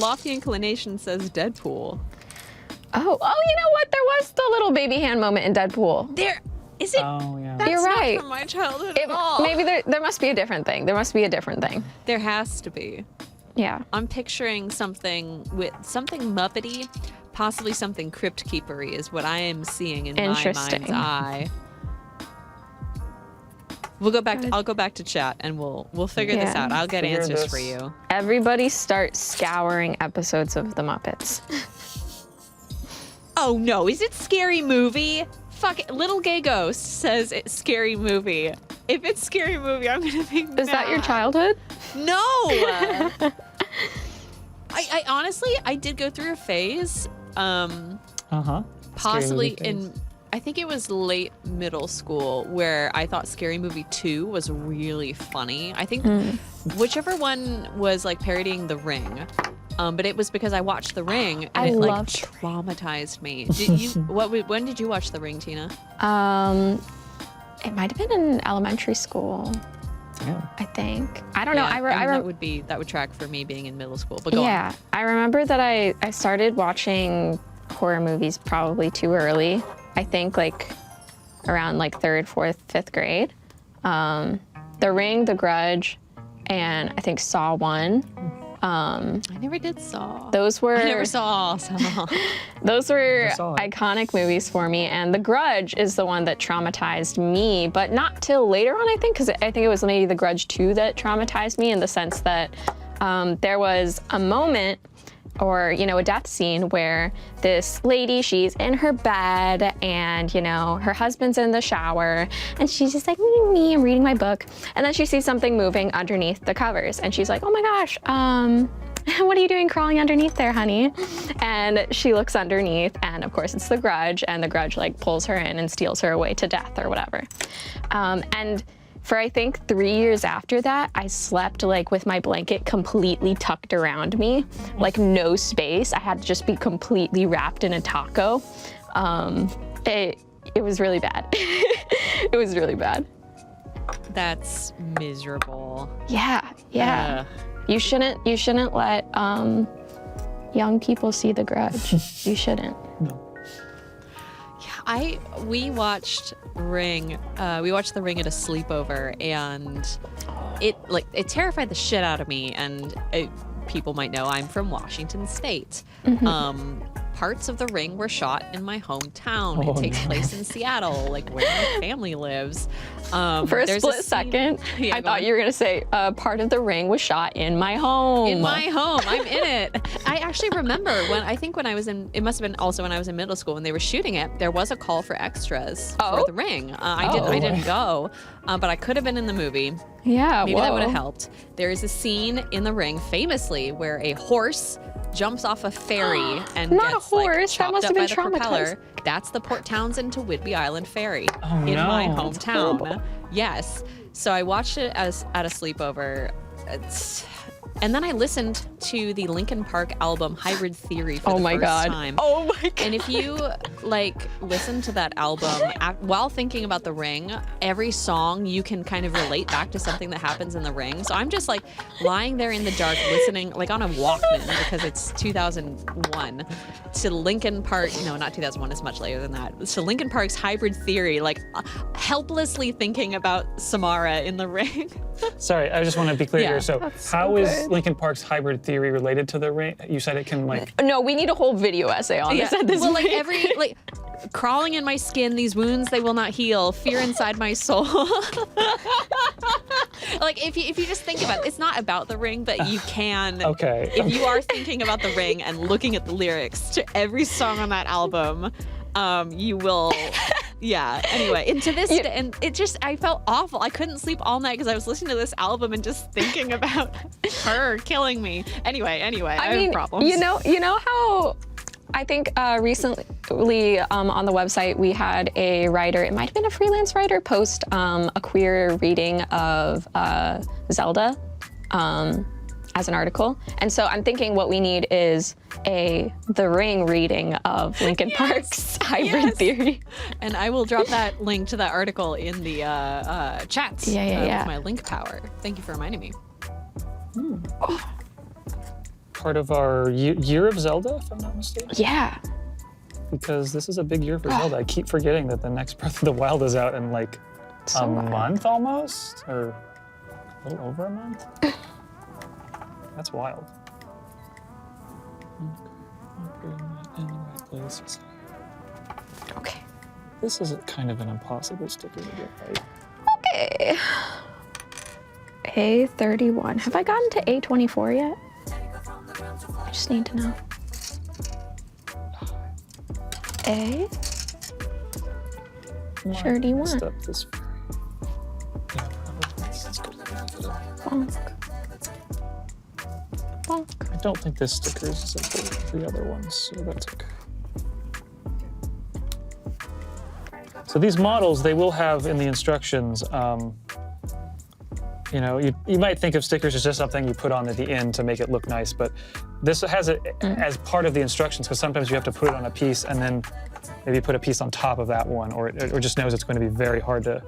Lofty Inclination says Deadpool. Oh, you know what? There was the little baby hand moment in Deadpool. There, is it? Oh, yeah. That's You're right. Not from my childhood at all. Maybe there must be a different thing. There There has to be. Yeah. I'm picturing something Muppety, possibly something Crypt Keepery is what I am seeing in my mind's eye. We'll go back. I'll go back to chat and we'll figure this out. I'll get answers for you. Everybody start scouring episodes of the Muppets. Oh no, is it Scary Movie? Fuck it. Little Gay Ghost says it's Scary Movie. If it's Scary Movie, I'm gonna be mad. Is that your childhood? No! I honestly, I did go through a phase, possibly in, I think it was late middle school, where I thought Scary Movie 2 was really funny. I think whichever one was like parodying The Ring. But it was because I watched The Ring and it like traumatized me. Did you? When did you watch The Ring, Tina? It might have been in elementary school. Yeah. I think. I don't know. That would track for me being in middle school. But go on. I remember that I started watching horror movies probably too early. I think like around like 3rd, 4th, 5th grade. The Ring, The Grudge, and I think Saw 1. I never did Saw. I never saw Saw. Those were iconic movies for me, and The Grudge is the one that traumatized me, but not till later on, I think, because I think it was maybe The Grudge 2 that traumatized me in the sense that there was a moment or, a death scene where this lady, she's in her bed and, her husband's in the shower and she's just like, me, I'm reading my book. And then she sees something moving underneath the covers and she's like, oh my gosh, what are you doing crawling underneath there, honey? And she looks underneath and of course it's the Grudge, and the Grudge like pulls her in and steals her away to death or whatever. And for I think 3 years after that, I slept like with my blanket completely tucked around me, like no space. I had to just be completely wrapped in a taco. It was really bad. It was really bad. That's miserable. Yeah. You shouldn't let young people see The Grudge. You shouldn't. No. We watched Ring. We watched The Ring at a sleepover, and it terrified the shit out of me. And people might know I'm from Washington State. Parts of The Ring were shot in my hometown. It takes place in Seattle, like where my family lives. For a split second, I thought you were gonna say part of The Ring was shot in my home. In my home, I'm in it. I actually remember when I was in, it must have been also when I was in middle school when they were shooting it. There was a call for extras for The Ring. I didn't go, but I could have been in the movie. Yeah, maybe that would have helped. There is a scene in The Ring, famously, where a horse jumps off a ferry and gets like chopped up by the propeller. That's the Port Townsend to Whidbey Island ferry in my hometown. Yes. So I watched it at a sleepover. And then I listened to the Linkin Park album Hybrid Theory for the first time. Oh my God. And if you listen to that album while thinking about The Ring, every song you can kind of relate back to something that happens in The Ring. So I'm just like lying there in the dark listening like on a Walkman because it's 2001 to Linkin Park. No, not 2001. It's much later than that. To Linkin Park's Hybrid Theory, like helplessly thinking about Samara in The Ring. Sorry, I just want to be clear here. So how is Linkin Park's Hybrid Theory related to The Ring? You said it can like... No, we need a whole video essay on this at this point. crawling in my skin, these wounds they will not heal, fear inside my soul. Like if you just think about it, it's not about the ring, but you can. Okay. If you are thinking about the ring and looking at the lyrics to every song on that album, you will. Yeah. Anyway, and to this, and it just, I felt awful. I couldn't sleep all night because I was listening to this album and just thinking about her killing me. Anyway, I have problems. You know how. I think recently on the website we had a writer, it might have been a freelance writer, post a queer reading of Zelda as an article. And so I'm thinking what we need is The Ring reading of Linkin Park's Hybrid Theory. And I will drop that link to that article in the chats with my link power. Thank you for reminding me. Part of our year of Zelda, if I'm not mistaken. Yeah. Because this is a big year for Zelda. I keep forgetting that the next Breath of the Wild is out in like a month almost, or a little over a month. That's wild. Okay. This is kind of an impossible sticker to get right. Okay. A31. Have I gotten to A24 yet? I just need to know. A31. Step this way. Yeah, let's go. Bonk. Bonk. I don't think this sticker is as important as the other ones, so that's okay. So these models, they will have in the instructions, you know, you might think of stickers as just something you put on at the end to make it look nice, but this has it as part of the instructions, because sometimes you have to put it on a piece and then maybe put a piece on top of that one, or just knows it's going to be very hard to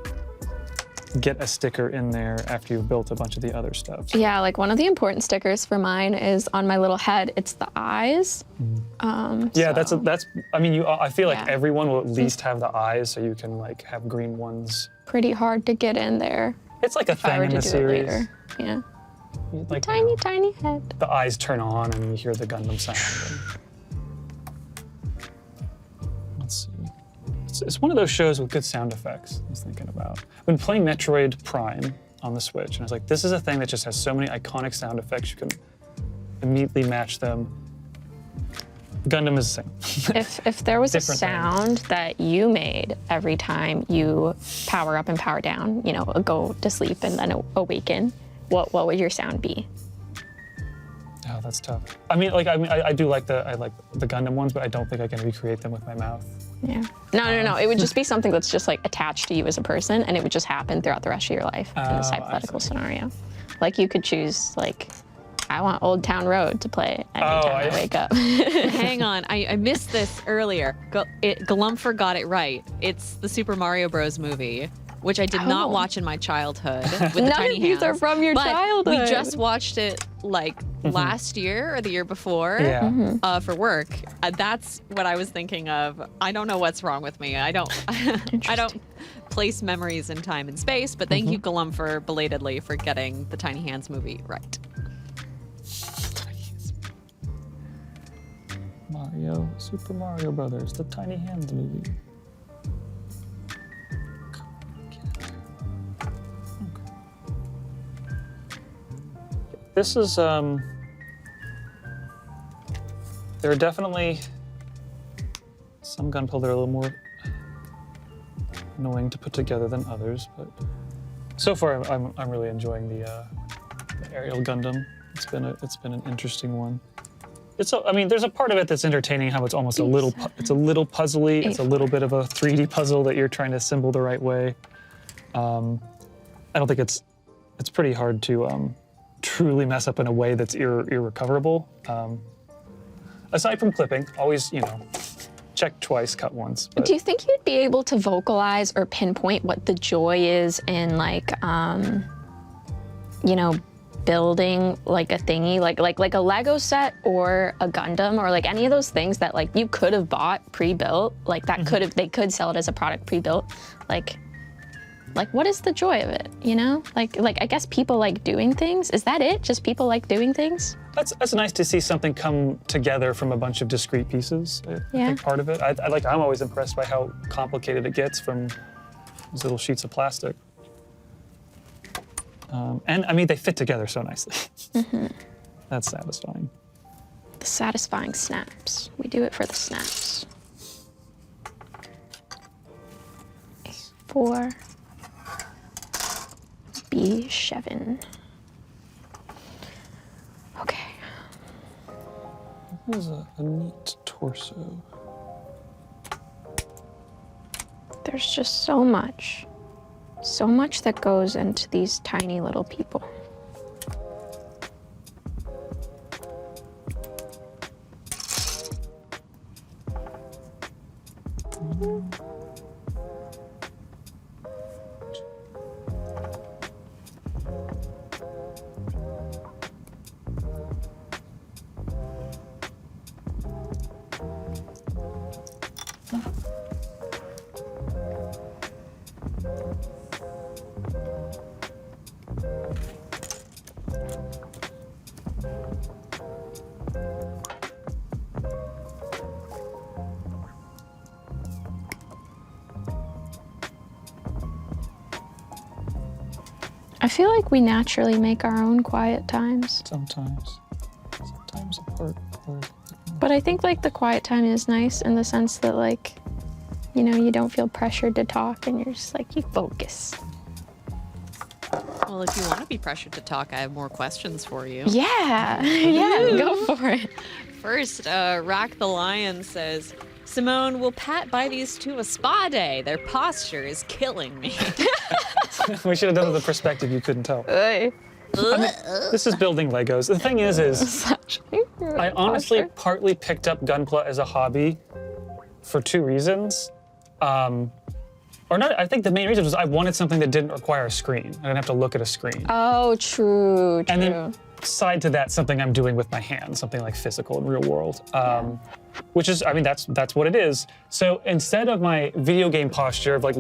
get a sticker in there after you've built a bunch of the other stuff. Yeah, like one of the important stickers for mine is on my little head. It's the eyes. Yeah, that's. I mean, I feel like everyone will at least have the eyes, so you can like have green ones. Pretty hard to get in there. It's like a thing in the series. Yeah. Like, Tiny, tiny head. The eyes turn on and you hear the Gundam sound. Let's see. It's one of those shows with good sound effects, I was thinking about. I've been playing Metroid Prime on the Switch, and I was like, this is a thing that just has so many iconic sound effects, you can immediately match them. Gundam is the same. If there was a sound that you made every time you power up and power down, you know, go to sleep and then awaken, what would your sound be? Oh, that's tough. I mean, I do like the Gundam ones, but I don't think I can recreate them with my mouth. Yeah. No. It would just be something that's just like attached to you as a person, and it would just happen throughout the rest of your life in this hypothetical scenario. Like you could choose like, I want Old Town Road to play every time I wake up. Hang on, I missed this earlier. Glumfer got it right. It's the Super Mario Bros. Movie, which I did not watch in my childhood with the tiny hands. None of these are from your childhood. We just watched it like last year or the year before for work. That's what I was thinking of. I don't know what's wrong with me. I don't place memories in time and space, but thank you, Glumfer, belatedly for getting the Tiny Hands movie right. Super Mario Brothers, the Tiny Hands movie. This is, there are definitely some gunpla that are a little more annoying to put together than others, but so far I'm really enjoying the Aerial Gundam. It's been an interesting one. I mean, there's a part of it that's entertaining, how it's almost a little puzzly. It's a little bit of a 3D puzzle that you're trying to assemble the right way. I don't think it's pretty hard to truly mess up in a way that's irrecoverable. Aside from clipping, always, check twice, cut once. But. Do you think you'd be able to vocalize or pinpoint what the joy is in like, building like a thingy, like a Lego set or a Gundam or like any of those things that like you could have bought pre-built, like that they could sell it as a product pre-built. Like, Like, what is the joy of it, you know? Like I guess people like doing things. Is that it? Just people like doing things? That's nice to see something come together from a bunch of discrete pieces. I think part of it. I'm always impressed by how complicated it gets from these little sheets of plastic. And I mean, they fit together so nicely. That's satisfying. The satisfying snaps. We do it for the snaps. 4 B7. Okay. That was a neat torso. There's just so much that goes into these tiny little people. I feel like we naturally make our own quiet times. Sometimes apart. But I think like the quiet time is nice in the sense that like, you know, you don't feel pressured to talk and you're just like, you focus. Well, if you want to be pressured to talk, I have more questions for you. Yeah, yeah, go for it. First, Rock the Lion says, Simone, will Pat buy these to a spa day? Their posture is killing me. We should have done it with the perspective you couldn't tell. Hey. I mean, this is building Legos. The thing is I honestly partly picked up Gunpla as a hobby for 2 reasons. Or not, I think the main reason was I wanted something that didn't require a screen. I didn't have to look at a screen. Oh, true. And then side to that, something I'm doing with my hands, something like physical in real world. Which is, I mean, that's what it is. So instead of my video game posture of like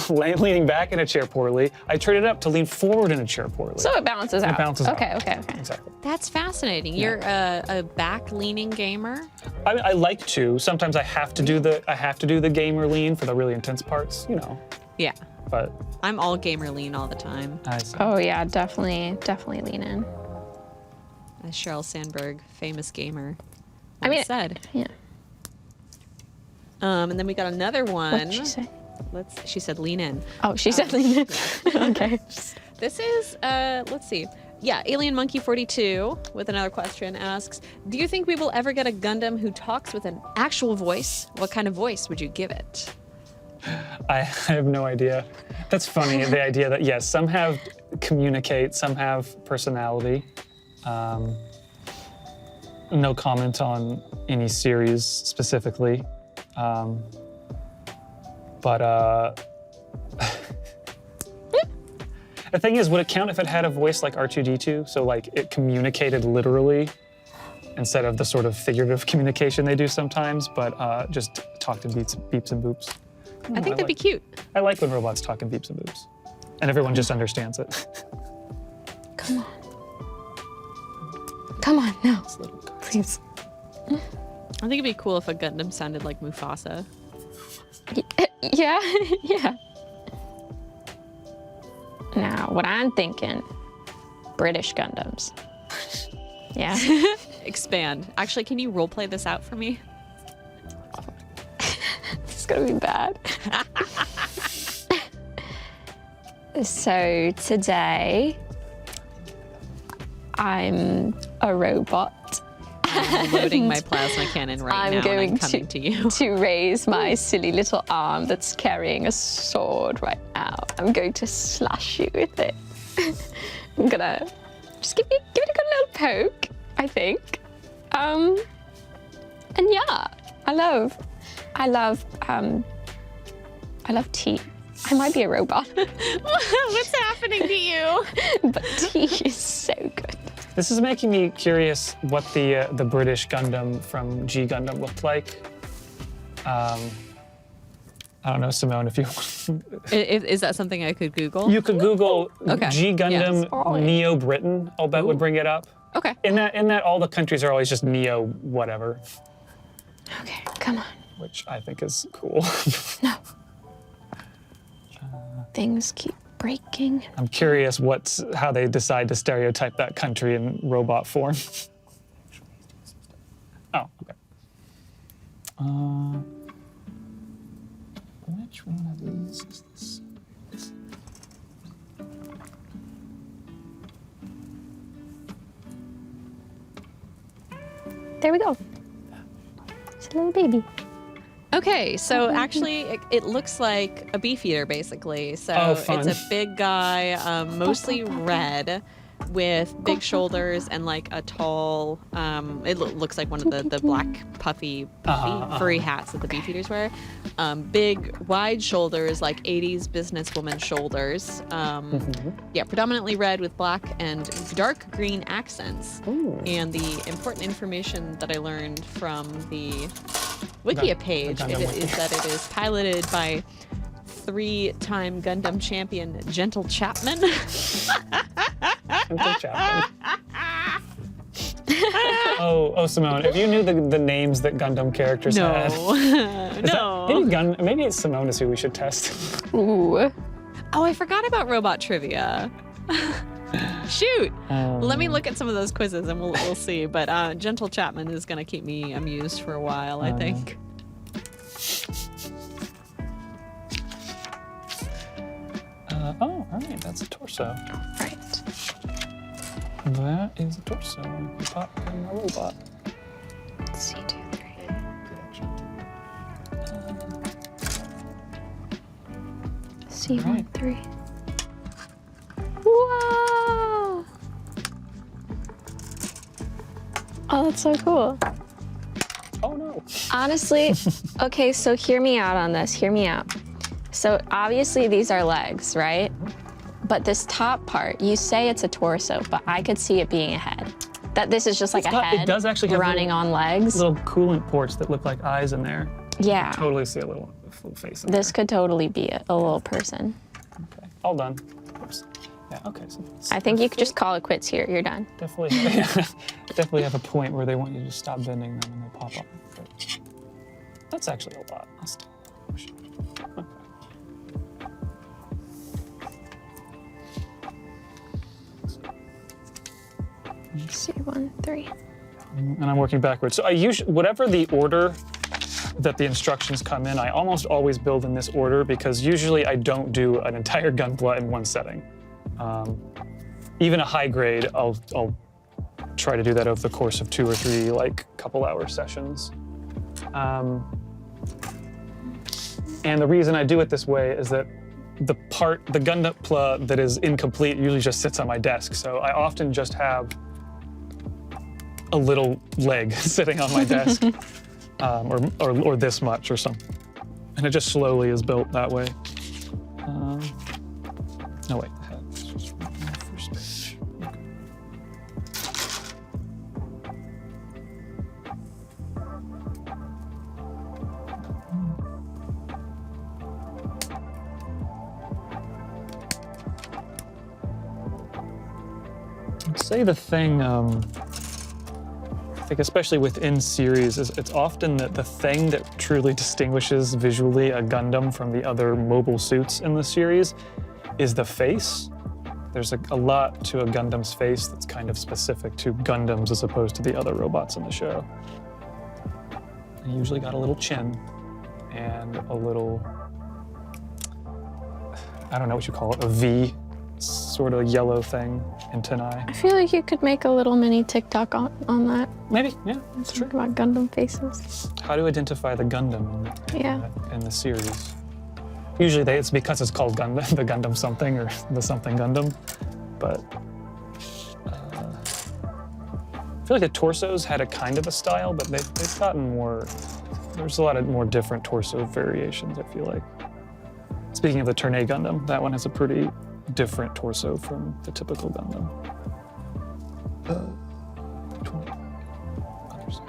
leaning back in a chair poorly, I turned it up to lean forward in a chair poorly. So it balances out. It balances out. Okay. Exactly. That's fascinating. You're a back-leaning gamer? I mean, I like to. Sometimes I have to do the gamer lean for the really intense parts, you know. Yeah. But I'm all gamer lean all the time. I see. Oh yeah, definitely lean in. As Sheryl Sandberg, famous gamer, I mean, said. Yeah. And then we got another one. What did she say? She said lean in. Oh, she said lean in. Okay. This is, let's see. Yeah, Alien Monkey 42 with another question asks, do you think we will ever get a Gundam who talks with an actual voice? What kind of voice would you give it? I have no idea. That's funny, the idea that, yes, some have communicate, some have personality. No comment on any series specifically. The thing is, would it count if it had a voice like R2-D2? So like it communicated literally instead of the sort of figurative communication they do sometimes, but just talked in beeps and boops. I think that'd be cute. I like when robots talk in beeps and boops. And everyone just understands it. Come on. Come on, no. Please. I think it'd be cool if a Gundam sounded like Mufasa. Yeah, yeah. Now, what I'm thinking, British Gundams. Yeah. Expand. Actually, can you roleplay this out for me? It's gonna be bad. So today, I'm a robot. I'm loading my plasma cannon right now and I'm coming to you. To raise my silly little arm that's carrying a sword right now. I'm going to slash you with it. I'm gonna just give it a good little poke, I think. And yeah, I love tea. I might be a robot. What's happening to you? But tea is so good. This is making me curious what the British Gundam from G Gundam looked like. I don't know, Simone, if you Is that something I could Google? you could Google Okay. G Gundam Yes. Neo Britain. I'll bet would bring it up. Okay. In that, all the countries are always just Neo whatever, Okay, come on. which I think is cool. Things keep breaking. I'm curious how they decide to stereotype that country in robot form. Oh, okay. Which one of these is this? There we go. It's a little baby. Okay, so actually, it looks like a beefeater, basically. So Oh, fun. it's a big guy, mostly red, with big shoulders and like a tall. It looks like one of the black puffy furry hats that the beefeaters wear. Big, wide shoulders, like 80s businesswoman shoulders. Yeah, predominantly red with black and dark green accents. Ooh. And the important information that I learned from the Wikia page Gundam Wiki. is that it is piloted by 3-time Gundam champion Gentle Chapman. Gentle Chapman. Oh, Simone, if you knew the names that Gundam characters had. No. Maybe it's Simone is who we should test. Ooh. Oh, I forgot about robot trivia. Shoot. Let me look at some of those quizzes and we'll see. But Gentle Chapman is going to keep me amused for a while, I think. All right, that's a torso. Right. That is a torso. You pop in a robot. C2, 3. C1, 3. Whoa! Oh, that's so cool. Oh no. Honestly, okay, so hear me out on this. Hear me out. So obviously these are legs, right? But this top part, you say it's a torso, but I could see it being a head. That this is just like It does actually have running on legs. little coolant ports that look like eyes in there. Yeah. Totally see a little face in This could totally be a little person. there. Okay, all done. Oops. Yeah, okay. So I think you could just call it quits here. You're done. definitely have a point where they want you to stop bending them and they pop up. But that's actually a lot. That's okay. C1, 3. And I'm working backwards. So I usually, whatever the order that the instructions come in, I almost always build in this order because usually I don't do an entire gunpla in one setting. Even a high grade, I'll try to do that over the course of 2 or 3 couple-hour sessions. And the reason I do it this way is that the gunpla that is incomplete usually just sits on my desk. So I often just have a little leg sitting on my desk, or this much or something. And it just slowly is built that way. No, wait, that's just from the first page. Okay. I'd say the thing, I think especially within series, is it's often the thing that truly distinguishes visually a Gundam from the other mobile suits in the series is the face. There's a lot to a Gundam's face that's kind of specific to Gundams as opposed to the other robots in the show. They usually got a little chin and a little, I don't know what you call it, a V sort of yellow thing, antennae. I feel like you could make a little mini TikTok on that. Maybe, yeah, that's true. Talk about Gundam faces. How to identify the Gundam in the series. Usually it's because it's called Gundam, the Gundam something or the something Gundam, but I feel like the torsos had a kind of a style, but they've gotten more, there's a lot of more different torso variations, I feel like. Speaking of the Tournai Gundam, that one has a pretty different torso from the typical Gundam. 20 others.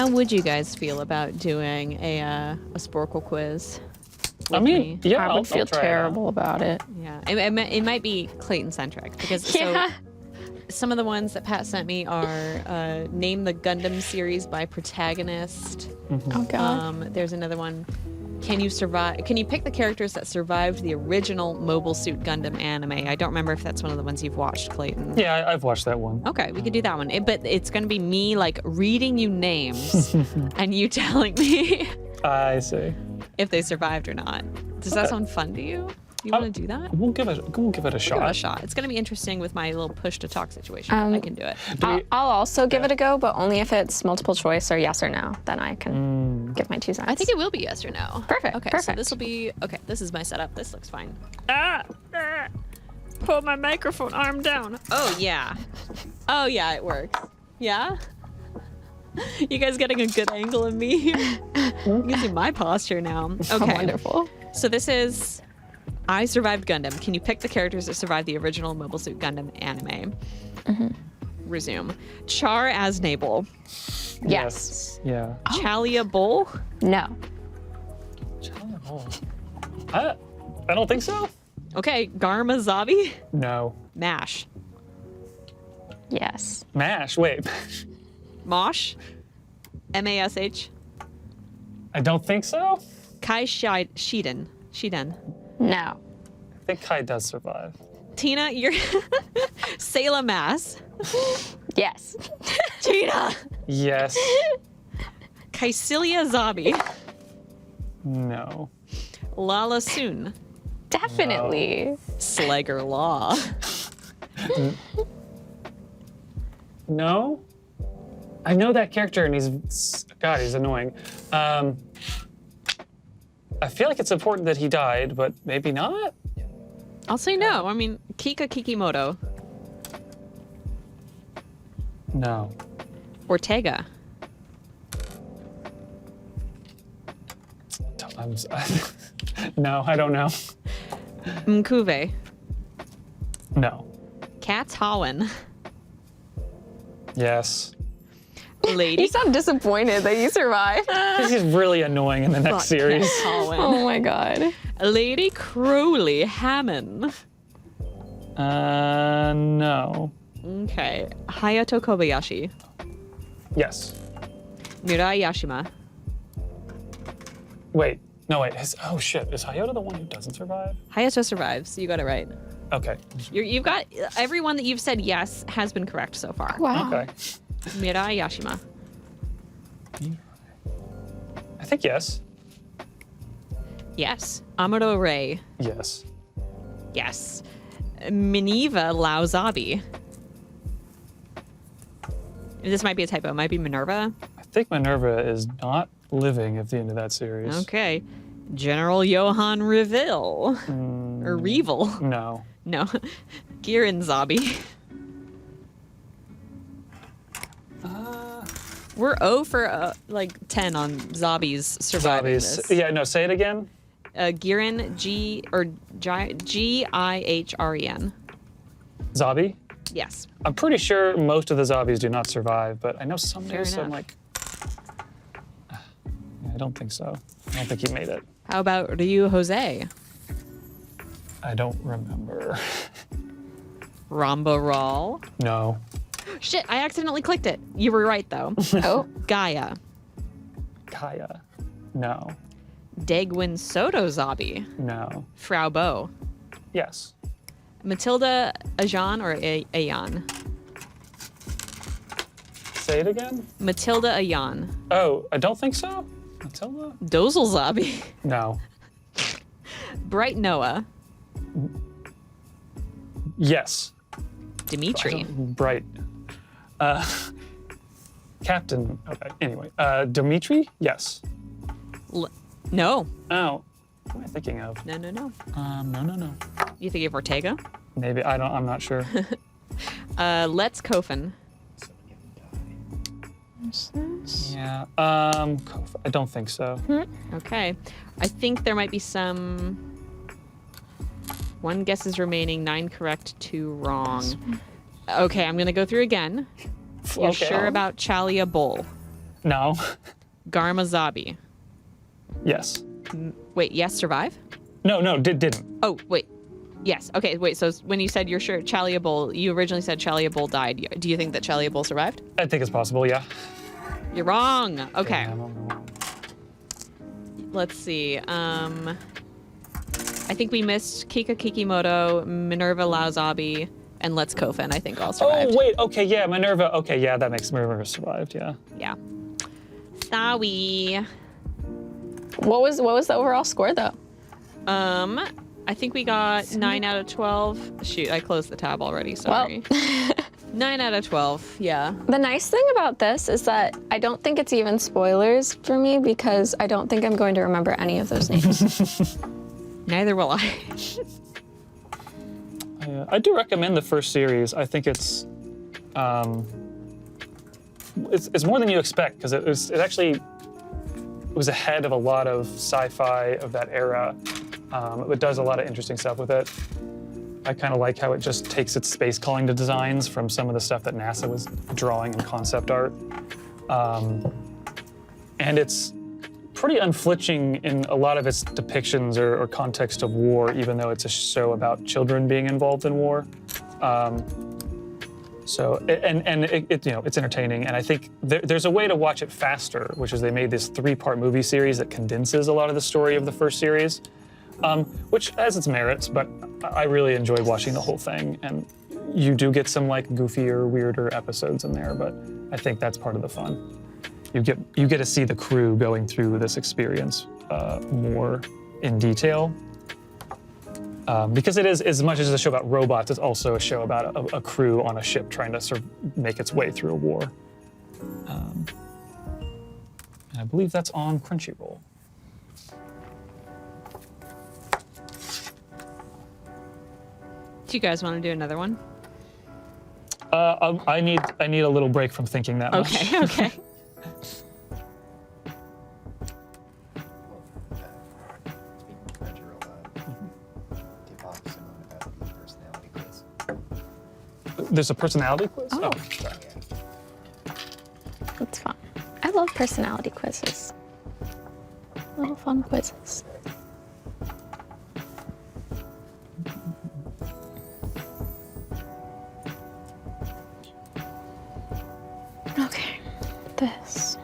How would you guys feel about doing a Sporkle quiz? I mean, yeah, I would feel I'll try it out. terrible about it. Yeah, it might be Clayton centric because so some of the ones that Pat sent me are name the Gundam series by protagonist. Oh god. There's another one. Can you pick the characters that survived the original Mobile Suit Gundam anime? I don't remember if that's one of the ones you've watched, Clayton. Yeah, I've watched that one. Okay, we could do that one. But it's going to be me like reading you names and you telling me I see. if they survived or not. Does that sound fun to you? You want to do that? We'll give it a Give it a shot. shot. It's going to be interesting with my little push to talk situation. I can do it. I'll also give it a go, but only if it's multiple choice or yes or no. Then I can give my 2 cents. I think it will be yes or no. Perfect, Okay, so perfect. this will be okay. This is my setup. This looks fine. Pull my microphone arm down. Oh yeah. Oh yeah, it works. Yeah. You guys getting a good angle of me here? You can see my posture now. Okay. Oh, wonderful. So this is I Survived Gundam. Can you pick the characters that survived the original Mobile Suit Gundam anime? Resume. Char as Nabel. Yes. Yeah. Chalia Bull. No. I don't think so. Okay. Garma Zabi. No. Mash. Yes. MASH. Wait. Mosh. M-A-S-H. I don't think so. Kai Shiden. No. I think Kai does survive. Tina, you're Sayla Mass. Yes. Tina. Yes. Kaisilia Zabi. No. Lala Soon. Definitely. Slagger Law. No. I know that character, and he's annoying. I feel like it's important that he died, but maybe not. I'll say no. I mean, Kika Kikimoto. No. Ortega. No, I don't know. Mkuve. No. Katz Hawen. Yes. You Lady sound disappointed that you survived. He's really annoying in the next series. Katz Hawen. Oh my god. Lady Crowley Hammond. No. Okay. Hayato Kobayashi. Yes. Mirai Yashima. Wait. No, wait. Oh shit. Is Hayato the one who doesn't survive? Hayato survives. You got it right. Okay. You've got everyone that you've said yes has been correct so far. Wow. Okay. Mirai Yashima. I think yes. Yes. Amuro Ray. Yes. Yes. Miniva Lauzabi. This might be a typo. It might be Minerva. I think Minerva is not living at the end of that series. Okay. General Johann Reville. Or Revel. No. No. Girin Zabi. We're 0 for like 10 on Zabi's surviving Zombies. this. Yeah, no, say it again. Girin G-I-H-R-E-N. Zabi? Yes. I'm pretty sure most of the zombies do not survive, but I know some do, Fair so I'm enough. like... I don't think so. I don't think he made it. How about Ryu Jose? I don't remember. Ramba Rawl. No. Shit, I accidentally clicked it. You were right though. Oh. Gaia. Kaya? No. Degwin Soto Zabi. No. Frau Bo. Yes. Matilda Ajan or Ayan? Say it again? Matilda Ayan. Oh, I don't think so. Matilda? Dozel Zabi. No. Bright Noah. Yes. Dimitri. Bright. Captain. Okay. Anyway, Dimitri? Yes. No. Oh. What am I thinking of? No. No. You think of Ortega? Maybe. I'm not sure. Let's Kofan. Yeah. I don't think so. Okay. I think there might be some. One guess is remaining, 9 correct, 2 wrong. Okay, I'm gonna go through again. You're Okay. sure about Chalia Bull? No. Garmazabi. Yes. Wait, yes, survive? No, didn't. Oh, wait. Yes. Okay, wait. So when you said you're sure Chaliabol, you originally said Chaliabol died. Do you think that Chaliabol survived? I think it's possible, yeah. You're wrong. Okay. Yeah, Let's see. I think we missed Kika Kikimoto, Minerva Lauzabi, and Let's Kofan, I think all survived. Oh, wait. Okay, yeah, Minerva. Okay, yeah, that makes Minerva survived, yeah. Yeah. Sorry. What was the overall score though? I think we got 9 out of 12. Shoot, I closed the tab already, sorry. Well, 9 out of 12, yeah. the nice thing about this is that I don't think it's even spoilers for me because I don't think I'm going to remember any of those names. Neither will I. I do recommend the first series. I think it's more than you expect because it was ahead of a lot of sci-fi of that era. It does a lot of interesting stuff with it. I kind of like how it just takes its space calling to designs from some of the stuff that NASA was drawing in concept art. And it's pretty unflinching in a lot of its depictions or context of war, even though it's a show about children being involved in war. It's entertaining, and I think there's a way to watch it faster, which is they made this 3-part movie series that condenses a lot of the story of the first series, which has its merits, but I really enjoyed watching the whole thing, and you do get some like goofier, weirder episodes in there, but I think that's part of the fun. You get to see the crew going through this experience more in detail. Because it is, as much as it's a show about robots, it's also a show about a crew on a ship trying to sort of make its way through a war. And I believe that's on Crunchyroll. Do you guys want to do another one? I need a little break from thinking that much. Okay. There's a personality quiz? Oh. Sorry. That's fun. I love personality quizzes. Little fun quizzes. Okay, this.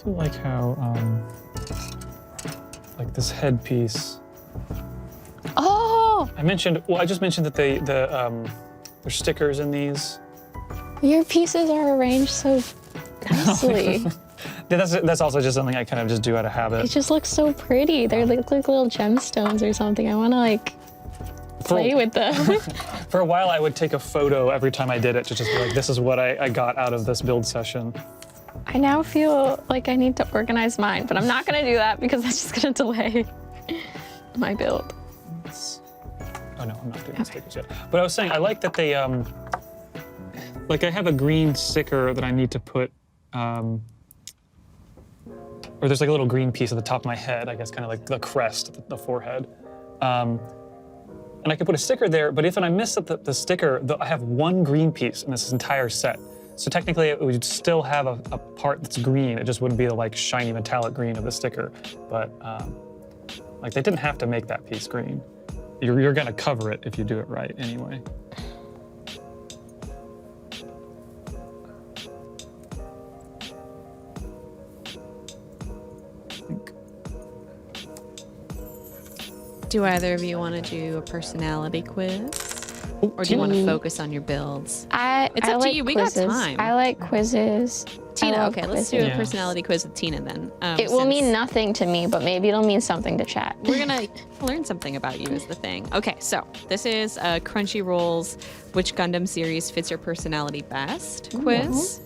I do like how, like this headpiece. Oh! I just mentioned that there's stickers in these. Your pieces are arranged so nicely. That's also just something I kind of just do out of habit. It just looks so pretty. They look like little gemstones or something. I want to like play with them. For a while, I would take a photo every time I did it to just be like, this is what I got out of this build session. I now feel like I need to organize mine, but I'm not going to do that because that's just going to delay my build. Oh no, I'm not doing stickers yet. But I was saying, I like that they, like I have a green sticker that I need to put, or there's like a little green piece at the top of my head, I guess kind of like the crest, the forehead. And I could put a sticker there, but if I miss the sticker, I have one green piece in this entire set. So technically it would still have a part that's green. It just wouldn't be the like shiny metallic green of the sticker. But like they didn't have to make that piece green. You're gonna cover it if you do it right anyway. Do either of you want to do a personality quiz? Or do you want to focus on your builds? It's up to you. We got time. I like quizzes. Tina, okay, let's do a Yeah. personality quiz with Tina then. It will mean nothing to me, but maybe it'll mean something to chat. We're gonna learn something about you is the thing. Okay, so this is Crunchyroll's Which Gundam series fits your personality best quiz.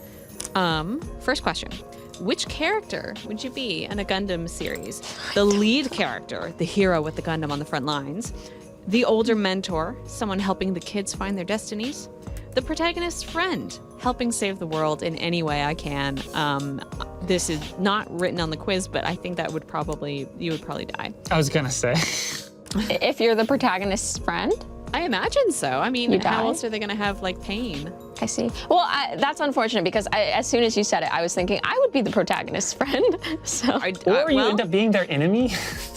First question. Which character would you be in a Gundam series? The lead character, the hero with the Gundam on the front lines, The older mentor, someone helping the kids find their destinies. The protagonist's friend, helping save the world in any way I can. This is not written on the quiz, but I think that you would probably die. I was gonna say. If you're the protagonist's friend? I imagine so. I mean, You how die? else are they gonna have like pain? I see. Well, that's unfortunate because as soon as you said it, I was thinking I would be the protagonist's friend. So. Or you end up being their enemy.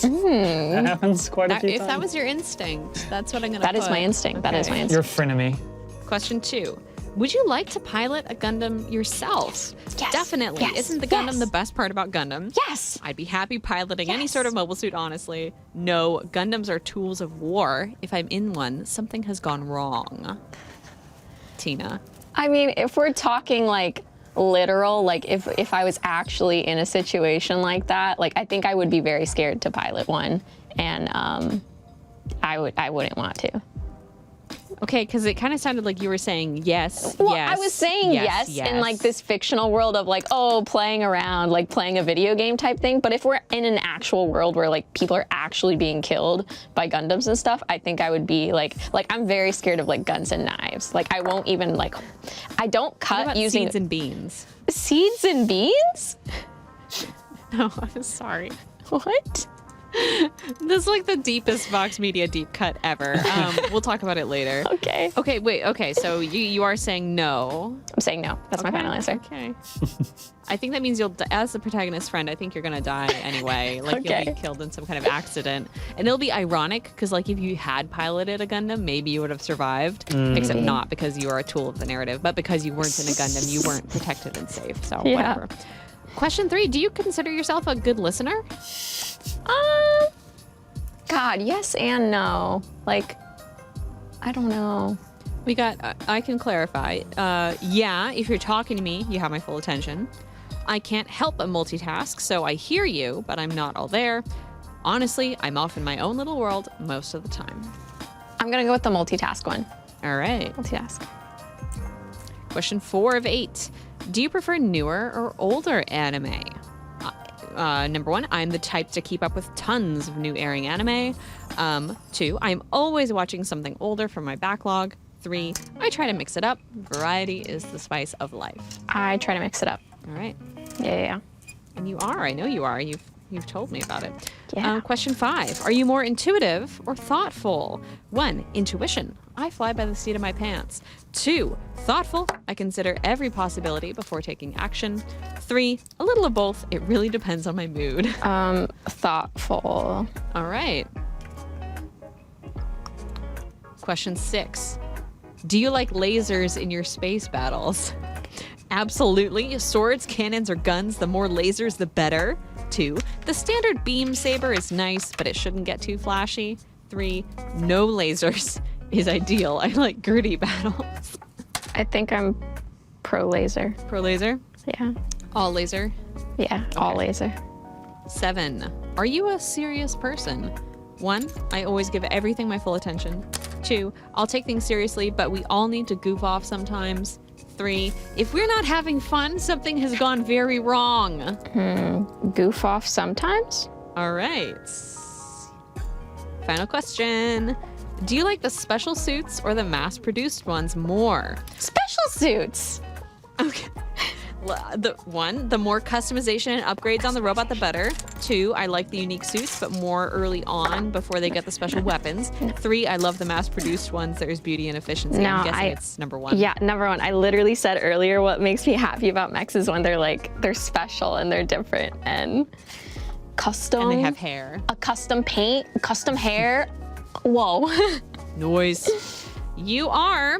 That happens quite a few If times. that was your instinct, that's what I'm gonna That is put. my instinct. That is my Okay. instinct. Your frenemy. Question 2. Would you like to pilot a Gundam yourself? Yes. Definitely. Yes. Isn't the Gundam Yes. the best part about Gundam? Yes. I'd be happy piloting any Yes. sort of mobile suit, honestly. No, Gundams are tools of war. If I'm in one, something has gone wrong. Tina. I mean, if we're talking like literal, like if I was actually in a situation like that, like I think I would be very scared to pilot one, and I wouldn't want to. Okay, because it kind of sounded like you were saying yes, Well, yes. I was saying yes in like this fictional world of like, oh, playing around, like playing a video game type thing. But if we're in an actual world where like people are actually being killed by Gundams and stuff, I think I would be like I'm very scared of like guns and knives. Like I won't even like, I don't What cut about using seeds and beans? seeds and beans. No, I'm sorry. What? This is like the deepest Vox Media deep cut ever. We'll talk about it later. Okay. Okay, wait, okay, so you are saying no. I'm saying no. That's my final answer. Okay. I think that means as the protagonist's friend, I think you're gonna die anyway. Like you'll Okay. be killed in some kind of accident. And it'll be ironic, because like if you had piloted a Gundam, maybe you would have survived. Except not because you are a tool of the narrative, but because you weren't in a Gundam, you weren't protected and safe. So Yeah. whatever. Question 3, do you consider yourself a good listener? God, yes and no. Like, I don't know. We got, I can clarify. Yeah, if you're talking to me, you have my full attention. I can't help but multitask, so I hear you, but I'm not all there. Honestly, I'm off in my own little world most of the time. I'm gonna go with the multitask one. All right. Multitask. Question 4 of 8. Do you prefer newer or older anime? Number 1, I'm the type to keep up with tons of new airing anime. 2, I'm always watching something older from my backlog. 3, I try to mix it up. Variety is the spice of life. I try to mix it up. All right. Yeah. And you are. I know you are. You've told me about it. Yeah. Question 5. Are you more intuitive or thoughtful? 1, intuition. I fly by the seat of my pants. 2, thoughtful. I consider every possibility before taking action. 3, a little of both. It really depends on my mood. Thoughtful. All right. Question 6. Do you like lasers in your space battles? Absolutely. Swords, cannons, or guns, the more lasers, the better. 2, the standard beam saber is nice, but it shouldn't get too flashy. 3, no lasers is ideal. I like gritty battles. I think I'm pro laser. Pro laser? Yeah. All laser? Yeah. All laser. 7, are you a serious person? 1, I always give everything my full attention. 2, I'll take things seriously, but we all need to goof off sometimes. 3, if we're not having fun, something has gone very wrong. Goof off sometimes? All right. Final question. Do you like the special suits or the mass-produced ones more? Special suits. Okay. The more customization and upgrades on the robot, the better. 2, I like the unique suits, but more early on before they get the special weapons. 3, I love the mass-produced ones. There's beauty and efficiency. No, I'm guessing it's number 1. Yeah, number 1. I literally said earlier what makes me happy about mechs is when they're special and they're different and custom. And they have hair. A custom paint, custom hair. Whoa. Noise. You are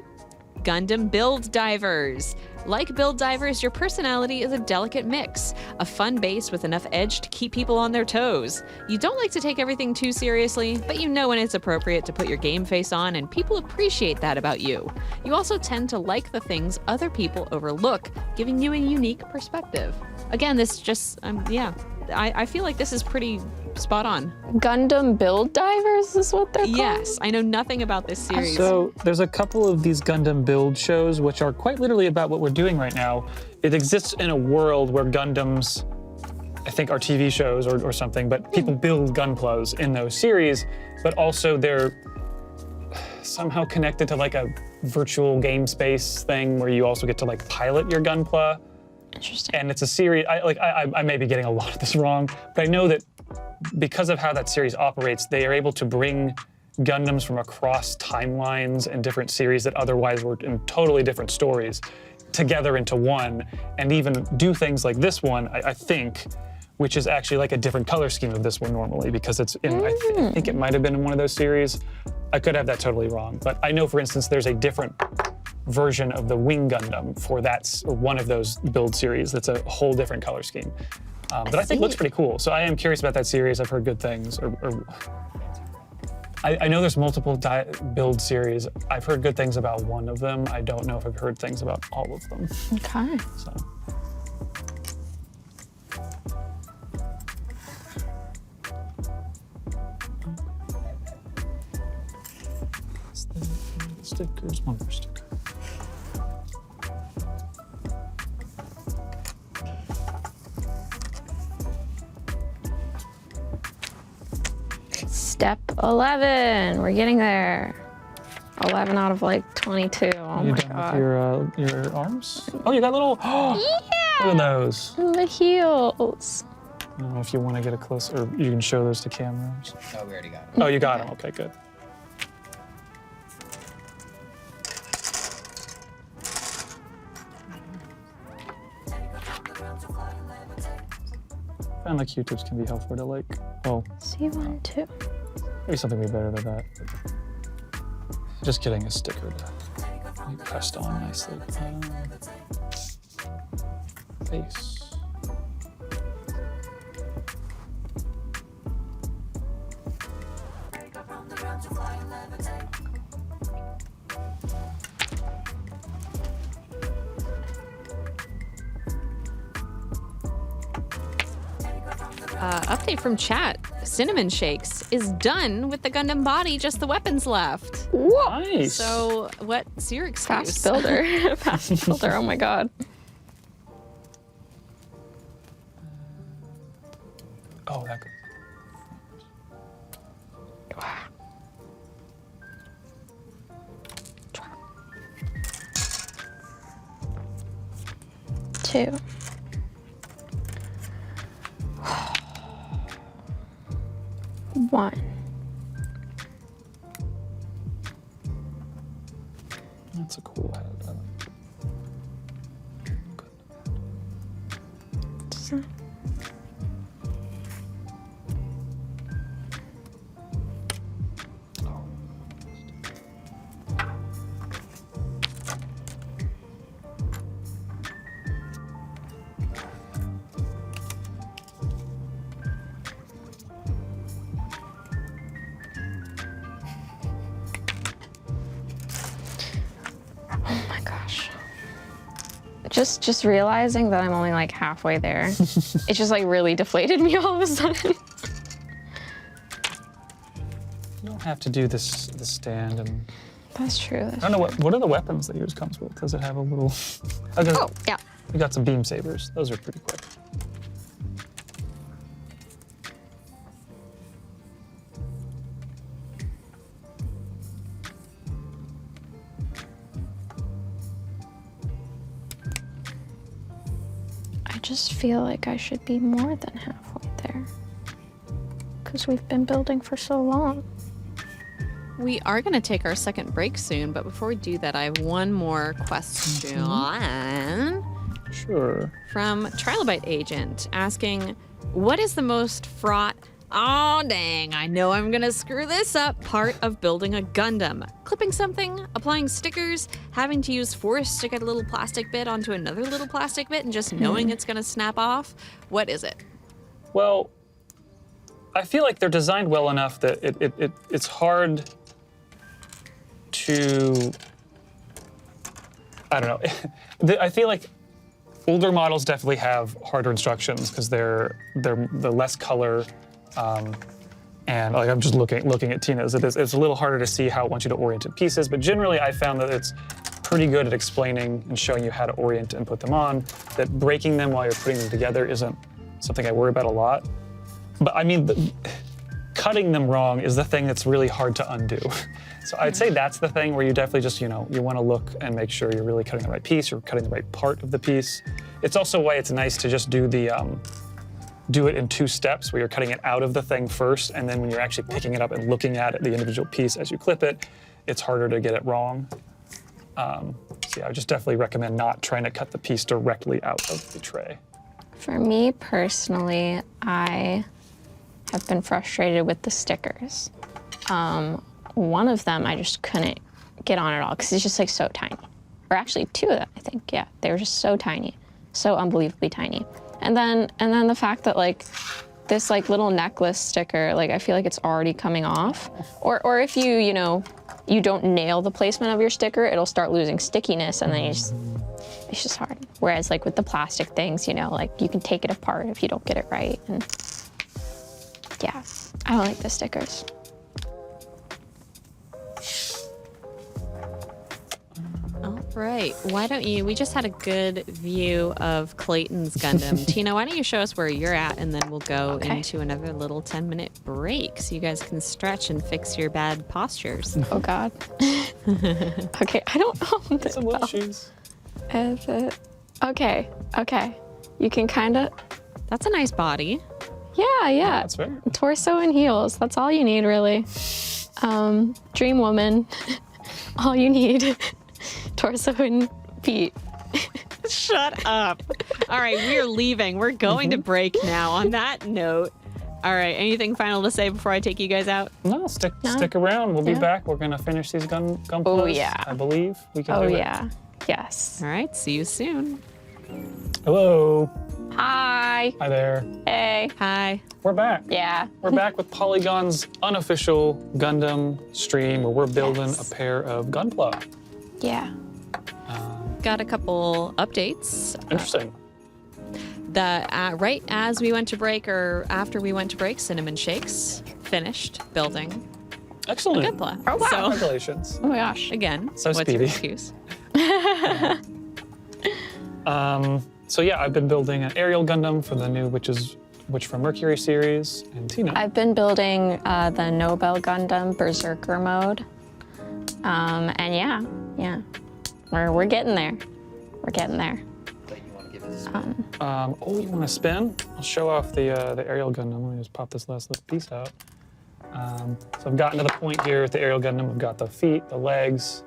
Gundam build divers. Like build divers, your personality is a delicate mix, a fun base with enough edge to keep people on their toes. You don't like to take everything too seriously, but you know when it's appropriate to put your game face on, and people appreciate that about you. You also tend to like the things other people overlook, giving you a unique perspective. Again, this just, yeah, I feel like this is pretty spot on. Gundam build divers is what they're called? Yes, I know nothing about this series. So there's a couple of these Gundam build shows, which are quite literally about what we're doing right now. It exists in a world where Gundams, I think, are TV shows or something, but people build Gunplas in those series, but also they're somehow connected to like a virtual game space thing where you also get to like pilot your gunpla. Interesting. And it's a series, I may be getting a lot of this wrong, but I know that because of how that series operates, they are able to bring Gundams from across timelines and different series that otherwise were in totally different stories together into one, and even do things like this one, I think, which is actually like a different color scheme of this one normally, because it's in, I think it might have been in one of those series. I could have that totally wrong, but I know, for instance, there's a different version of the Wing Gundam for one of those build series that's a whole different color scheme. That I think looks pretty cool. So I am curious about that series. I've heard good things. I know there's multiple build series. I've heard good things about one of them. I don't know if I've heard things about all of them. Okay. So. Stickers, one more sticker. Step 11. We're getting there. 11 out of like 22. Oh You my done god. with your arms? Oh, you got little. Yeah. Look at those. The heels. I don't know if you want to get a closer, or you can show those to cameras. Oh, we already got it. Oh, you got them. Okay, good. I find like Q-tips can be helpful to like, oh, C1, 2. maybe something way better than that. Just getting a sticker to be pressed on nicely. Face. Update from chat. Cinnamon Shakes is done with the Gundam body, just the weapons left. Whoa. Nice. So what's your excuse? Fast builder. Fast builder. Oh my god. Oh, that good. Two. One. That's a cool head. I like it. Good. Oh. Oh my gosh. Just realizing that I'm only like halfway there. It just like really deflated me all of a sudden. You don't have to do this stand and. That's true. I don't know what are the weapons that yours comes with? Does it have a little? Oh, yeah. We got some beam sabers. Those are pretty quick. I just feel like I should be more than halfway there. Because we've been building for so long. We are going to take our second break soon, but before we do that, I have one more question Sure. from Trilobite Agent asking, what is the most fraught, oh dang, I know I'm going to screw this up, part of building a Gundam? Clipping something, applying stickers, having to use force to get a little plastic bit onto another little plastic bit and just knowing it's going to snap off? What is it? Well, I feel like they're designed well enough that it's hard to, I don't know. I feel like older models definitely have harder instructions because they're the less color, and like I'm just looking at Tina's. It's a little harder to see how it wants you to orient in pieces, but generally I found that it's pretty good at explaining and showing you how to orient and put them on. That breaking them while you're putting them together isn't something I worry about a lot. But I mean, cutting them wrong is the thing that's really hard to undo. So I'd say that's the thing where you definitely just, you want to look and make sure you're really cutting the right piece, you're cutting the right part of the piece. It's also why it's nice to just do do it in 2 steps where you're cutting it out of the thing first, and then when you're actually picking it up and looking at it, the individual piece as you clip it, it's harder to get it wrong. So yeah, I just definitely recommend not trying to cut the piece directly out of the tray. For me personally, I have been frustrated with the stickers. One of them I just couldn't get on at all because it's just like so tiny. Or actually 2 of them, I think, yeah. They were just so tiny, so unbelievably tiny. And then the fact that like this like little necklace sticker, like I feel like it's already coming off. Or if you don't nail the placement of your sticker, it'll start losing stickiness and then it's just hard. Whereas like with the plastic things, like you can take it apart if you don't get it right. And yeah, I don't like the stickers. All right, why don't we just had a good view of Clayton's Gundam. Tina, why don't you show us where you're at, and then we'll go into another little 10-minute break so you guys can stretch and fix your bad postures. Oh God. Okay, I don't know. Some little shoes. Okay. You can kind of. That's a nice body. Yeah. That's fair. Torso and heels. That's all you need, really. Dream woman. All you need. Torso and feet. Shut up. All right, we are leaving. We're going to break now. On that note, all right, anything final to say before I take you guys out? No, stick around. We'll be back. We're gonna finish these gunplas. Oh, yeah. I believe we can do it. Oh yeah. Yes. All right, see you soon. Hello. Hi. Hi there. Hey. Hi. We're back. Yeah. We're back with Polygon's unofficial Gundam stream where we're building a pair of gunpla. Yeah. Got a couple updates. Interesting. Right as we went to break, or after we went to break, Cinnamon Shakes finished building Excellent. a Gunpla. Oh, wow. So Congratulations. Oh my gosh. again, So what's your speedy. excuse? So yeah, I've been building an Aerial Gundam for the new Witch from Mercury series, and Tina. I've been building the Nobell Gundam Berserker mode. And yeah. We're getting there. We're getting there. You want to give it a spin? Oh, you want to spin? I'll show off the Aerial Gundam. Let me just pop this last little piece out. So I've gotten to the point here with the Aerial Gundam. I've got the feet, the legs,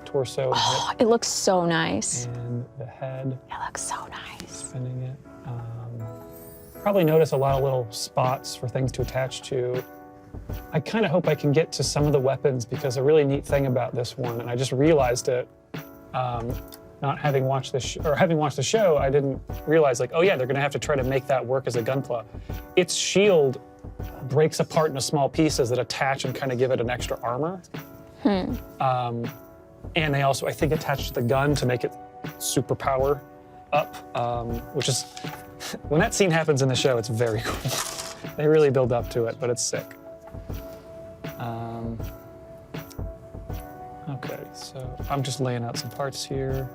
torso, Oh, it looks so nice. and the head. It looks so nice. Spinning it. Probably notice a lot of little spots for things to attach to. I kind of hope I can get to some of the weapons because a really neat thing about this one, and I just realized it, not having watched having watched the show, I didn't realize like, oh yeah, they're gonna have to try to make that work as a gunpla. Its shield breaks apart into small pieces that attach and kind of give it an extra armor. And they also, I think, attached the gun to make it superpower up, which is, when that scene happens in the show, it's very cool. They really build up to it, but it's sick. Okay, so I'm just laying out some parts here.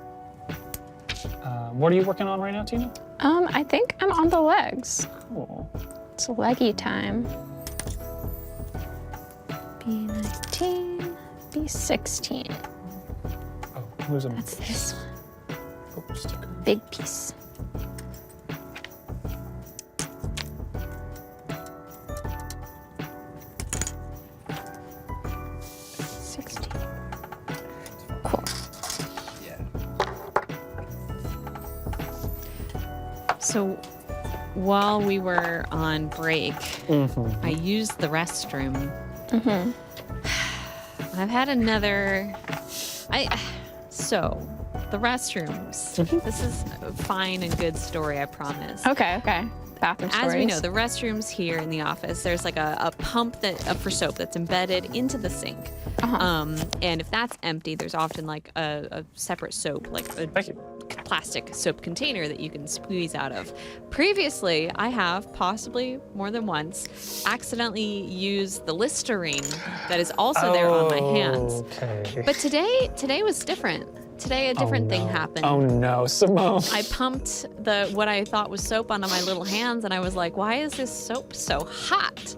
What are you working on right now, Tina? I think I'm on the legs. Cool. It's leggy time. B19, B16. Oh, who's a That's this one. oh, sticker? Big piece. Cool. Yeah. So while we were on break, I used the restroom. I've had another. So the restrooms. This is a fine and good story, I promise. Okay. Bathroom stories. As we know, the restrooms here in the office, there's like a pump for soap that's embedded into the sink. And if that's empty, there's often like a separate soap, like a Thank you. plastic soap container that you can squeeze out of. Previously, I have, possibly more than once, accidentally used the Listerine that is also there on my hands. Okay. But today was different. Today, a different thing happened. Oh no, Simone. I pumped what I thought was soap onto my little hands, and I was like, why is this soap so hot?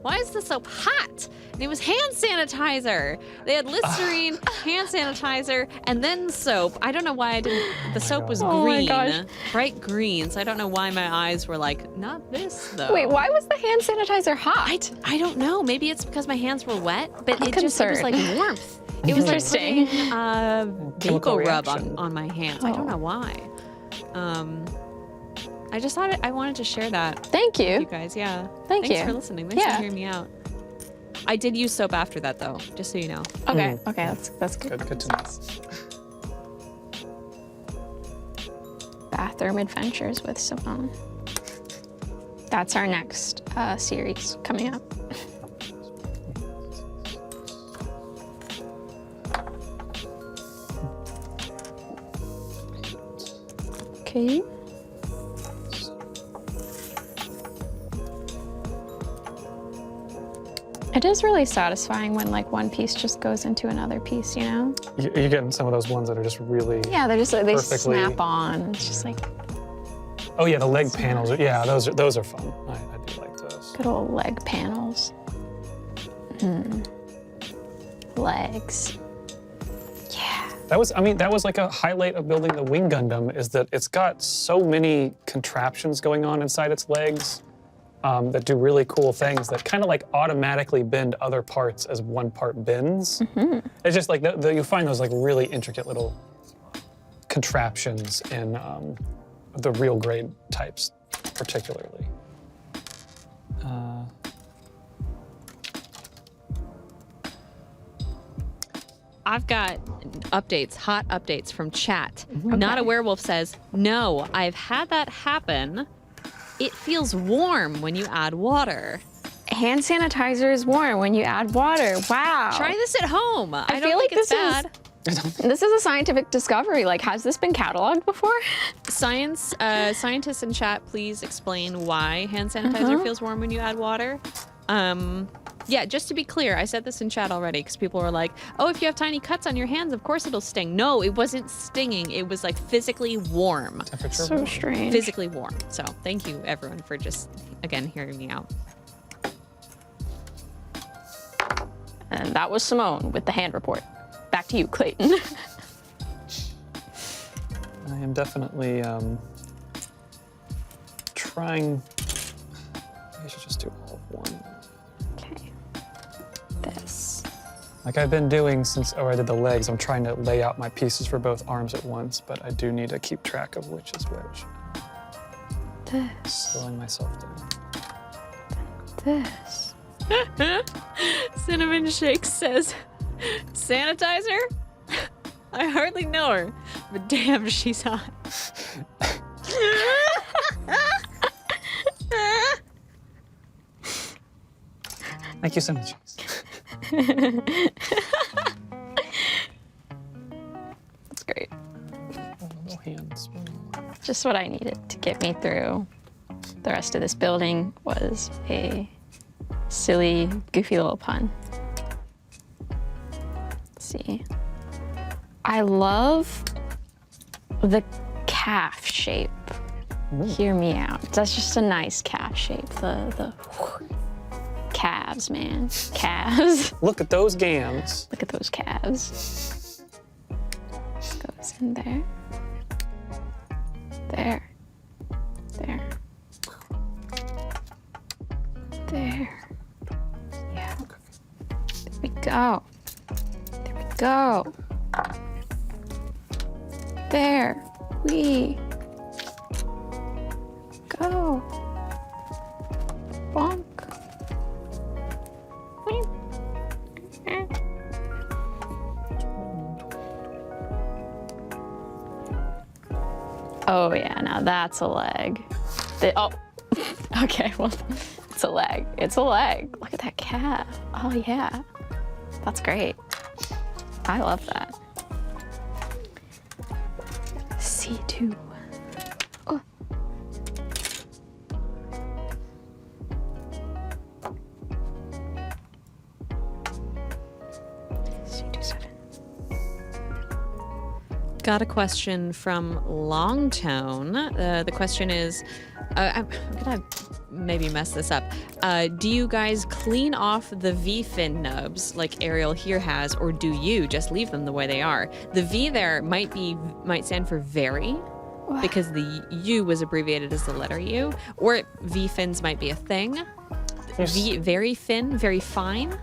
why is the soap hot? And it was hand sanitizer. They had Listerine, hand sanitizer, and then soap. I don't know why I didn't. The soap was Oh my green, gosh. bright green. So I don't know why my eyes were like, not this though. Wait, why was the hand sanitizer hot? I don't know. Maybe it's because my hands were wet, but I'm it was like warmth. It was like Interesting. putting Chemical Vapo rub reaction. on my hands. I don't know why. I just thought I wanted to share that. Thank with you you. guys. Yeah. Thank Thanks you. for listening. Thanks Yeah. for hearing me out. I did use soap after that though, just so you know. Okay, okay, that's good. Good to know. Bathroom Adventures with Simone. That's our next series coming up. Okay. It is really satisfying when like one piece just goes into another piece, you know? You're getting some of those ones that are just really. Yeah, they're just like, they Perfectly. snap on. It's just like Oh yeah, the leg panels. Yeah, those are fun. I do like those. good old leg panels. Legs. Yeah. That was like a highlight of building the Wing Gundam is that it's got so many contraptions going on inside its legs that do really cool things that kind of like automatically bend other parts as one part bends. It's just like you find those like really intricate little contraptions in the real grade types, particularly. I've got updates, hot updates from chat. Not a Werewolf says, no, I've had that happen. It feels warm when you add water. Hand sanitizer is warm when you add water. Wow. Try this at home. I don't feel like think it's this is- bad. This is a scientific discovery. Like, has this been cataloged before? Scientists in chat, please explain why hand sanitizer feels warm when you add water. Yeah, just to be clear, I said this in chat already because people were like, oh, if you have tiny cuts on your hands, of course it'll sting. No, it wasn't stinging. It was like physically warm. Temperature. So strange. Physically warm. So thank you everyone for just, again, hearing me out. And that was Simone with the hand report. Back to you, Clayton. I am definitely trying. I should just do all of one. Okay. This. Like I've been doing since I did the legs, I'm trying to lay out my pieces for both arms at once, but I do need to keep track of which is which. This. Slowing myself down. This. Cinnamon Shake says, sanitizer? I hardly know her, but damn, she's hot. Thank you so much. That's great. Little hands. Just what I needed to get me through the rest of this building was a silly, goofy little pun. Let's see. I love the calf shape. Hear me out. That's just a nice calf shape. The calves, man. Calves. Look at those gams. Look at those calves. Goes in there. There. There. There. Yeah. There we go. There we go. There we go. Bonk. Oh yeah, now that's a leg. Oh, okay, well, it's a leg. It's a leg. Look at that calf. Oh yeah, that's great. I love that. C2. Oh. C27. Got a question from Longtone. The question is, I'm gonna maybe mess this up. Do you guys clean off the V-fin nubs like Aerial here has, or do you just leave them the way they are? The V there might stand for very, because the U was abbreviated as the letter U, or V-fins might be a thing. Very thin, very fine.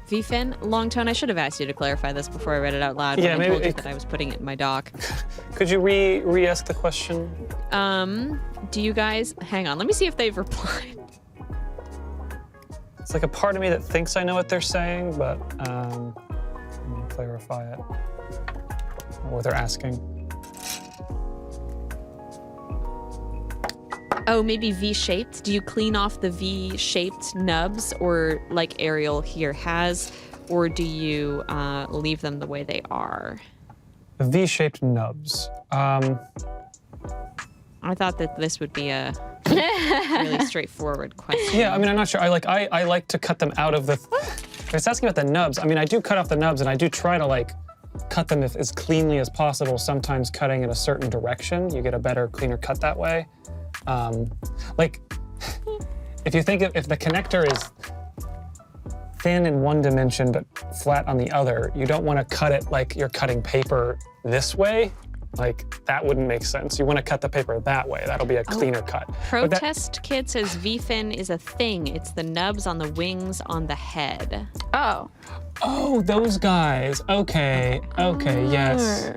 V-fin, Longtone. I should have asked you to clarify this before I read it out loud. Yeah, when I told you that I was putting it in my doc. Could you re-ask the question? Do you guys... Hang on, let me see if they've replied. It's like a part of me that thinks I know what they're saying, but let me clarify it. What they're asking. Oh, maybe V-shaped? Do you clean off the V-shaped nubs, or like Aerial here has, or do you leave them the way they are? The V-shaped nubs. I thought that this would be a really straightforward question. Yeah, I mean, I'm not sure. I like to cut them out of the... If it's asking about the nubs, I mean, I do cut off the nubs, and I do try to, like, cut them as cleanly as possible, sometimes cutting in a certain direction. You get a better, cleaner cut that way. Like, if you think if the connector is thin in one dimension but flat on the other, you don't want to cut it like you're cutting paper this way. Like, that wouldn't make sense. You want to cut the paper that way. That'll be a cleaner cut. Protest Kid says V-fin is a thing. It's the nubs on the wings on the head. Oh. Oh, those guys. Okay, yes.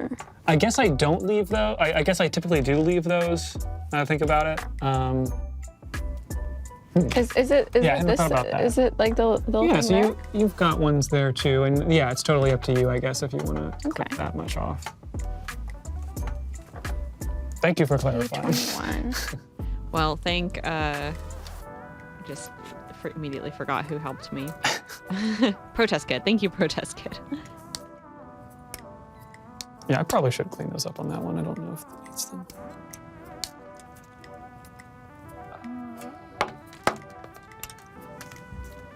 I guess I don't leave those. I guess I typically do leave those, now I think about it. Is it I hadn't thought about that. Is it like the little Yeah, thing so there? you've got ones there too, and yeah, it's totally up to you, I guess, if you want to clip Okay. that much off. Thank you for clarifying. 21. Well, just immediately forgot who helped me. Protest Kid. Thank you, Protest Kid. Yeah, I probably should clean those up on that one. I don't know if that needs them.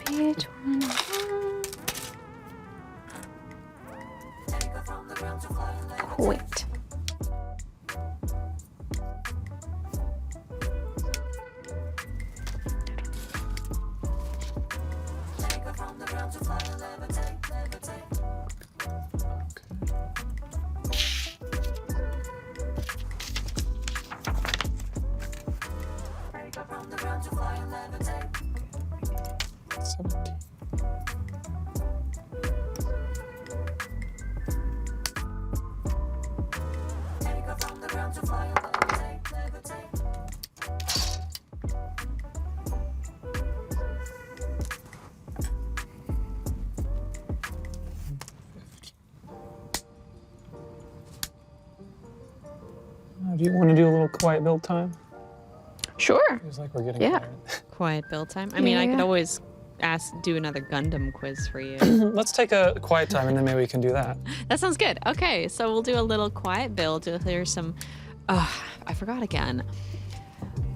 B21. Wait. Do you want to do a little quiet build time? Sure. Feels like we're getting Yeah. tired. Quiet build time. I mean, I could Yeah. always do another Gundam quiz for you. Let's take a quiet time, and then maybe we can do that. That sounds good. Okay, so we'll do a little quiet build to clear some... I forgot again.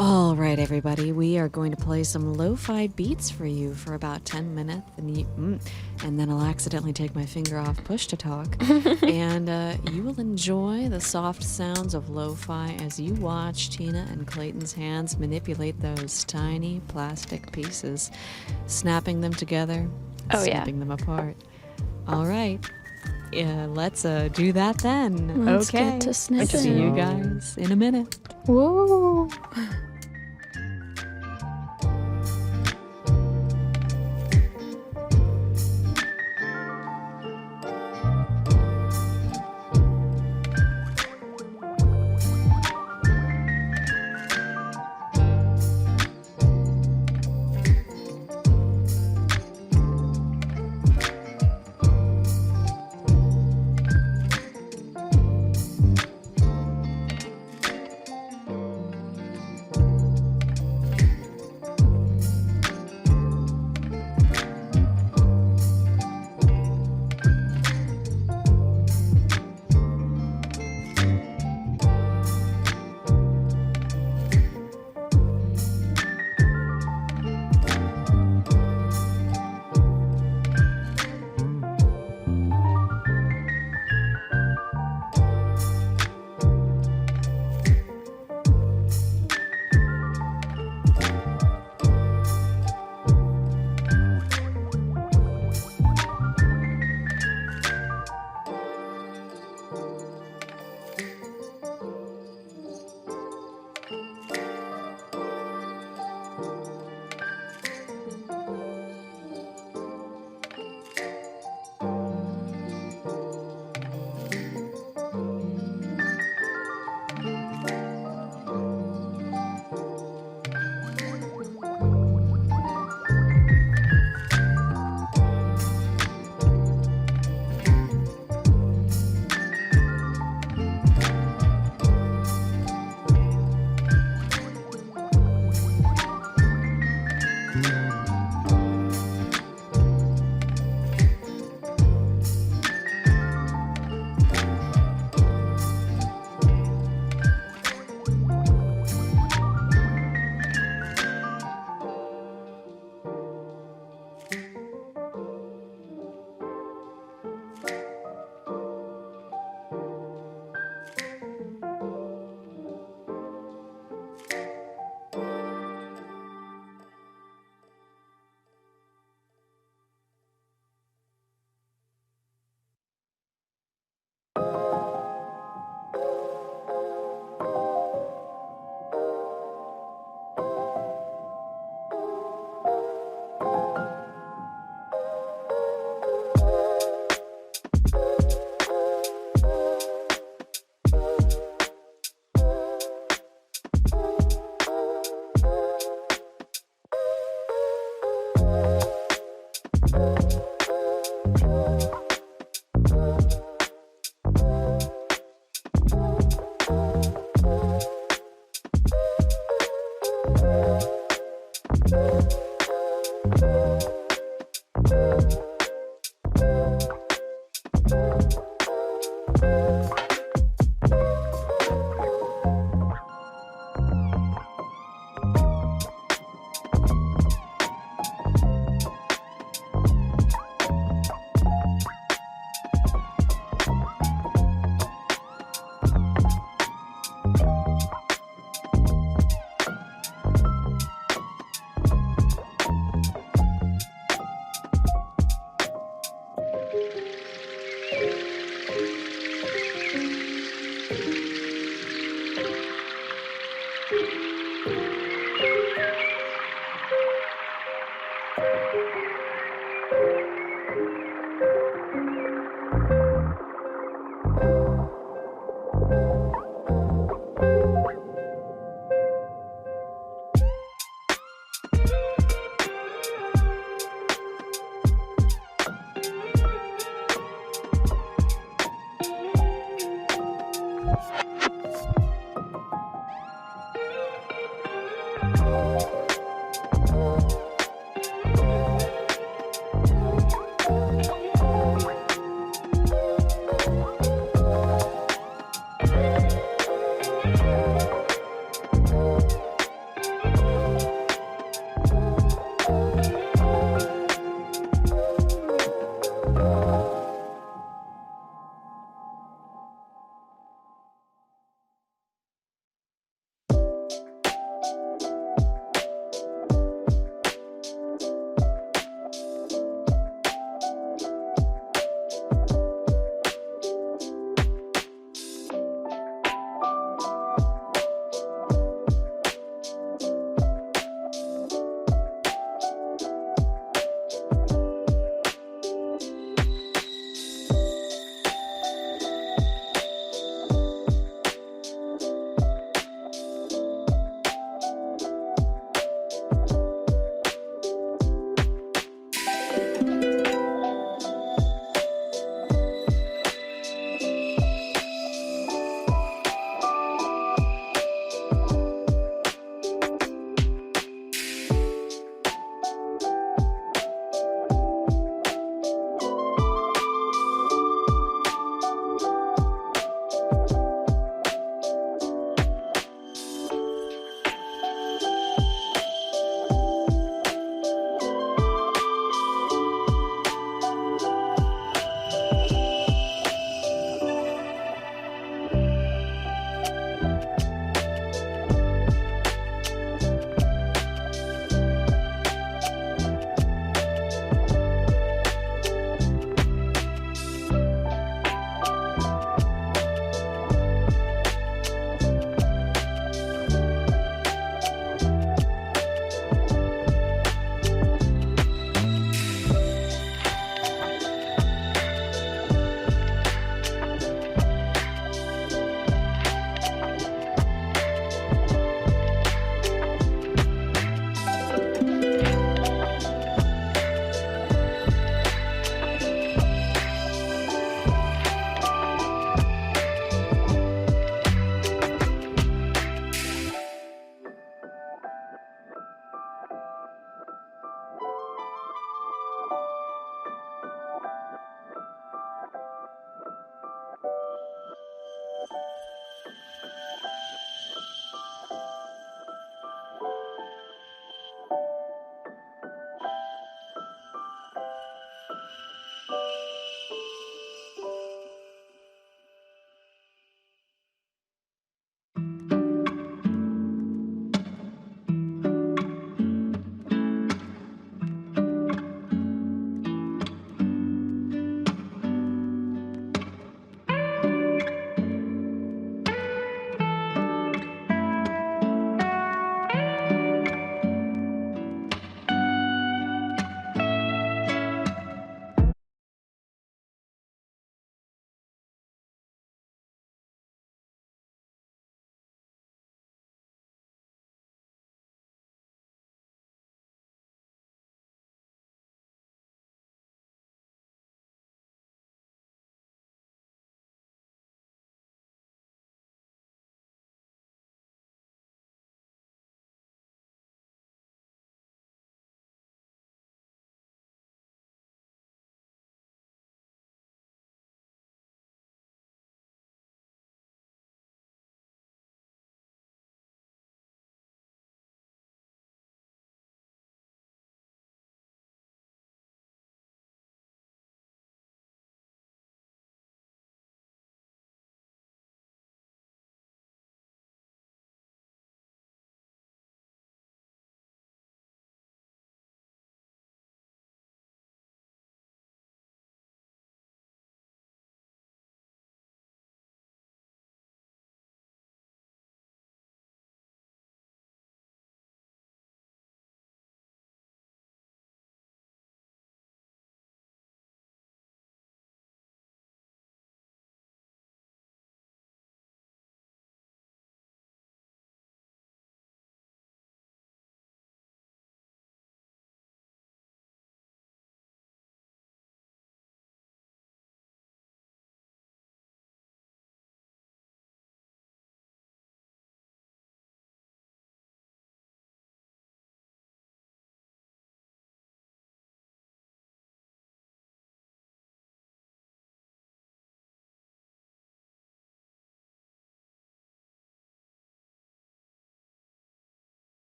All right, everybody, we are going to play some lo-fi beats for you for about 10 minutes, and then I'll accidentally take my finger off push to talk, and you will enjoy the soft sounds of lo-fi as you watch Tina and Clayton's hands manipulate those tiny plastic pieces, snapping them together, snapping them apart. All right. Let's do that then. Let's okay. get to snipping. See you guys in a minute. Whoa.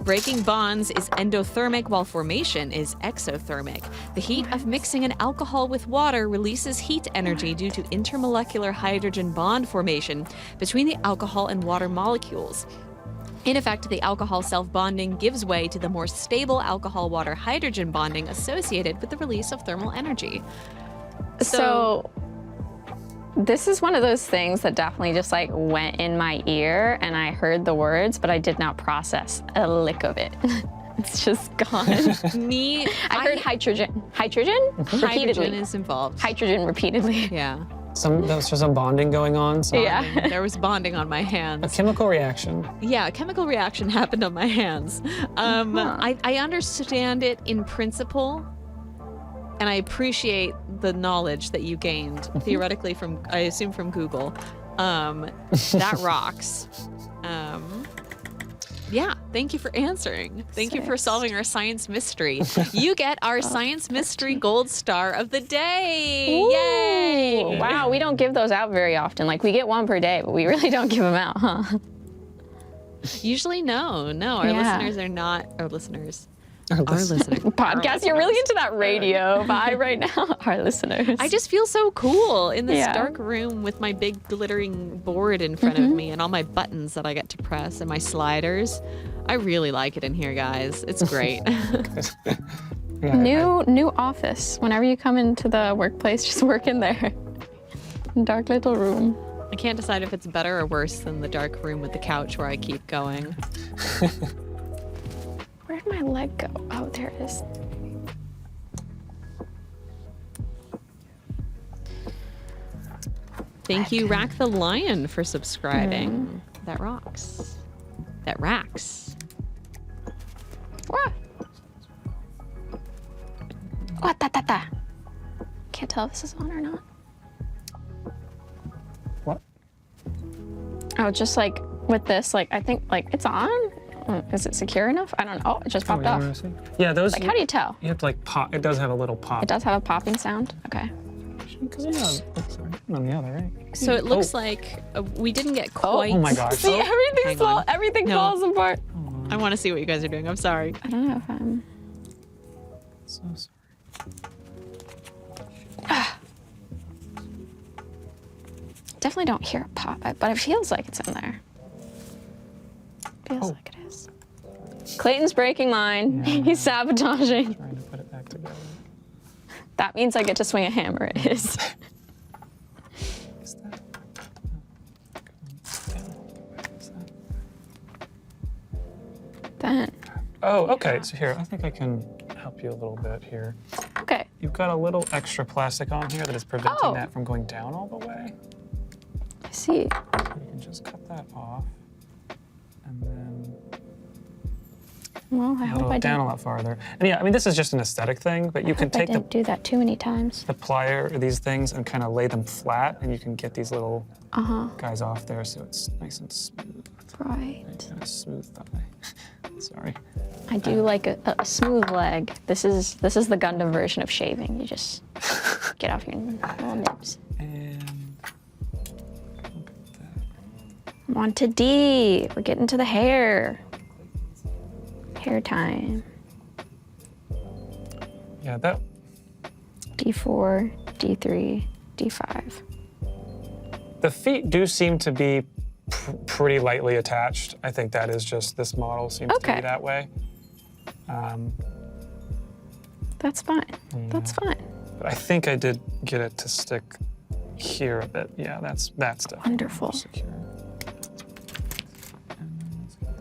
Breaking bonds is endothermic while formation is exothermic. The heat of mixing an alcohol with water releases heat energy due to intermolecular hydrogen bond formation between the alcohol and water molecules. In effect, the alcohol self-bonding gives way to the more stable alcohol-water hydrogen bonding associated with the release of thermal energy. So this is one of those things that definitely just like went in my ear and I heard the words, but I did not process a lick of it. It's just gone. I heard hydrogen. Hydrogen? Repeatedly. Hydrogen is involved. Hydrogen repeatedly. Yeah. There was some bonding going on. Yeah. There was bonding on my A hands. chemical reaction. Yeah, a chemical reaction happened on my hands. I understand it in principle, and I appreciate the knowledge that you gained, theoretically from, I assume from Google. That rocks. Yeah, thank you for answering. Thank you for solving our science mystery. You get our science mystery gold star of the day. Ooh, Yay! wow, we don't give those out very often. Like we get one per day, but we really don't give them out, huh? Usually, no. Our listeners are not our listeners. Our listeners. Podcast, you're really into that radio vibe right now. Our listeners. I just feel so cool in this dark room with my big glittering board in front of me and all my buttons that I get to press and my sliders. I really like it in here, guys. It's great. New office. Whenever you come into the workplace, just work in there. Dark little room. I can't decide if it's better or worse than the dark room with the couch where I keep going. Where'd my leg go? Oh, there it is. Thank you, Rack the Lion, for subscribing. That rocks. That racks. What? What? Can't tell if this is on or not. What? Oh, just like with this, like I think like it's on. Is it secure enough? I don't know. Oh, it just popped off. Yeah, those. Like, how do you tell? You have to like pop. It does have a little pop. It does have a popping sound. Okay. Because on the other, right? So it looks like we didn't get quite. Oh my gosh. See, Hang on. everything No. falls apart. I want to see what you guys are doing. I'm sorry. I don't know if I'm. So sorry. Definitely don't hear a pop, but it feels like it's in there. Feels like it is. Clayton's breaking mine. Yeah. He's sabotaging. Trying to put it back together. That means I get to swing a hammer. It is. Is that? Then. Oh, okay. So here, I think I can help you a little bit here. Okay. You've got a little extra plastic on here that is preventing Oh. that from going down all the way. I see. You can just cut that off, and then Well, I hope I down a didn't. lot farther. And yeah, I mean, this is just an aesthetic thing, but you can I take didn't do that too many times. the plier or these things and kind of lay them flat, and you can get these little guys off there, so it's nice and smooth. Right. Kind of smooth thigh. Sorry. I do like a smooth leg. This is the Gundam version of shaving. You just get off your little nibs. And look at that. I'm on to D. We're getting to the hair. Hair time. Yeah, that. D4, D3, D5. The feet do seem to be pretty lightly attached. I think that is just this model seems to be that way. That's fine. That's fine. But I think I did get it to stick here a bit. Yeah, that's definitely Wonderful. more secure.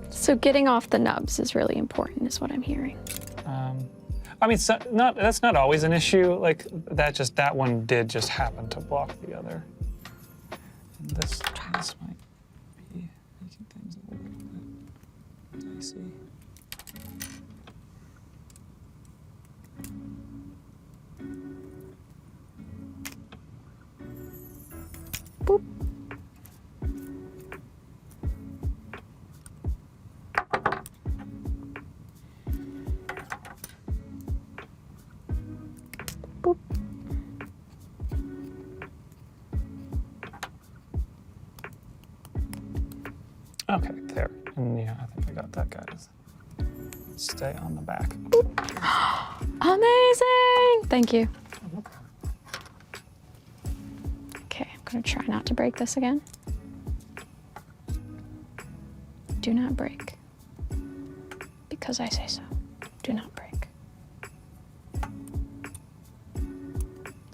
So getting off the nubs is really important, is what I'm hearing. I mean, that's not always an issue. Like that one did just happen to block the other. And this might be making things a little bit dicey. Boop. Boop. Okay, there. And yeah, I think I got that, guys. stay on the back. Amazing! Thank you. Okay, I'm gonna try not to break this again. Do not break. Because I say so. Do not break.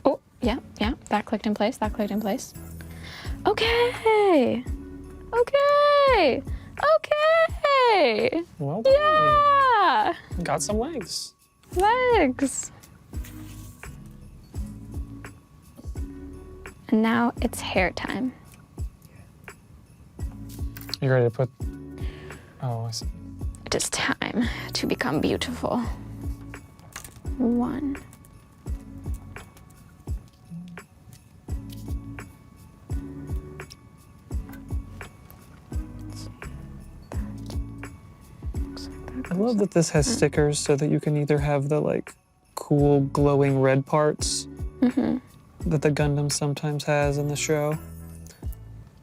Oh, yeah, that clicked in place, Okay! Okay! Okay! Well done. Yeah! Got some legs. Legs! And now it's hair time. You ready to put... Oh, I see. It is time to become beautiful. 1. I love that this has stickers so that you can either have the like cool glowing red parts that the Gundam sometimes has in the show,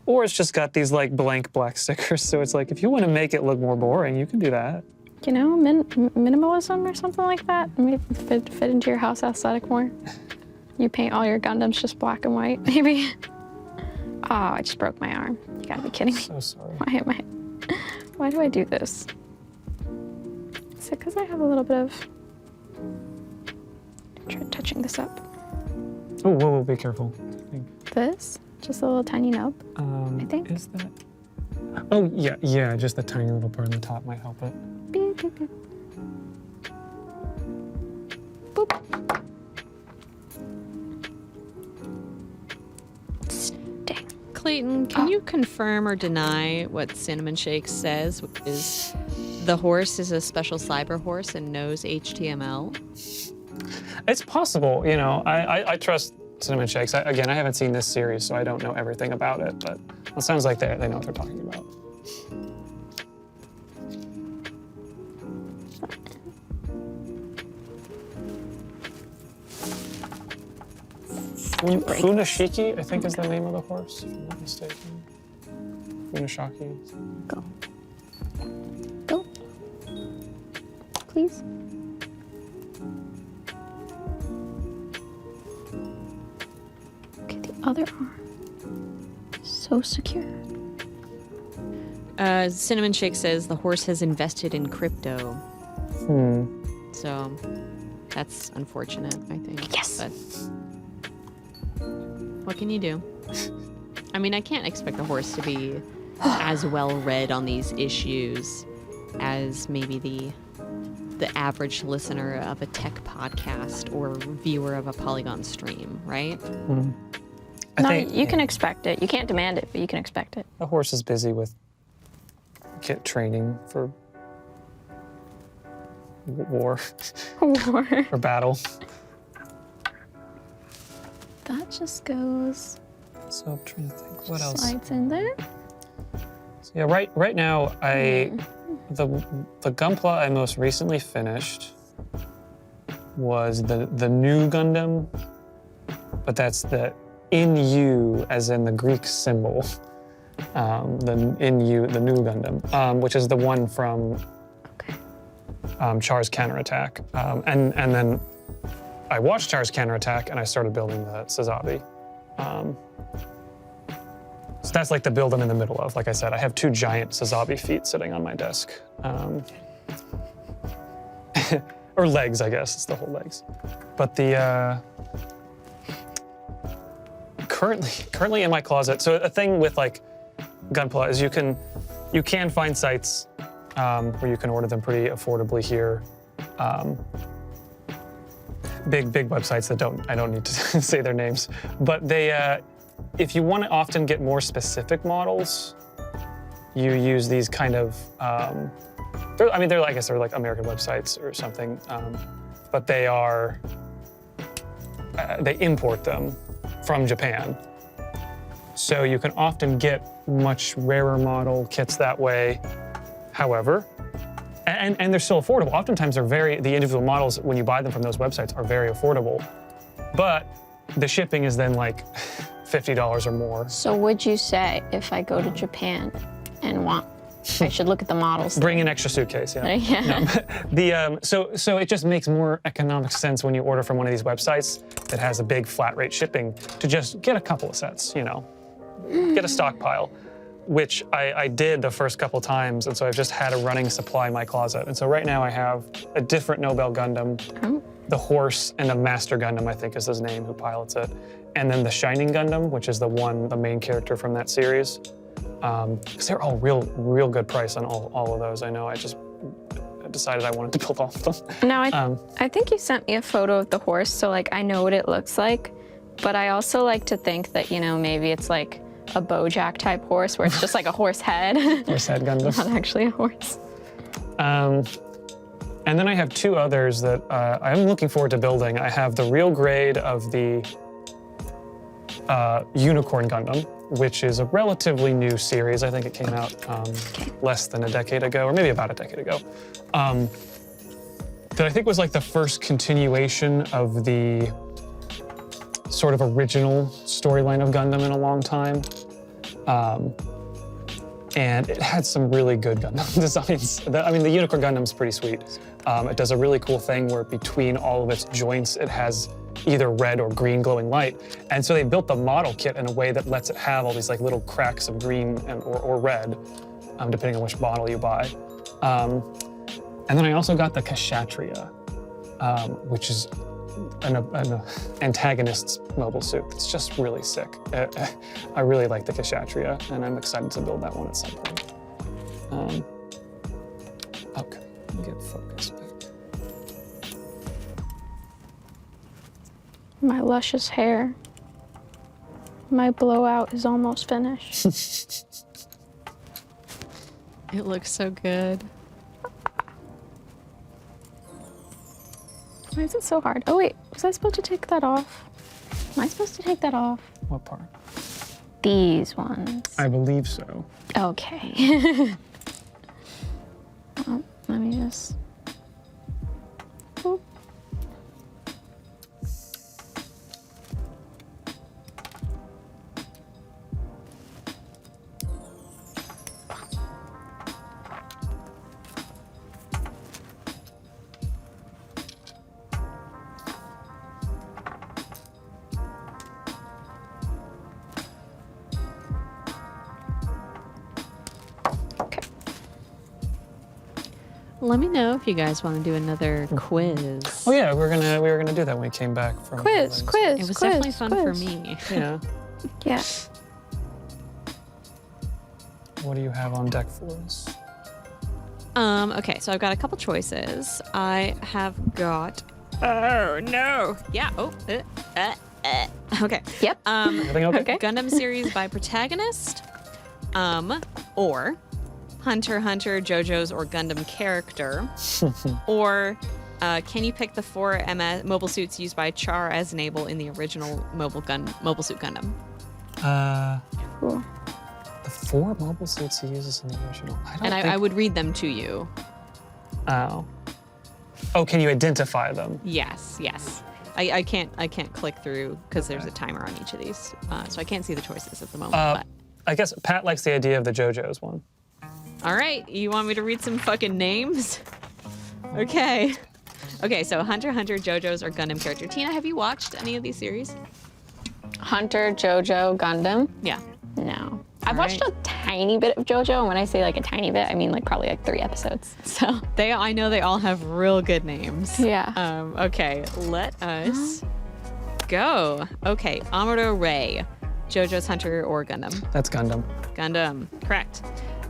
or it's just got these like blank black stickers. So it's like if you want to make it look more boring, you can do that. You know, minimalism or something like that. Maybe fit into your house aesthetic more. You paint all your Gundams just black and white, maybe. Oh, I just broke my arm. You gotta be kidding me. So sorry. Why do I do this? Is it because I have a little bit of... Try touching this up. Oh, whoa, be careful. This? Just a little tiny nub, I think. Is that? Oh, yeah, just the tiny little part on the top might help it. Beep, beep, beep. Boop. Dang. Clayton, can you confirm or deny what Cinnamon Shake says, which is the horse is a special cyber horse and knows HTML? It's possible, you know. I trust Cinnamon Shakes. Again, I haven't seen this series, so I don't know everything about it, but it sounds like they know what they're talking about. Funashiki, I think is the name of the horse, if I'm not mistaken. Funashaki. Go. Go. Please. Okay, the other arm. So secure. Cinnamon Shake says the horse has invested in crypto. So that's unfortunate, I think. Yes. But what can you do? I mean, I can't expect the horse to be as well read on these issues as maybe the average listener of a tech podcast or viewer of a Polygon stream, right? You can expect it. You can't demand it, but you can expect it. The horse is busy with training for war. For battle. That just goes. So I'm trying to think, what else? Slides in there. So yeah, right now, the gunpla I most recently finished was the new Gundam, but that's the NU as in the Greek symbol. The NU, the new Gundam, which is the one from Char's Counterattack. And then I watched Char's Counterattack and I started building the Sazabi. So that's like the build I'm in the middle of. Like I said, I have 2 giant Sazabi feet sitting on my desk. Or legs, I guess, it's the whole legs. But the, currently in my closet, so a thing with like gunpla is you can find sites where you can order them pretty affordably here. Big websites that I don't need to say their names, but they, if you want to often get more specific models, you use these kind of, I guess they're like American websites or something, but they import them from Japan. So you can often get much rarer model kits that way. However, and they're still affordable. Oftentimes the individual models, when you buy them from those websites, are very affordable. But the shipping is then like $50 or more. So would you say if I go to Japan and want I should look at the models. Bring an extra suitcase, yeah. Yeah. So it just makes more economic sense when you order from one of these websites that has a big flat rate shipping to just get a couple of sets, you know, get a stockpile, which I did the first couple times, and so I've just had a running supply in my closet. And so right now I have a different Nobel Gundam, the horse, and a Master Gundam, I think is his name, who pilots it, and then the Shining Gundam, which is the main character from that series. Because they're all real good price on all of those. I know. I decided I wanted to build all of them. Now, I think you sent me a photo of the horse, so like I know what it looks like. But I also like to think that, you know, maybe it's like a Bojack type horse where it's just like a horse head. Horse head Gundam. Not actually a horse. And then I have two others that I'm looking forward to building. I have the real grade of the Unicorn Gundam, which is a relatively new series. I think it came out less than a decade ago, or maybe about a decade ago. That I think was like the first continuation of the sort of original storyline of Gundam in a long time. And it had some really good Gundam designs. I mean, the Unicorn Gundam's pretty sweet. It does a really cool thing where between all of its joints, it has either red or green glowing light. And so they built the model kit in a way that lets it have all these like little cracks of green or red, depending on which model you buy. And then I also got the Kshatriya, which is an antagonist's mobile suit. It's just really sick. I really like the Kshatriya, and I'm excited to build that one at some point. Okay, let me get focus back. My luscious hair. My blowout is almost finished. It looks so good. Why is it so hard? Oh wait, was I supposed to take that off? Am I supposed to take that off? What part? These ones. I believe so. Okay. Oh, let me just... Boop. Let me know if you guys want to do another quiz. Oh yeah, we were gonna do that when we came back from Quiz. It was definitely fun for me. Yeah. Yeah. What do you have on deck for us? Okay, so I've got a couple choices. I have got. Oh no! Yeah. Oh. Okay. Yep. Everything okay? Gundam series by protagonist, or Hunter x Hunter, JoJo's, or Gundam character, or can you pick the 4 mobile suits used by Char as Enable in the original Mobile Suit Gundam? Cool. The 4 mobile suits he uses in the original. I would read them to you. Oh. Oh, can you identify them? Yes. I can't click through because there's a timer on each of these, so I can't see the choices at the moment. But. I guess Pat likes the idea of the JoJo's one. All right, you want me to read some fucking names? Okay. Okay, so Hunter x Hunter, JoJo's, or Gundam character. Tina, have you watched any of these series? Hunter, JoJo, Gundam? Yeah. No. I've watched a tiny bit of JoJo, and when I say like a tiny bit, I mean like probably like 3 episodes. So I know they all have real good names. Yeah. Okay, let us go. Okay, Amuro Ray, JoJo's Hunter or Gundam? That's Gundam. Gundam, correct.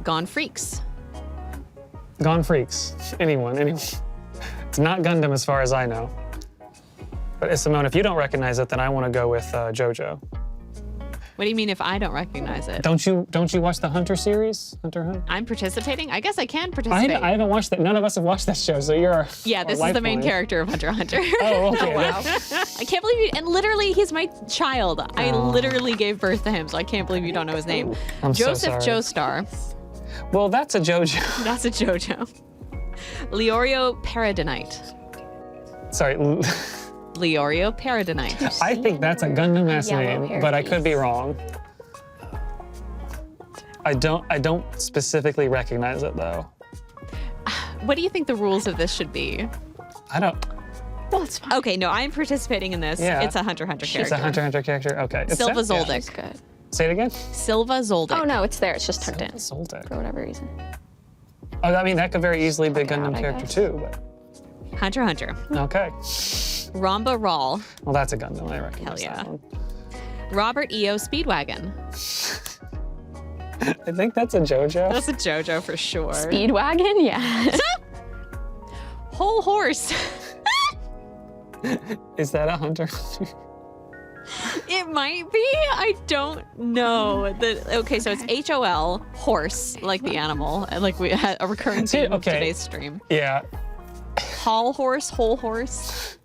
Gone Freaks. Gone Freaks. Anyone. It's not Gundam as far as I know. But Simone, if you don't recognize it, then I want to go with JoJo. What do you mean if I don't recognize it? Don't you watch the Hunter series? Hunter? I'm participating? I guess I can participate. I haven't watched that. None of us have watched that show, so you're Yeah, this is the main character of Hunter x Hunter. Oh, okay. Wow. I can't believe you, and literally he's my child. I literally gave birth to him, so I can't believe you don't know his name. I'm Joseph so Joestar. Well, that's a JoJo. That's a JoJo. Leorio Paradonite. Sorry. Leorio Paradonite. I think that's a Gundam mass Yellow name, hair but I could be piece. wrong. I don't specifically recognize it though. What do you think the rules of this should be? I don't. Well, it's fine. Okay, no, I'm participating in this. Yeah. It's a Hunter x Hunter character. It's a Hunter x Hunter character. Okay. It's Silva yeah. Zoldyck. It's good. Say it again. Silva Zoldyck. Oh no, it's there. It's just tucked in Zoldyck. for whatever reason. Oh, I mean that could very easily be a God, Gundam I character guess. too. But Hunter x Hunter. okay. Rhomba Rawl. Well, that's a Gundam. I recognize Hell yeah. that one. Robert E.O. Speedwagon. I think that's a JoJo. That's a JoJo for sure. Speedwagon, yeah. Whole horse. Is that a Hunter? It might be. I don't know. Okay, so it's HOL, horse, like the animal, like we had a recurring theme of okay. today's stream. Yeah. Hall horse, whole horse.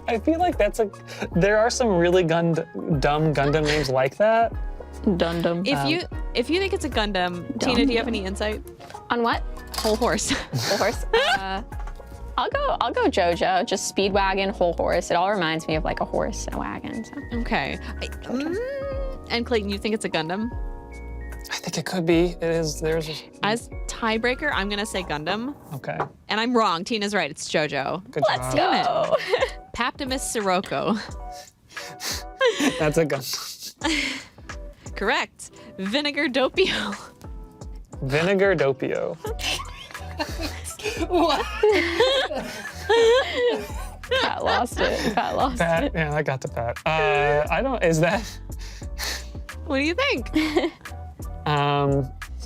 I feel like there are some really dumb Gundam names like that. Dundum. If you think it's a Gundam, Tina, do you have any insight? On what? Whole horse. Whole horse. I'll go JoJo. Just Speedwagon, whole horse. It all reminds me of like a horse and a wagon. So. Okay. And Clayton, you think it's a Gundam? I think it could be. It is. There's. As tiebreaker, I'm gonna say Gundam, Okay. and I'm wrong. Tina's right. It's JoJo. Good Let's job. go. Paptimus Sirocco. That's a Gundam. Correct. Vinegar Doppio. Vinegar Doppio. Pat lost it. Pat lost Pat. it. Yeah, I got the Pat. I don't. Is that? What do you think?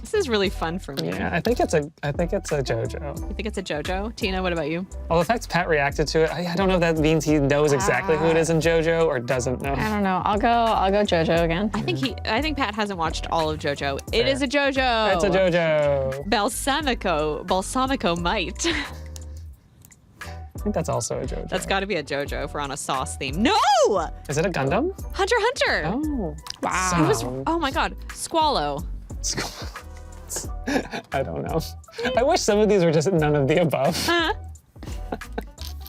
This is really fun for me. Yeah, I think it's a JoJo. You think it's a JoJo? Tina, what about you? Well, the fact Pat reacted to it, I don't know if that means he knows exactly who it is in JoJo or doesn't know. I don't know. I'll go JoJo again. I think Pat hasn't watched all of JoJo. It Fair. is a JoJo. It's a JoJo. Balsamico Might. I think that's also a JoJo. That's got to be a JoJo if we're on a sauce theme. No! Is it a Gundam? Hunter x Hunter. Oh. Wow. It was, oh my God. Squallow. I don't know. I wish some of these were just none of the above.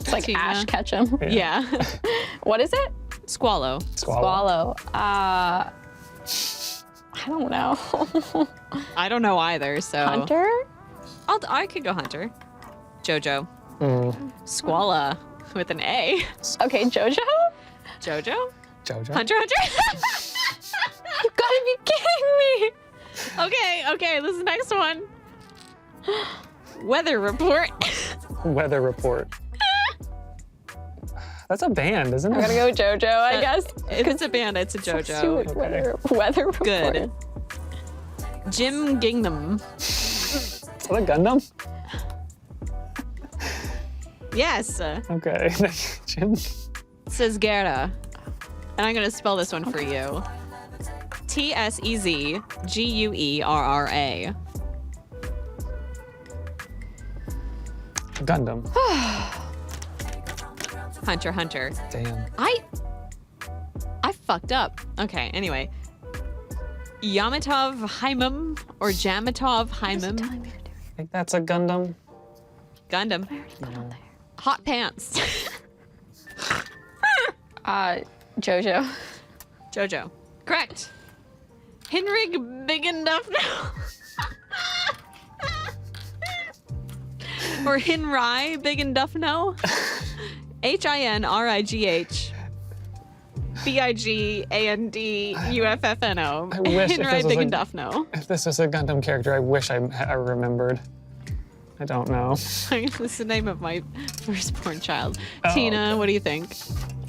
It's like Tina. Ash Ketchum. Yeah. What is it? Squallow. Swallow. I don't know. I don't know either, so. Hunter? I could go Hunter. JoJo. Squalla with an A. Okay, JoJo? JoJo? JoJo? Hunter x Hunter? You gotta be kidding me. Okay, this is the next one. Weather report. Weather report. That's a band, isn't it? I gotta go JoJo, I guess. If it's a band, it's a JoJo. Stupid weather report. Good. Jim Gingham. Is that a Gundam? Yes. Okay. Jim. Says Guerra. And I'm gonna spell this one for you. TSEZGUERRA. Gundam. Hunter x Hunter. Damn. I fucked up. Okay, anyway. Yamatov Haimum or Jamatov Haimum. I think that's a Gundam. Gundam. Hot pants. JoJo. JoJo. Correct. Hinrig Bigendufno. Or Hinrai Bigendufno. HINRIGH. BIGANDUFFNO. I wish if Hinrai this was Bigendufno. If this was a Gundam character, I wish I remembered. I don't know. This is the name of my firstborn child. Oh, Tina, what do you think?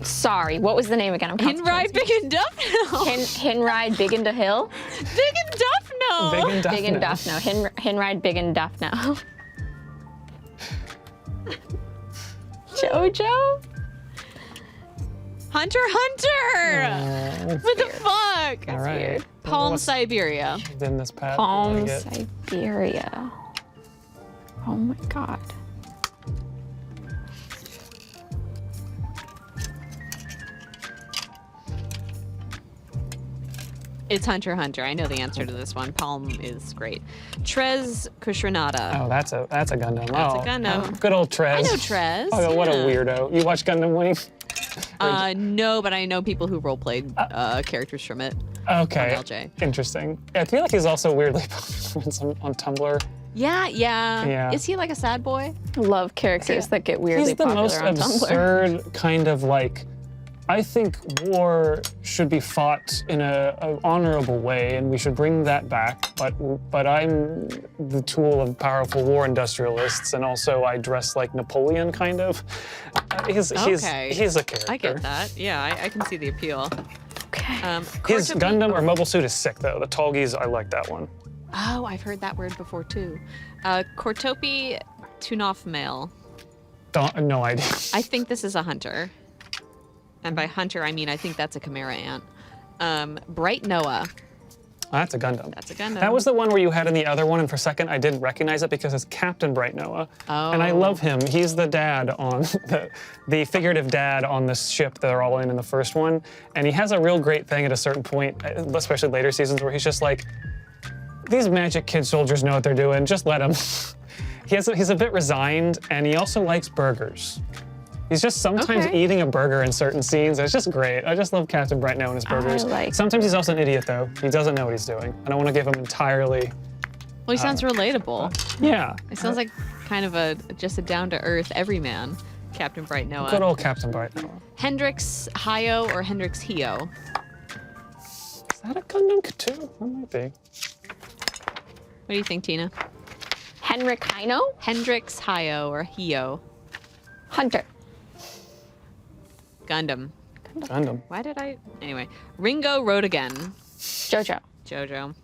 Sorry, what was the name again? I'm Hinrai Bigendufno. Hinride Big into Hill? Bigendufno. Big and Duffno. Hinride Big and Duffno. JoJo? Hunter x Hunter. What the fuck? All right. weird. Palm What's Siberia. in this Pat? Palm What did I get? Siberia. Oh my God. It's Hunter x Hunter. I know the answer to this one. Palm is great. Trez Kushranada. Oh, that's a Gundam. That's a Oh, Gundam. good old Trez. I know Trez. Oh, what a yeah. weirdo. You watch Gundam Wing? No, but I know people who roleplayed characters from it. Okay. on LJ. Interesting. I feel like he's also weirdly popular on Tumblr. Yeah. Is he like a sad boy? Love characters that get weirdly He's the popular most on Tumblr. absurd kind of like, I think war should be fought in a honorable way, and we should bring that back. But I'm the tool of powerful war industrialists, and also I dress like Napoleon, kind of. He's a character. I get that. Yeah, I can see the appeal. Okay. His Gundam or mobile suit is sick though. The Tolgis, I like that one. Oh, I've heard that word before too. Kortopi Tunoff male. No idea. I think this is a hunter. And by hunter, I mean I think that's a Chimera ant. Bright Noah. That's a Gundam. That's a Gundam. That was the one where you had in the other one, and for a second I didn't recognize it because it's Captain Bright Noah. Oh. And I love him. He's the dad on the figurative dad on the ship that they're all in the first one. And he has a real great thing at a certain point, especially later seasons, where he's just like, these magic kid soldiers know what they're doing, just let them. He's a bit resigned, and he also likes burgers. He's just sometimes eating a burger in certain scenes. It's just great. I just love Captain Bright Noah and his burgers. Sometimes he's also an idiot, though. He doesn't know what he's doing. I don't want to give him entirely. Well, he sounds relatable. Yeah. It sounds like kind of just a down-to-earth everyman, Captain Bright Noah. Good old Captain Bright Noah. Hendrix Hio or Hendrix Hio? Is that a Gundam too? That might be. What do you think, Tina? Henrik Heino? Hendrix Hio or Hio? Hunter. Gundam. Gundam. Why did I? Anyway, Ringo Road Again. Jojo. Jojo.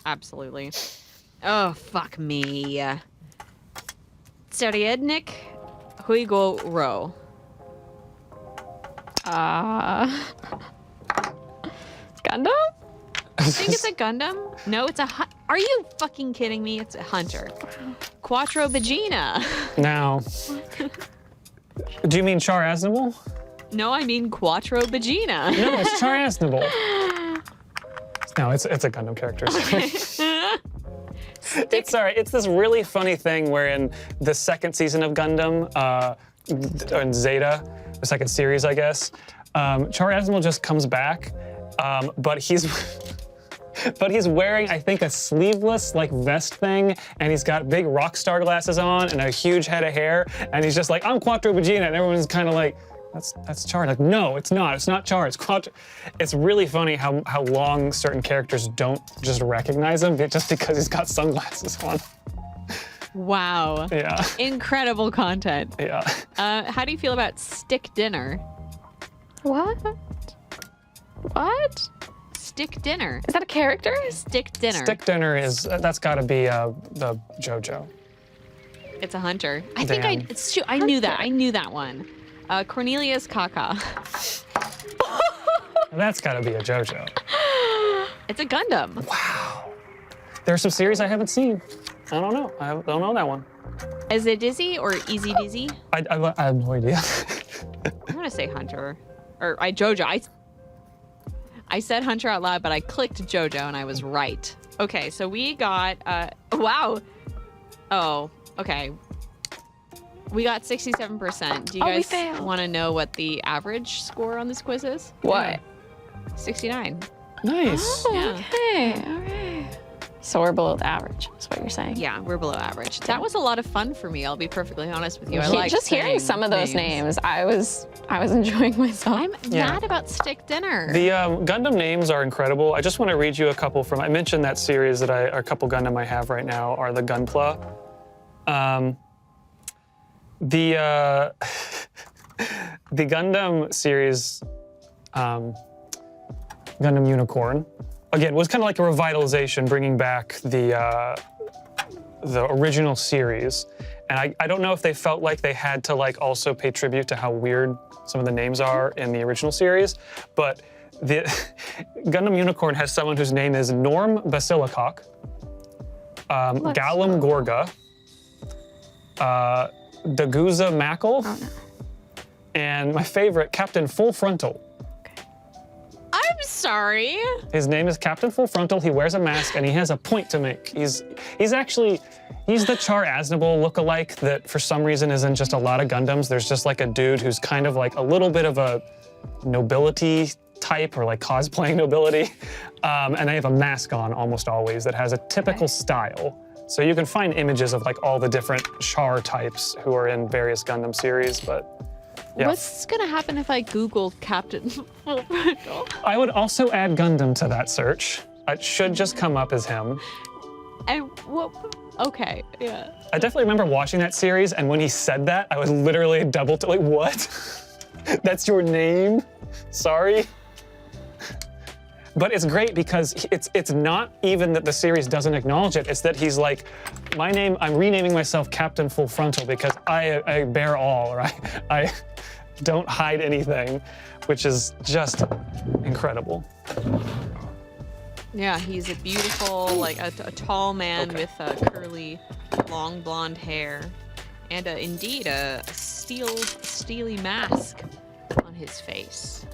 Absolutely. Oh, fuck me. Tsariednik Huigo Ro. Gundam? I think it's a Gundam. No, it's a Are you fucking kidding me? It's a hunter. Quattro Vagina. Now, do you mean Char Aznable? No, I mean Quattro Vagina. No, it's Char Aznable. No, it's a Gundam character. It's this really funny thing where in the second season of Gundam, in Zeta, the second series, I guess, Char Aznable just comes back, but he's wearing, I think, a sleeveless like vest thing, and he's got big rock star glasses on and a huge head of hair, and he's just like, I'm Quattro Vagina, and everyone's kind of like, that's Char. Like, no, it's not. It's not Char. It's Quattro. It's really funny how long certain characters don't just recognize him just because he's got sunglasses on. Wow. Yeah. Incredible content. Yeah. How do you feel about Stick Dinner? What? What? Stick Dinner. Is that a character? Stick Dinner. Stick Dinner is, that's got to be the JoJo. It's a hunter. I think Damn. it's true. I knew that. I knew that one. Cornelius Kaka. That's got to be a JoJo. It's a Gundam. Wow. There's some series I haven't seen. I don't know. I don't know that one. Is it Dizzy or Easy Dizzy? I have no idea. I'm gonna say Hunter, or JoJo. I said Hunter out loud, but I clicked JoJo and I was right. Okay, so we got wow. Oh, okay. We got 67%. Do you guys want to know what the average score on this quiz is? What? 69. Nice. Oh, Yeah. okay. All right. So we're below the average, is what you're saying. Yeah, we're below average. That was a lot of fun for me. I'll be perfectly honest with you. I like just hearing some of those names. I was enjoying myself. I'm mad about Stick Dinner. The Gundam names are incredible. I just want to read you a couple from, I mentioned that series that a couple Gundam I have right now are the Gunpla. The Gundam series, Gundam Unicorn, again, was kind of like a revitalization, bringing back the original series. And I don't know if they felt like they had to like also pay tribute to how weird some of the names are in the original series, but the Gundam Unicorn has someone whose name is Norm Basilikok, Galum Gorga, Daguza Mackle, and my favorite, Captain Full Frontal. I'm sorry. His name is Captain Full Frontal. He wears a mask and he has a point to make. He's the Char Aznable lookalike that for some reason isn't just a lot of Gundams. There's just like a dude who's kind of like a little bit of a nobility type or like cosplaying nobility. And they have a mask on almost always that has a typical style. So you can find images of like all the different char types who are in various Gundam series, but yeah. What's gonna happen if I Google Captain Full Frontal? I would also add Gundam to that search. It should just come up as him. And what? Okay, yeah. I definitely remember watching that series, and when he said that, I was literally like, what? That's your name? Sorry? But it's great because it's not even that the series doesn't acknowledge it, it's that he's like, my name, I'm renaming myself Captain Full Frontal because I bear all, right? I don't hide anything, which is just incredible. Yeah, he's a beautiful, like a tall man with curly, long blonde hair, and indeed a steely mask on his face.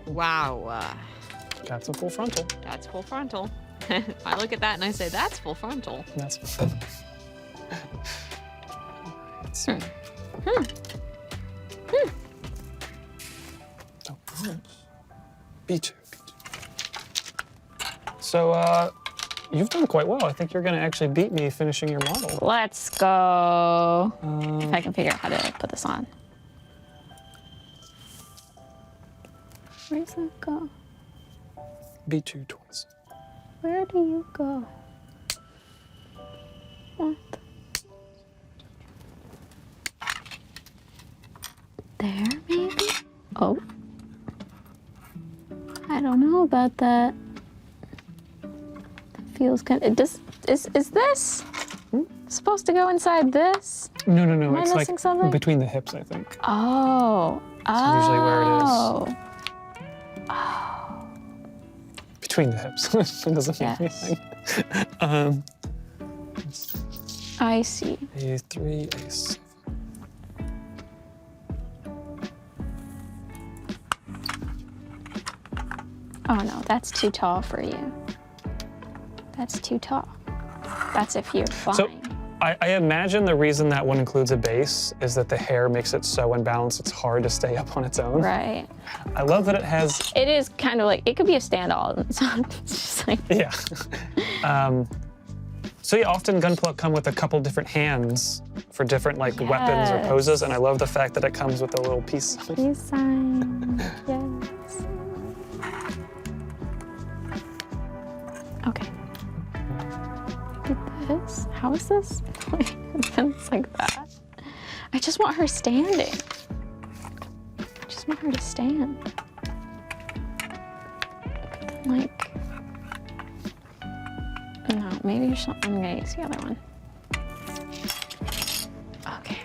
Wow. That's a Full Frontal. That's Full Frontal. I look at that and I say, that's Full Frontal. That's B2. So, you've done quite well. I think you're gonna actually beat me finishing your model. Let's go. If I can figure out how to put this on. Where does it go? B2 twice. Where do you go? What? There, maybe? Oh. I don't know about that. That feels kind of, is this supposed to go inside this? No. Am I It's missing like something? between the hips, I think. Oh. That's usually where it is. Oh. Between the hips. It doesn't mean Yes. anything. I see. A3, A7. Oh no, that's too tall for you. That's too tall. That's if you're flying. So I imagine the reason that one includes a base is that the hair makes it so unbalanced it's hard to stay up on its own. Right. I love that it has. It is kind of like, it could be a stand all on its own. It's just like. Yeah. So yeah, often Gunpla come with a couple different hands for different like weapons or poses, and I love the fact that it comes with a little piece. Peace sign. Yes. Okay. Like this? How is this? It's like that. I just want her standing. I just want her to stand. But then, like, no, maybe you should. I'm gonna use the other one. Okay.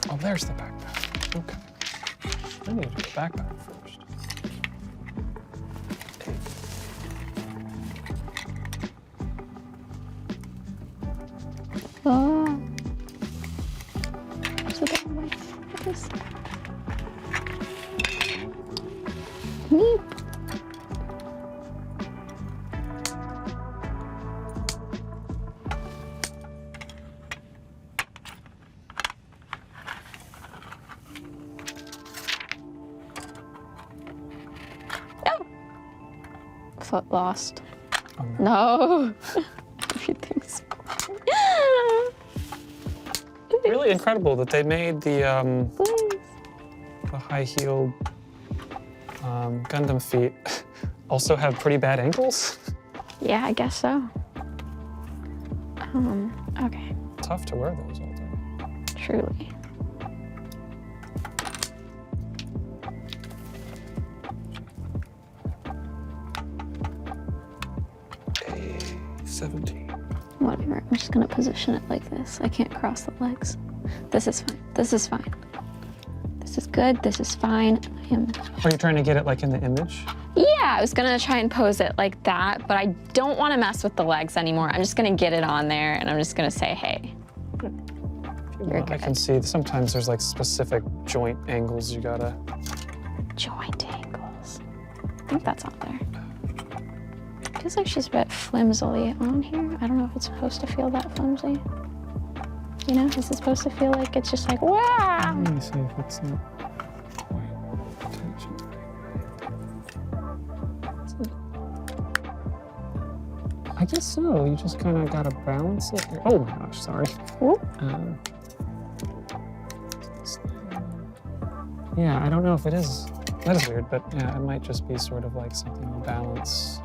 Oh, there's the backpack. Okay. I need to do the backpack first. Oh. So that way. What is? Neat. Oh. Foot lost. Oh, no. No. Everything's. Really incredible that they made the Please. high-heeled Gundam feet also have pretty bad ankles. Yeah, I guess so. Okay. Tough to wear those all day. Truly. A17. Whatever. I'm just gonna position it like this. I can't cross the legs. This is fine. This is fine. This is good. This is fine. I am. Are you trying to get it like in the image? Yeah, I was gonna try and pose it like that, but I don't want to mess with the legs anymore. I'm just gonna get it on there, and I'm just gonna say, hey. You're I good. can see sometimes there's like specific joint angles you gotta. Joint angles. I think that's on there. Feels like she's a bit flimsily on here. I don't know if it's supposed to feel that flimsy. You know, this is supposed to feel like it's just like, wow. Let me see if it's not quite tension. I guess so. You just kind of gotta balance it. Oh my gosh, sorry. Whoop. Yeah, I don't know if it is. That is weird, but yeah, it might just be sort of like something on balance.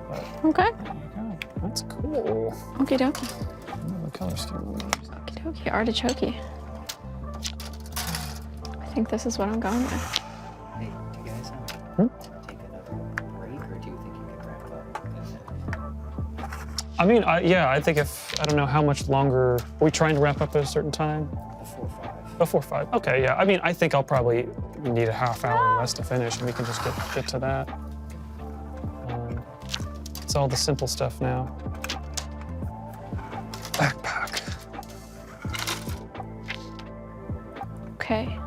But Okay. there you go. That's cool. Okie dokie. Another color scheme. Okie dokie. Artichoke. I think this is what I'm going with. Hey, do you guys take another break, or do you think you can wrap up? I mean, yeah, I think if, I don't know how much longer, are we trying to wrap up at a certain time? Before 5. Before 5, okay, yeah. I mean, I think I'll probably need a half hour or less to finish, and we can just get to that. It's all the simple stuff now. Backpack. Okay.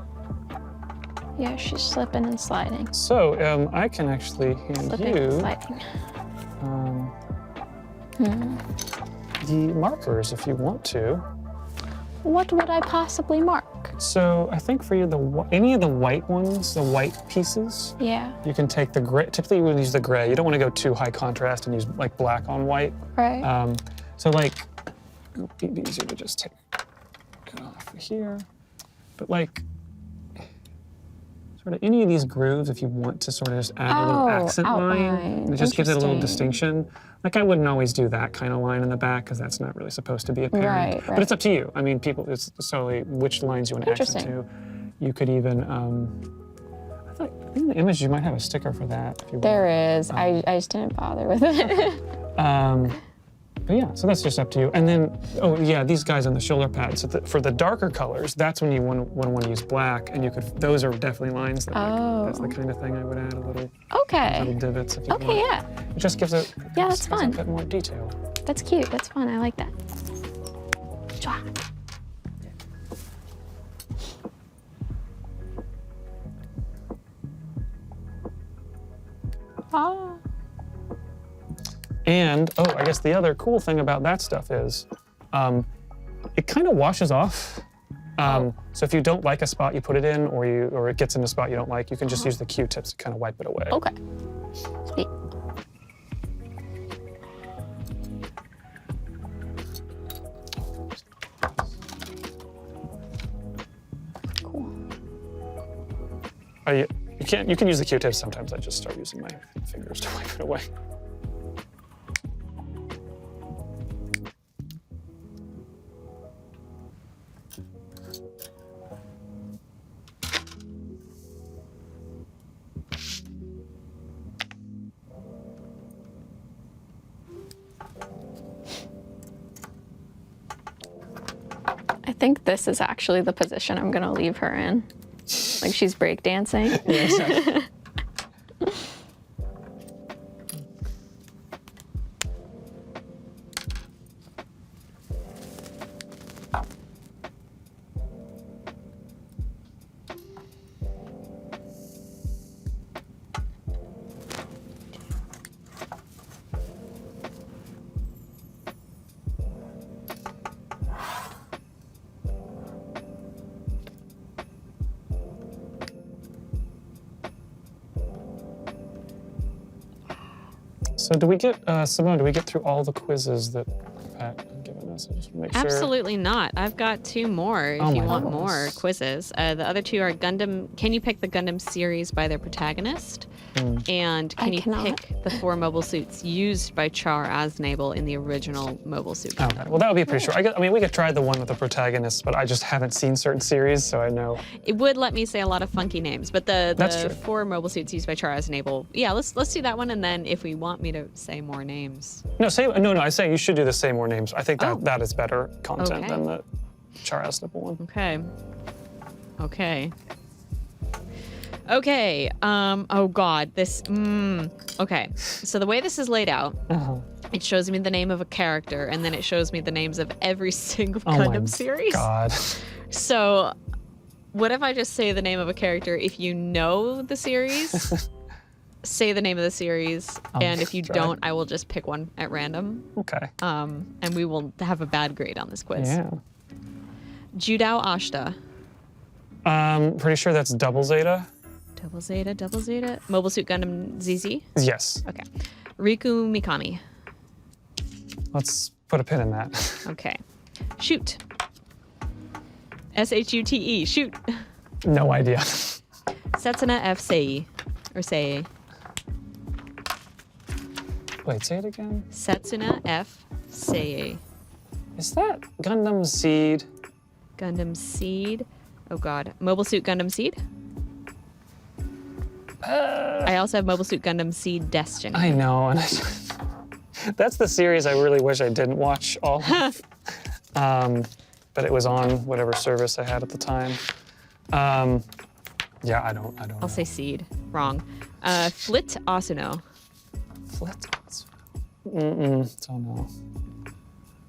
Yeah, she's slipping and sliding. So, I can actually hand Slipping you and sliding. the markers if you want to. What would I possibly mark? So I think for you, any of the white ones, the white pieces, Yeah. you can take the gray. Typically, you would use the gray. You don't want to go too high contrast and use like black on white. Right. So like, it would be easier to just take it off here. But like, sort of any of these grooves, if you want to sort of just add a little accent line, outline. it just gives it a little Interesting. distinction. Like I wouldn't always do that kind of line in the back because that's not really supposed to be apparent. Right, But right. it's up to you. I mean, it's solely which lines you want to accent to. You could even, I thought in the image you might have a sticker for that if you There want. is. I just didn't bother with it. But yeah, so that's just up to you. And then, oh yeah, these guys on the shoulder pads. So for the darker colors, that's when you want to use black, and you could. Those are definitely lines that. Like, that's the kind of thing I would add a little Okay. divots if you want. Okay, yeah. It just gives it. Yeah, that's gives fun. A bit more detail. That's cute. That's fun. I like that. Chua. Ah. And oh, I guess the other cool thing about that stuff is, it kind of washes off. So if you don't like a spot you put it in, or it gets in a spot you don't like, you can just use the Q-tips to kind of wipe it away. Okay. Sweet. Cool. You can use the Q-tips. Sometimes I just start using my fingers to wipe it away. I think this is actually the position I'm gonna leave her in. Like she's breakdancing. Yeah, exactly. So do we get, Simone, do we get through all the quizzes that Pat had given us? I just want to make sure. Absolutely not. I've got 2 more if Oh you my want goodness. more quizzes. The other 2 are Gundam. Can you pick the Gundam series by their protagonist? And can I you cannot. pick the 4 mobile suits used by Char Aznable in the original mobile suit? Okay, well that would be pretty sure. I mean, we could try the one with the protagonist, but I just haven't seen certain series, so I know. It would let me say a lot of funky names, but That's the true. 4 mobile suits used by Char Aznable. Yeah, let's do that one, and then if we want me to say more names. No, I say you should do the Say More Names. I think that Oh. that is better content Okay. than the Charles Nipple one. Okay. Okay. Okay. Oh God. This. Okay. So the way this is laid out, it shows me the name of a character, and then it shows me the names of every single Oh my Gundam series. God. So, what if I just say the name of a character if you know the series? say the name of the series, and if you try. don't, I will just pick one at random. Okay. And we will have a bad grade on this quiz. Yeah. Judao Ashta. Pretty sure that's double Zeta. Double Zeta. Mobile Suit Gundam ZZ. Yes. Okay. Riku Mikami. Let's put a pin in that. Okay. Shoot. SHUTE. Shoot. No idea. Setsuna F Sei. Or Sei. Wait, say it again. Setsuna F Sei. Is that Gundam Seed? Gundam Seed. Oh god. Mobile Suit Gundam Seed. I also have Mobile Suit Gundam Seed Destiny. I know, and that's the series I really wish I didn't watch all of. But it was on whatever service I had at the time. Yeah, I don't know. I'll say Seed. Wrong. Flit Asuno. Flit. Don't know.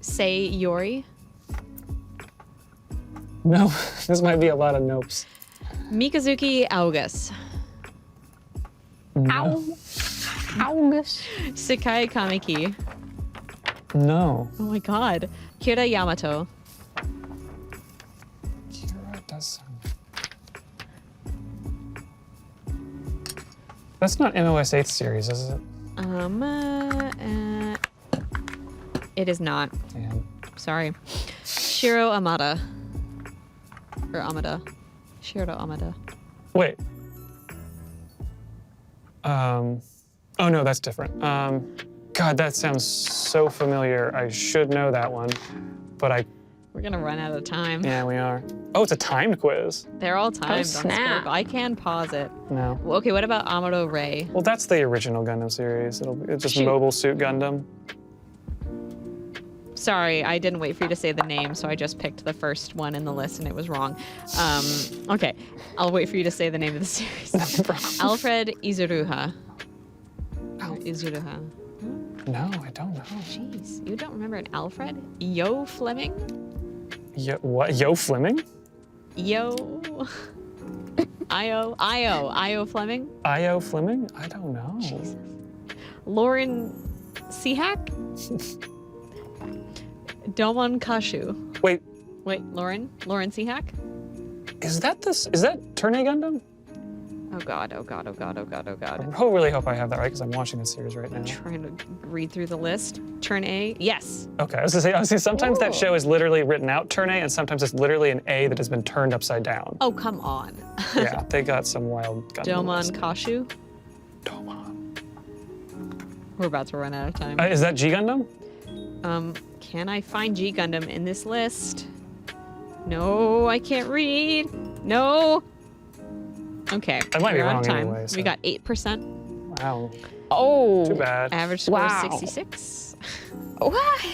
Sei Yori. No, this might be a lot of nopes. Mikazuki Augus. Ow. Augus. Sakai Kamiki. No. Oh my god. Kira Yamato. Kira does sound. That's not MOS 8th series, is it? It is not. Damn. Sorry. Shiro Amada. Or Amada. Shiro Amada. Wait. Oh no, that's different. God, that sounds so familiar. I should know that one, but We're gonna run out of time. yeah, we are. Oh, it's a timed quiz. They're all timed on snap. Scope. I can pause it. No. Well, okay, what about Amado Ray? Well, that's the original Gundam series. It's just Shoot. Mobile Suit Gundam. Sorry, I didn't wait for you to say the name, so I just picked the first one in the list and it was wrong. Okay, I'll wait for you to say the name of the series. Alfred Izuruha. Izuruha. No, I don't know. Jeez, you don't remember an Alfred? Yo Fleming? What? Yo Fleming? Yo. Io Fleming? Io Fleming? I don't know. Jesus. Lauren Sihak? Domon Kashu. Wait, Wait, Lauren Sihak? is that Turn A Gundam? Oh god. I really hope I have that right because I'm watching this series right now. Trying to read through the list. Turn A. Yes. Okay, I was gonna say sometimes that show is literally written out Turn A, and sometimes it's literally an A that has been turned upside down. Oh, come on. Yeah, they got some wild Gundam. Domon Kashu. Domon. We're about to run out of time. Is that G Gundam? Can I find G Gundam in this list? No, I can't read. No. Okay. I might be we're out of wrong time. anyway, so- We got 8%. Wow. Oh. Too bad. Average score Wow. is 66. What?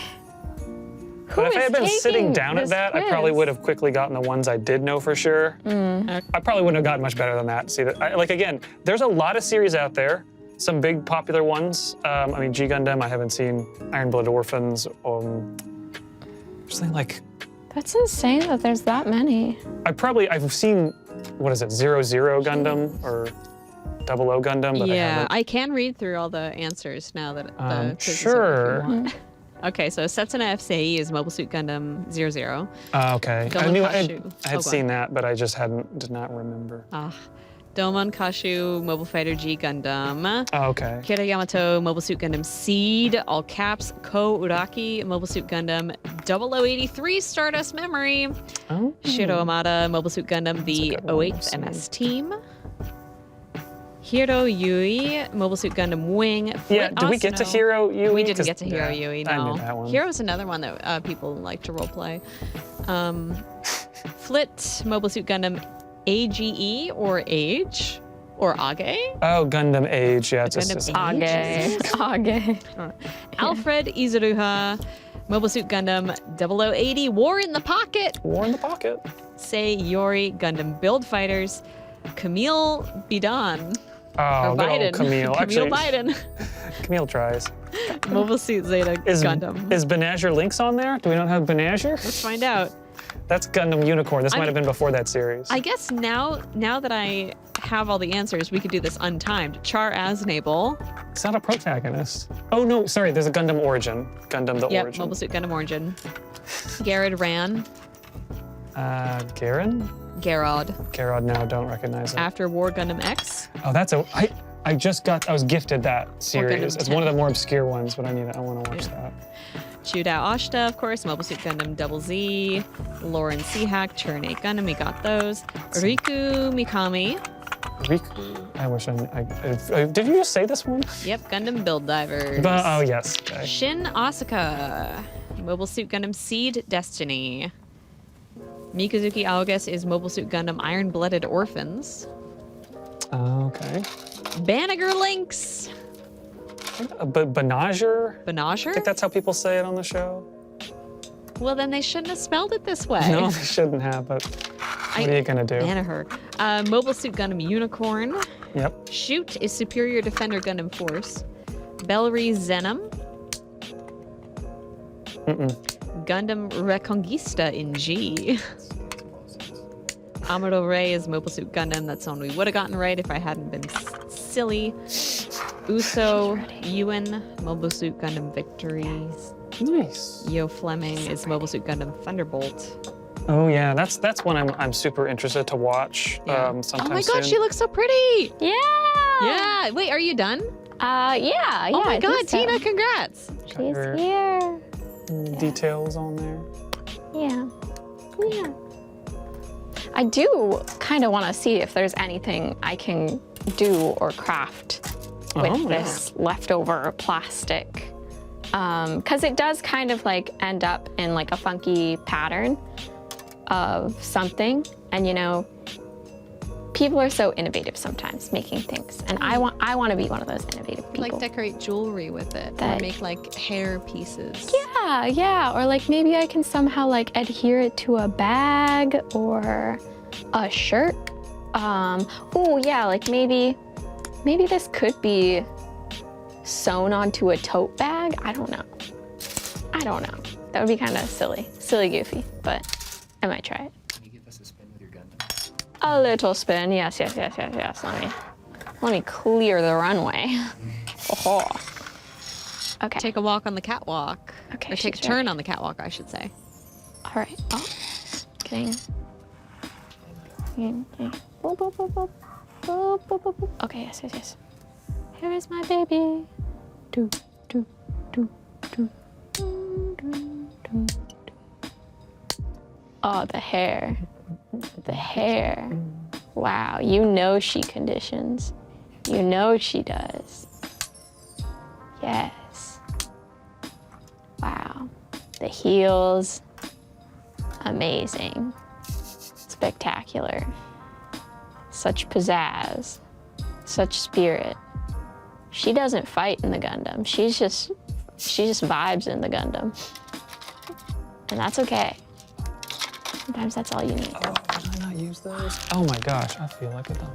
But if I had been sitting taking down at this that, I probably quiz? would have quickly gotten the ones I did know for sure. I probably wouldn't have gotten much better than that. See, like again, there's a lot of series out there. Some big popular ones. I mean, G Gundam. I haven't seen Iron Blooded Orphans. Something like. That's insane that there's that many. I've seen, what is it, 00 Gundam or 00 Gundam, but I Yeah, haven't. I can read through all the answers now that the quiz is sure. over if you want. Okay, so Setsuna F Sei is Mobile Suit Gundam 00. Okay. Domon I knew Kashu. I had Oh, go seen that, but I just did not remember. Domon Kashu, Mobile Fighter G Gundam. Oh, okay. Kira Yamato, Mobile Suit Gundam Seed, all caps. Ko Uraki, Mobile Suit Gundam 0083, Stardust Memory. Oh. Shiro Amada, Mobile Suit Gundam, the good one, 08th MS Team. Hiro Yui, Mobile Suit Gundam Wing. Yeah, Flit did we get to Asuno. Hiro Yui? We didn't 'Cause- get to Hiro yeah, Yui, I no. knew that one. Hiro's another one that people like to roleplay. Flit, Mobile Suit Gundam AGE or Age or Age. Oh, Gundam Age. Yeah, it's Gundam just Age. Age. Alfred Izuruha, Mobile Suit Gundam 0080, War in the Pocket. War in the Pocket. Sei Yori, Gundam Build Fighters. Camille Bidan. Oh, Or good old Biden. Camille. Camille Actually, Biden. Camille tries. Mobile Suit Zeta Is Gundam. Is Banazher Links on there? Do we not have Banazher? Let's find out. That's Gundam Unicorn. This might have been before that series. I guess now that I have all the answers, we could do this untimed. Char Aznable. It's not a protagonist. Oh no, sorry. There's a Gundam Origin. Gundam the Yep, Origin. Mobile Suit Gundam Origin. Garrod Ran. Garen? Garrod. Garrod, no, don't recognize it. After War Gundam X. Oh, that's a. I was gifted that series. It's one of the more obscure ones, but I want to watch that. Shootout Ashta, of course. Mobile Suit Gundam Double Z. Lauren Seahack, Turn 8 Gundam. We got those. Riku Mikami. Riku. I wish I did you just say this one? Yep, Gundam Build Divers. Oh yes. Okay. Shin Asuka. Mobile Suit Gundam Seed Destiny. Mikazuki Aogus is Mobile Suit Gundam Iron Blooded Orphans. Okay. Banagher Lynx. Banager? Banager? I think that's how people say it on the show. Well, then they shouldn't have spelled it this way. No, they shouldn't have, but what are you gonna do? Banagher. Mobile Suit Gundam Unicorn. Yep. Shoot is Superior Defender Gundam Force. Bellry Zenom. Gundam Reconquista in G. Amuro Ray is Mobile Suit Gundam. That's one we would have gotten right if I hadn't been silly. Uso Ewan, Mobile Suit Gundam Victory. Nice. Yo Fleming is Mobile Suit Gundam Thunderbolt. Oh yeah, that's one I'm super interested to watch. Yeah. Sometime Oh my soon. god, she looks so pretty! Yeah. Yeah. Wait, are you done? Yeah. Oh my I god, think so. Tina, congrats! Got She's her here. details on there. Yeah. Yeah. I do kind of want to see if there's anything I can do or craft with this leftover plastic. Because it does kind of like end up in like a funky pattern of something. And you know, people are so innovative sometimes making things. And I want to be one of those innovative people. Like decorate jewelry with it, or That- make like hair pieces. Yeah, or like maybe I can somehow like adhere it to a bag or a shirt. Oh yeah, like maybe this could be sewn onto a tote bag. I don't know. That would be kind of silly goofy, but I might try it. Can you give us a spin with your Gundam? A little spin, yes. Let me clear the runway. Oh. Okay. Take a walk on the catwalk. Okay, Or take a she's turn ready. on the catwalk, I should say. All right. Oh, getting. Okay, yes. Here is my baby. Do. Oh, the hair. The hair. Wow, you know she conditions. You know she does. Yes. Wow. The heels. Amazing. Spectacular. Such pizzazz. Such spirit. She doesn't fight in the Gundam. She just vibes in the Gundam. And that's okay. Sometimes that's all you need. Oh, did I not use those? Oh my gosh, I feel like a dumb.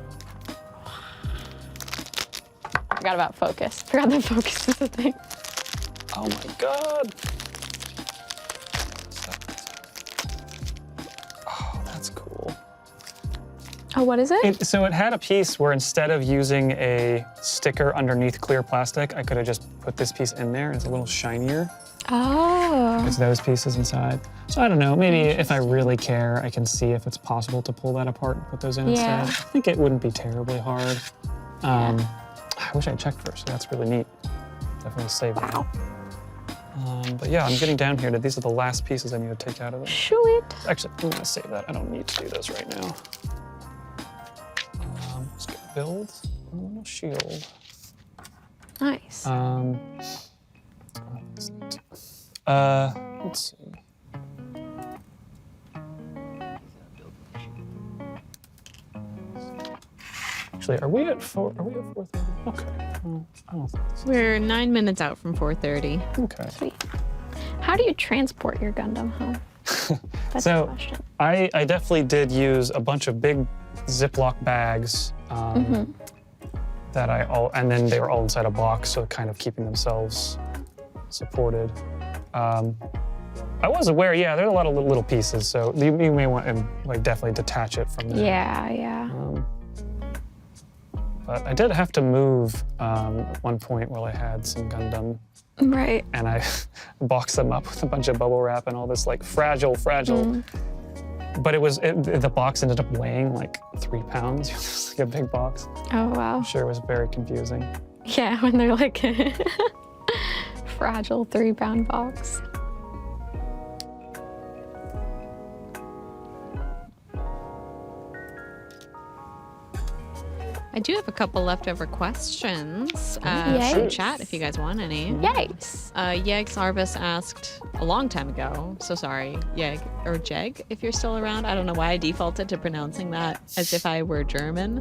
Forgot about focus. Forgot that focus is a thing. Oh my god. Oh, that's cool. Oh, what is it? So it had a piece where instead of using a sticker underneath clear plastic, I could have just put this piece in there. It's a little shinier. Oh. It's those pieces inside. So I don't know, maybe if I really care, I can see if it's possible to pull that apart and put those in Yeah. instead. I think it wouldn't be terribly hard. I wish I checked first, so that's really neat. Definitely save that. But yeah, I'm getting down here to these are the last pieces I need to take out of it. Sweet. Actually, I'm gonna save that. I don't need to do this right now. Let's go build a little shield. Nice. Let's see. Actually, are we at 4:30? Okay. Well, I don't think this is We're 9 minutes out from 4:30. okay. Sweet. How do you transport your Gundam home? That's the So question. I definitely did use a bunch of big Ziploc bags that and then they were all inside a box, so kind of keeping themselves supported. I was aware, yeah, there are a lot of little pieces, so you may want to like definitely detach it from there. Yeah. But I did have to move at one point while I had some Gundam, Right. and I boxed them up with a bunch of bubble wrap and all this like fragile. But the box ended up weighing like 3 pounds. It was like a big box. Oh, wow. I'm sure it was very confusing. Yeah, when they're like fragile 3-pound box. I do have a couple leftover questions Yay. from chat if you guys want any. Yikes. Yeg Sarvis asked a long time ago, so sorry, Yeg, or Jeg, if you're still around. I don't know why I defaulted to pronouncing that as if I were German.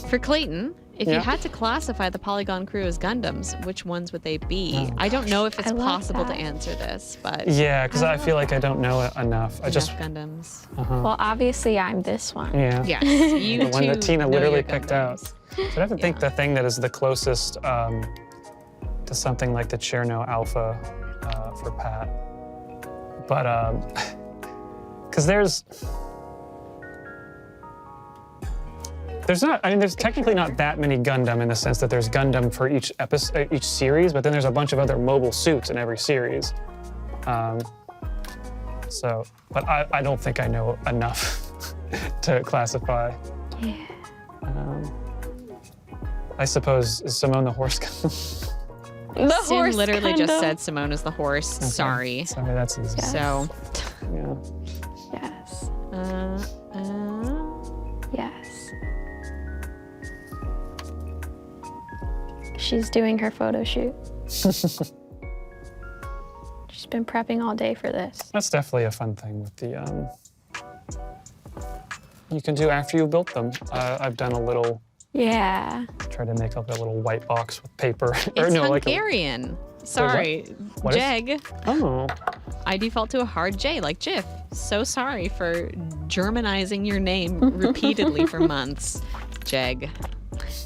For Clayton, if you had to classify the Polygon crew as Gundams, which ones would they be? I don't know if it's possible to answer this, but... Yeah, because I feel like I don't know it enough. I just... Gundams. Well, obviously I'm this one. Yeah. Yes, you The one that Tina know literally your picked out. Gundams. So I have to think the thing that is the closest to something like the Cherno Alpha for Pat. But, because there's technically not that many Gundam in the sense that there's Gundam for each episode, each series, but then there's a bunch of other mobile suits in every series. But I don't think I know enough to classify. Yeah. I suppose, is Simone the horse Gundam? The Sim horse literally just Gundam. said Simone is the horse. Okay. Sorry. Sorry, that's easy. Yes. So, Yeah. Yes. Yes. She's doing her photo shoot. She's been prepping all day for this. That's definitely a fun thing with the, you can do after you built them. I've done a little, Yeah. tried to make up a little white box with paper. it's Hungarian. Sorry, What is- Jeg. Oh, I default to a hard J, like Jif. So sorry for Germanizing your name repeatedly for months, Jeg.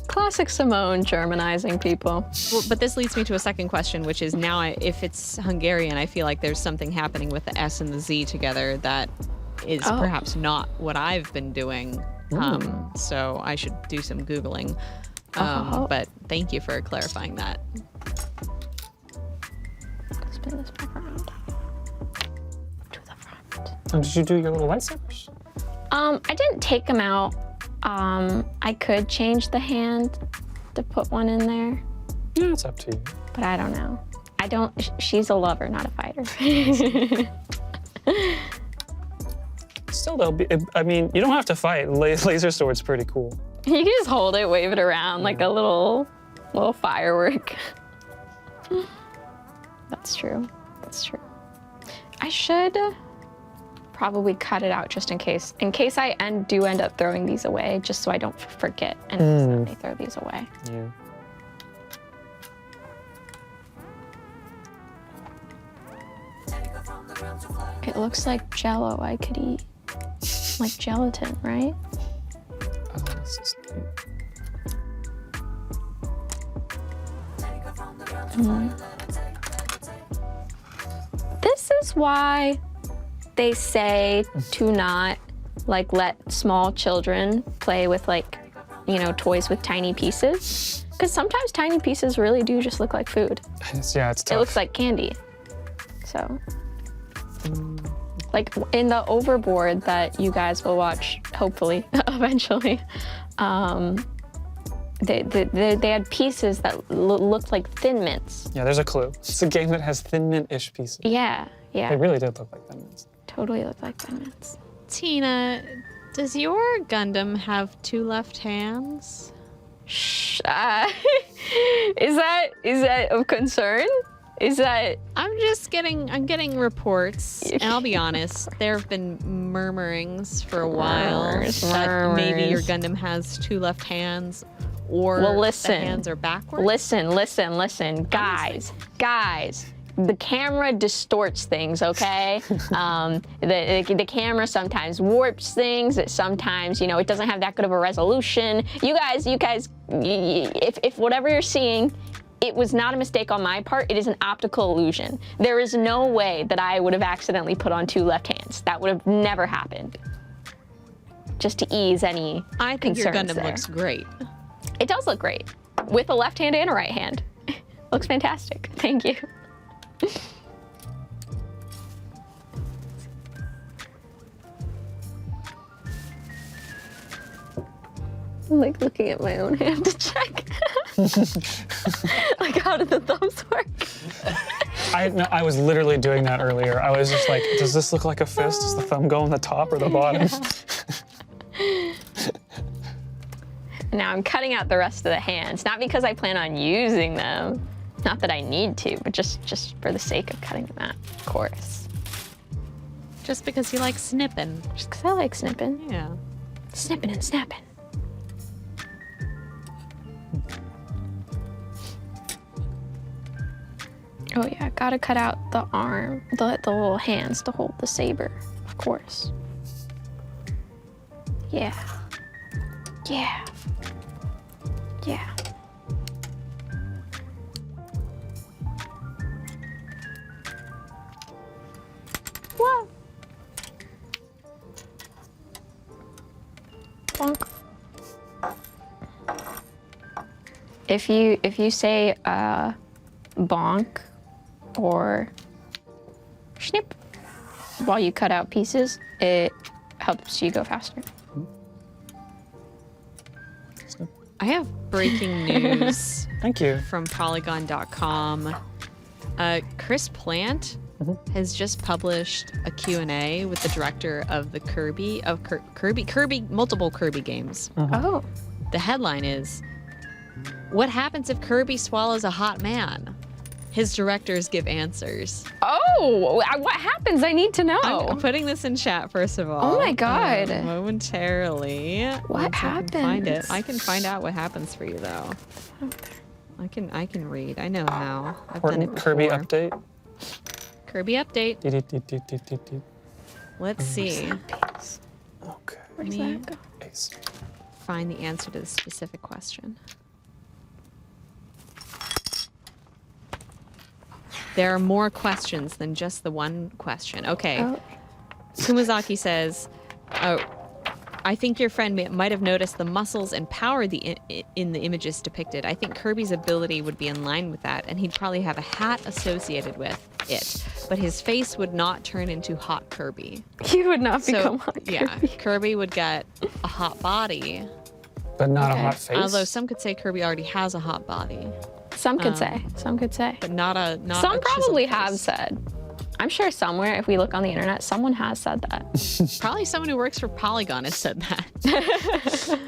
Classic Simone Germanizing people. Well, but this leads me to a second question, which is now if it's Hungarian, I feel like there's something happening with the S and the Z together that is perhaps not what I've been doing. So I should do some Googling. But thank you for clarifying that. Spin this back around. To the front. and did you do your little lightsabers? I didn't take them out. I could change the hand to put one in there, Yeah, it's up to you. but I don't know. She's a lover, not a fighter. Still though, I mean, you don't have to fight. Laser sword's pretty cool. You can just hold it, wave it around like a little firework. That's true. That's true. I should probably cut it out just in case I do end up throwing these away, just so I don't forget and accidentally throw these away. Yeah. It looks like Jello I could eat. Like gelatin, right? This is neat. This is why they say to not let small children play with toys with tiny pieces. Because sometimes tiny pieces really do just look like food. Yeah, it's tough. It looks like candy. So, like in the Overboard that you guys will watch, hopefully, eventually, they had pieces that looked like Thin Mints. Yeah, there's a clue. It's a game that has Thin Mint-ish pieces. Yeah, They yeah, really did look like Thin Mints. totally look like Thin Mints. Tina, does your Gundam have 2 left hands? Shh. Is that of concern? Is that I'm getting reports, and I'll be honest, there have been murmurings for a while that maybe your Gundam has 2 left hands, or Well, listen. the hands are backwards. Listen, guys. The camera distorts things, okay? The camera sometimes warps things. It sometimes, it doesn't have that good of a resolution. You guys, if whatever you're seeing it was not a mistake on my part. It is an optical illusion. There is no way that I would have accidentally put on 2 left hands. That would have never happened. Just to ease any I think your concerns Gundam there. looks great. It does look great. With a left hand and a right hand. Looks fantastic. Thank you. I'm like looking at my own hand to check. Like, how did the thumbs work? I was literally doing that earlier. I was just like, does this look like a fist? Does the thumb go on the top or the bottom? Now I'm cutting out the rest of the hands, not because I plan on using them, not that I need to, but just for the sake of cutting them out, of course. Just because you like snipping. Just because I like snipping. Yeah. Snipping and snapping. Oh yeah, gotta cut out the arm, the little hands to hold the saber, of course. Yeah. Yeah. Yeah. Whoa. Bonk. If you say bonk or snip while you cut out pieces, it helps you go faster. I have breaking news Thank you. from Polygon.com. Chris Plant has just published a Q&A with the director of the multiple Kirby games. Oh. The headline is, "What happens if Kirby swallows a hot man?" His directors give answers. Oh, what happens? I need to know. I'm putting this in chat, first of all. Oh my God. Momentarily. What Once I can find it. happens? I can find out what happens for you, though. I can read. I know how. I've done it Important before. Kirby update. Kirby update. Dee-dee-dee-dee-dee-dee. Let's see. Okay. Where's Me. that go? Ace. Find the answer to the specific question. There are more questions than just the one question. Okay. Oh. Kumazaki says, I think your friend might have noticed the muscles and power in the images depicted. I think Kirby's ability would be in line with that, and he'd probably have a hat associated with it. But his face would not turn into hot Kirby. He would not become So, hot yeah, Kirby. Kirby would get a hot body. But not Okay. a hot face. Although some could say Kirby already has a hot body, Some could say. Some could say. but not a Some probably chiseled have face. said. I'm sure somewhere, if we look on the internet, someone has said that. Probably someone who works for Polygon has said that.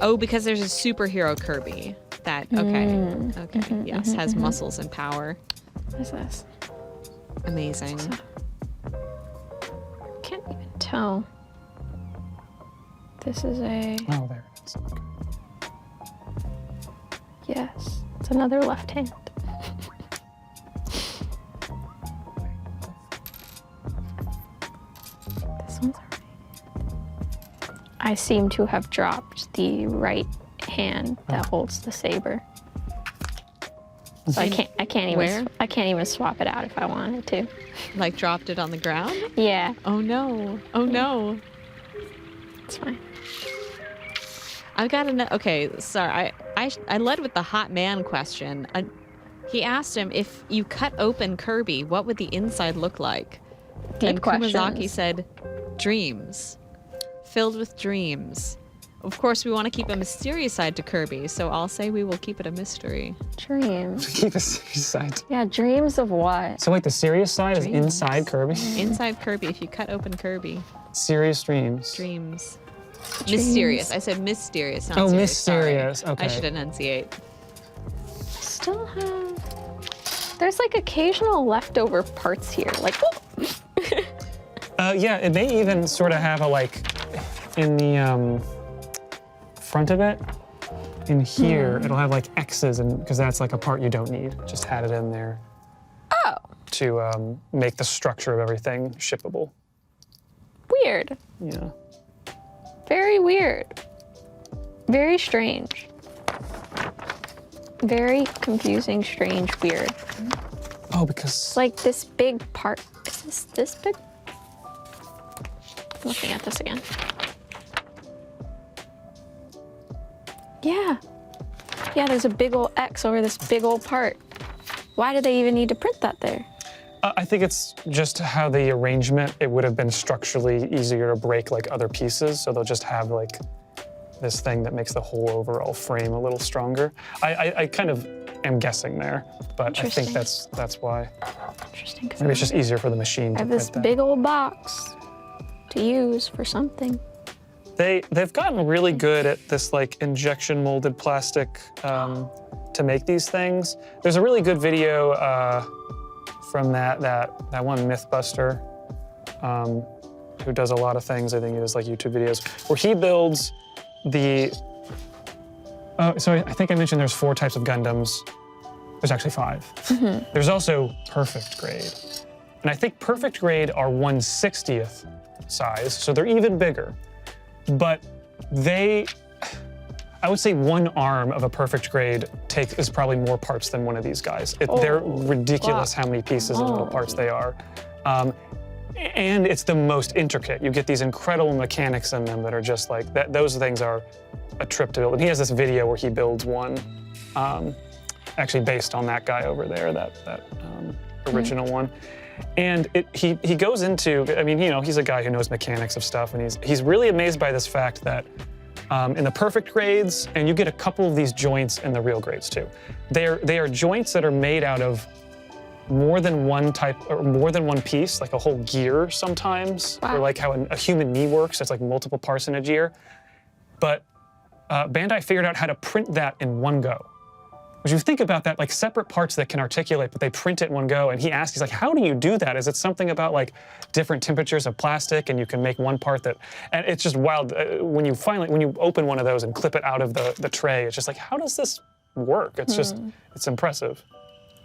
Oh, because there's a superhero Kirby that, okay, yes, has muscles and power. What is this? Amazing. Can't even tell. This is a, Oh, there it is. Okay. yes, it's another left hand. This one's a right. I seem to have dropped the right hand that holds the saber. So I can't even Where? I can't even swap it out if I wanted to. Like dropped it on the ground? Yeah, Oh no. Oh no. it's fine. I've got to okay, sorry. I led with the hot man question. He asked him, if you cut open Kirby, what would the inside look like? Deep And Kumazaki questions. said, dreams. Filled with dreams. Of course, we want to keep a mysterious side to Kirby, so I'll say we will keep it a mystery. Dreams. Keep a serious side. Yeah, dreams of what? So wait, the serious side is Dreams. inside Kirby? Inside Kirby, if you cut open Kirby. Serious dreams. Dreams. Mysterious. I said mysterious, not Oh, serious. mysterious. Sorry. Okay. I should enunciate. Still have. There's like occasional leftover parts here. Like, Yeah, it may even sort of have a like in the front of it. In here, it'll have like X's, and because that's like a part you don't need. Just had it in there. oh, To make the structure of everything shippable. weird. Yeah. Very weird. Very strange. very confusing, strange, weird. Oh, because It's like this big part. Is this big? I'm looking at this again. Yeah. Yeah, there's a big old X over this big old part. Why did they even need to print that there? I think it's just how the arrangement, it would have been structurally easier to break like other pieces, so they'll just have like this thing that makes the whole overall frame a little stronger. I kind of am guessing there, but I think that's why. Interesting. Maybe it's just easier for the machine I to have print this that. big old box to use for something. They've gotten really good at this like injection molded plastic to make these things. There's a really good video from that one Mythbuster who does a lot of things. I think he does like YouTube videos where he builds the. So I think I mentioned there's 4 types of Gundams. There's actually 5. There's also perfect grade, and I think perfect grade are 1/60th size, so they're even bigger. But I would say one arm of a perfect grade is probably more parts than one of these guys. They're ridiculous how many pieces of little parts they are. And it's the most intricate. You get these incredible mechanics in them that are just like, those things are a trip to build. And he has this video where he builds one, actually based on that guy over there, that original one. And he goes into, I mean, you know, he's a guy who knows mechanics of stuff, and he's really amazed by this fact that in the perfect grades, and you get a couple of these joints in the real grades too. They are joints that are made out of more than one type or more than one piece, like a whole gear sometimes, or like how a human knee works. It's like multiple parts in a gear. But Bandai figured out how to print that in one go. If you think about that, like separate parts that can articulate, but they print it in one go. And he's like, how do you do that? Is it something about like different temperatures of plastic and you can make one part that, and it's just wild. When you open one of those and clip it out of the tray, it's just like, how does this work? It's just, it's impressive.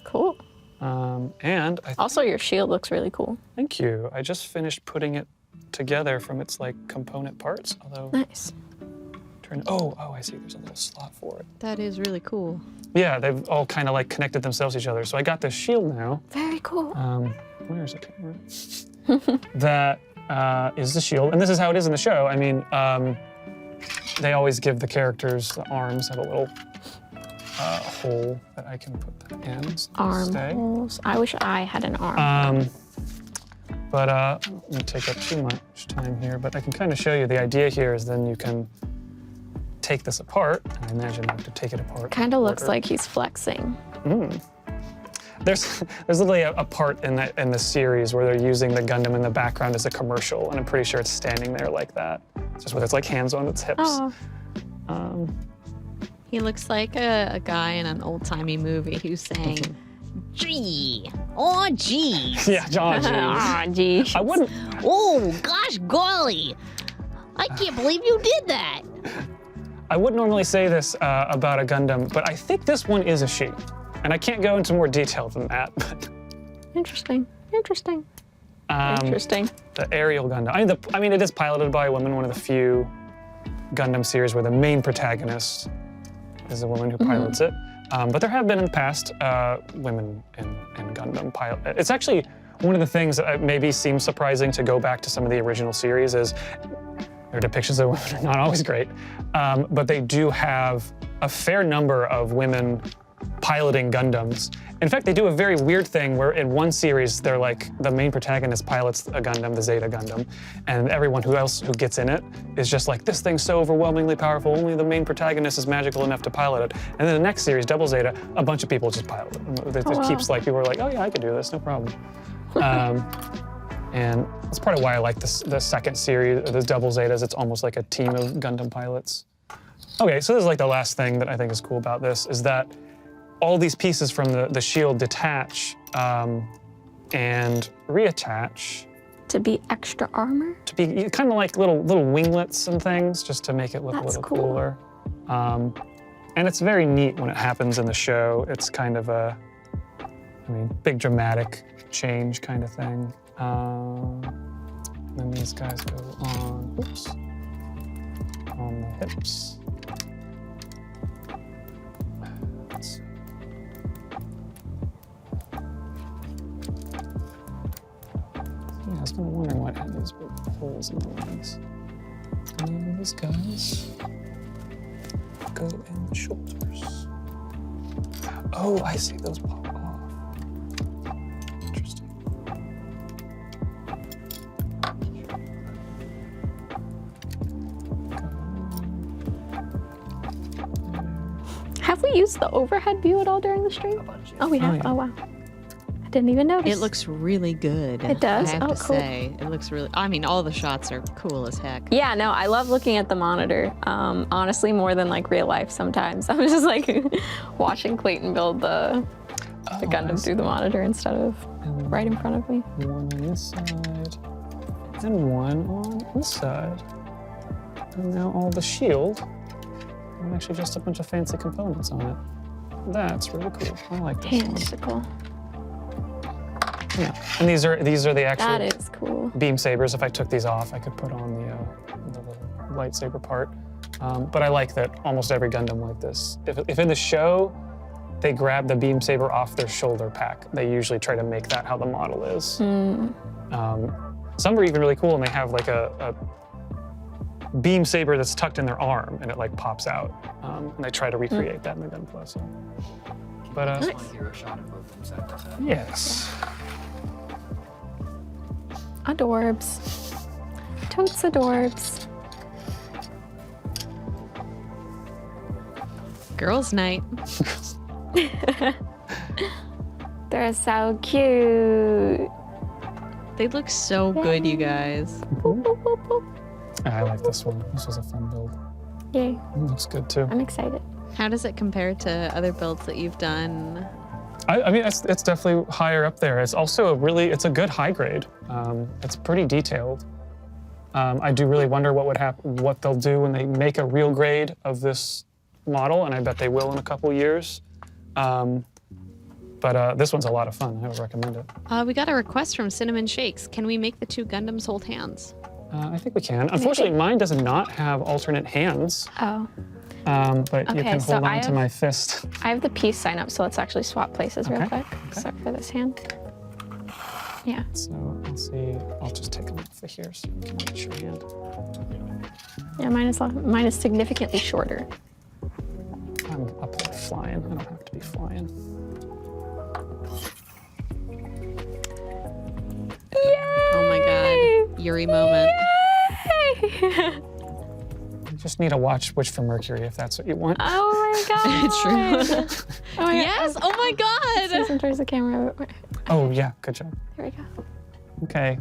Cool. And Also, your shield looks really cool. Thank you. I just finished putting it together from its like component parts, although. Nice. Oh, I see, there's a little slot for it. That is really cool. Yeah, they've all kind of like connected themselves to each other. So I got this shield now. Very cool. Where is it? That is the shield, and this is how it is in the show. I mean, they always give the characters, the arms have a little hole that I can put that in. So Arm holes. I wish I had an arm. But I'm gonna take up too much time here, but I can kind of show you. The idea here is then you can take this apart. I imagine I have to take it apart. Kind of looks like he's flexing. There's literally a part in the series where they're using the Gundam in the background as a commercial, and I'm pretty sure it's standing there like that. It's just with its like hands on its hips. Oh. He looks like a guy in an old-timey movie who's saying, gee, oh geez. Yeah, John. Ah, gee. I wouldn't. Oh, gosh golly. I can't believe you did that. I wouldn't normally say this about a Gundam, but I think this one is a she. And I can't go into more detail than that. But, Interesting. Interesting. Interesting. The Aerial Gundam. I mean, it is piloted by a woman, one of the few Gundam series where the main protagonist is a woman who pilots it. But there have been in the past women in Gundam pilot. It's actually one of the things that maybe seems surprising to go back to some of the original series is their depictions of women are not always great, but they do have a fair number of women piloting Gundams. In fact, they do a very weird thing where in one series, they're like, the main protagonist pilots a Gundam, the Zeta Gundam, and everyone who gets in it is just like, this thing's so overwhelmingly powerful, only the main protagonist is magical enough to pilot it. And then the next series, Double Zeta, a bunch of people just pilot it. It keeps like, people are like, oh yeah, I could do this, no problem. And that's part of why I like the second series, the Double Zetas. It's almost like a team of Gundam pilots. Okay, so this is like the last thing that I think is cool about this, is that all these pieces from the shield detach and reattach. To be extra armor? To be kind of like little winglets and things, just to make it look a little cool. cooler. And it's very neat when it happens in the show. It's kind of a, big dramatic change kind of thing. Then these guys go on, on the hips. was kind of wondering why it had those big holes in the legs. And these guys go in the shoulders. Oh, I see. Those pop off. Interesting. Have we used the overhead view at all during the stream? A bunch, yeah. Oh, we have. yeah. Oh, wow. I didn't even notice. It looks really good. It does? I have Oh, to cool. say, it looks really. I mean, all the shots are cool as heck. Yeah, no, I love looking at the monitor. Honestly, more than like real life sometimes. I'm just like watching Clayton build the Gundam through the monitor instead of right in front of me. One on this side, and one on this side. And now all the shield, and actually just a bunch of fancy components on it. That's really cool. I like this one. Handsicle. Yeah, and these are the actual That is cool. beam sabers. If I took these off, I could put on the little lightsaber part. But I like that almost every Gundam like this. If in the show they grab the beam saber off their shoulder pack, they usually try to make that how the model is. Some are even really cool, and they have like a beam saber that's tucked in their arm, and it like pops out. And they try to recreate that in the Gunpla. So. But I just want to hear a shot of both of them side by side. yes. Adorbs. Totes adorbs. Girls' night. They're so cute. They look so good, you guys. Boop, boop, boop, boop. I like this one. This was a fun build. Yay, It looks good too. I'm excited. How does it compare to other builds that you've done? I mean, it's definitely higher up there. It's also it's a good high grade. It's pretty detailed. I do really wonder what they'll do when they make a real grade of this model, and I bet they will in a couple years. But this one's a lot of fun. I would recommend it. We got a request from Cinnamon Shakes. Can we make the two Gundams hold hands? I think we can. Unfortunately, mine does not have alternate hands, Oh, but you Okay, can so hold I on to have- my fist. I have the peace sign up, so let's actually swap places real Okay, quick. So for this hand. Yeah. So let's see. I'll just take them off of here so you can reach your hand. Yeah, mine is significantly shorter. I'm up there flying. I don't have to be flying. Oh my god. Yuri moment. You just need to watch Wish for Mercury if that's what you want. Oh my god. True. Oh my Yes! Oh my god! Susan, towards the camera. Oh yeah, good job. There we go. Okay,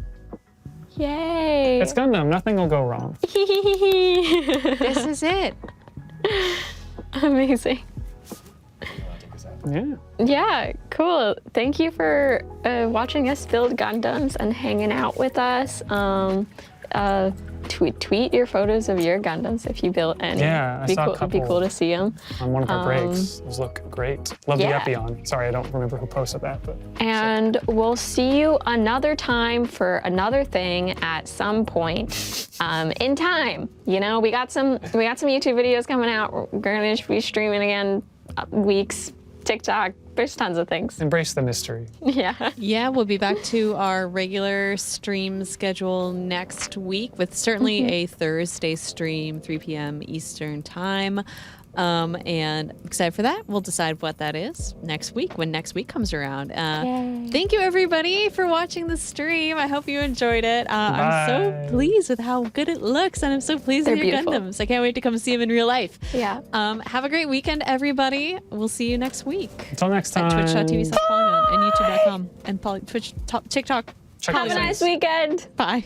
Yay. it's Gundam. Nothing will go wrong. This is it. Amazing. Yeah. Yeah, cool. Thank you for watching us build Gundams and hanging out with us. Tweet your photos of your Gundams if you built any. Yeah, I saw a It'd be couple. cool to see them. On one of our breaks, those look great. Love yeah. the Epion. Sorry, I don't remember who posted that, but. And we'll see you another time for another thing at some point in time. You know, we got some YouTube videos coming out. We're gonna be streaming again weeks. TikTok. There's tons of things. Embrace the mystery. Yeah. Yeah, we'll be back to our regular stream schedule next week with certainly a Thursday stream, 3 p.m. Eastern time. And excited for that. We'll decide what that is next week when next week comes around. Yay. Thank you, everybody, for watching the stream. I hope you enjoyed it. I'm so Bye. pleased with how good it looks, and I'm so pleased They're with your beautiful. Gundams. I can't wait to come see them in real life. Yeah. Have a great weekend, everybody. We'll see you next week. Until next time. At twitch.tv/Polygon and youtube.com and TikTok. Check Have this a out. nice weekend. Bye.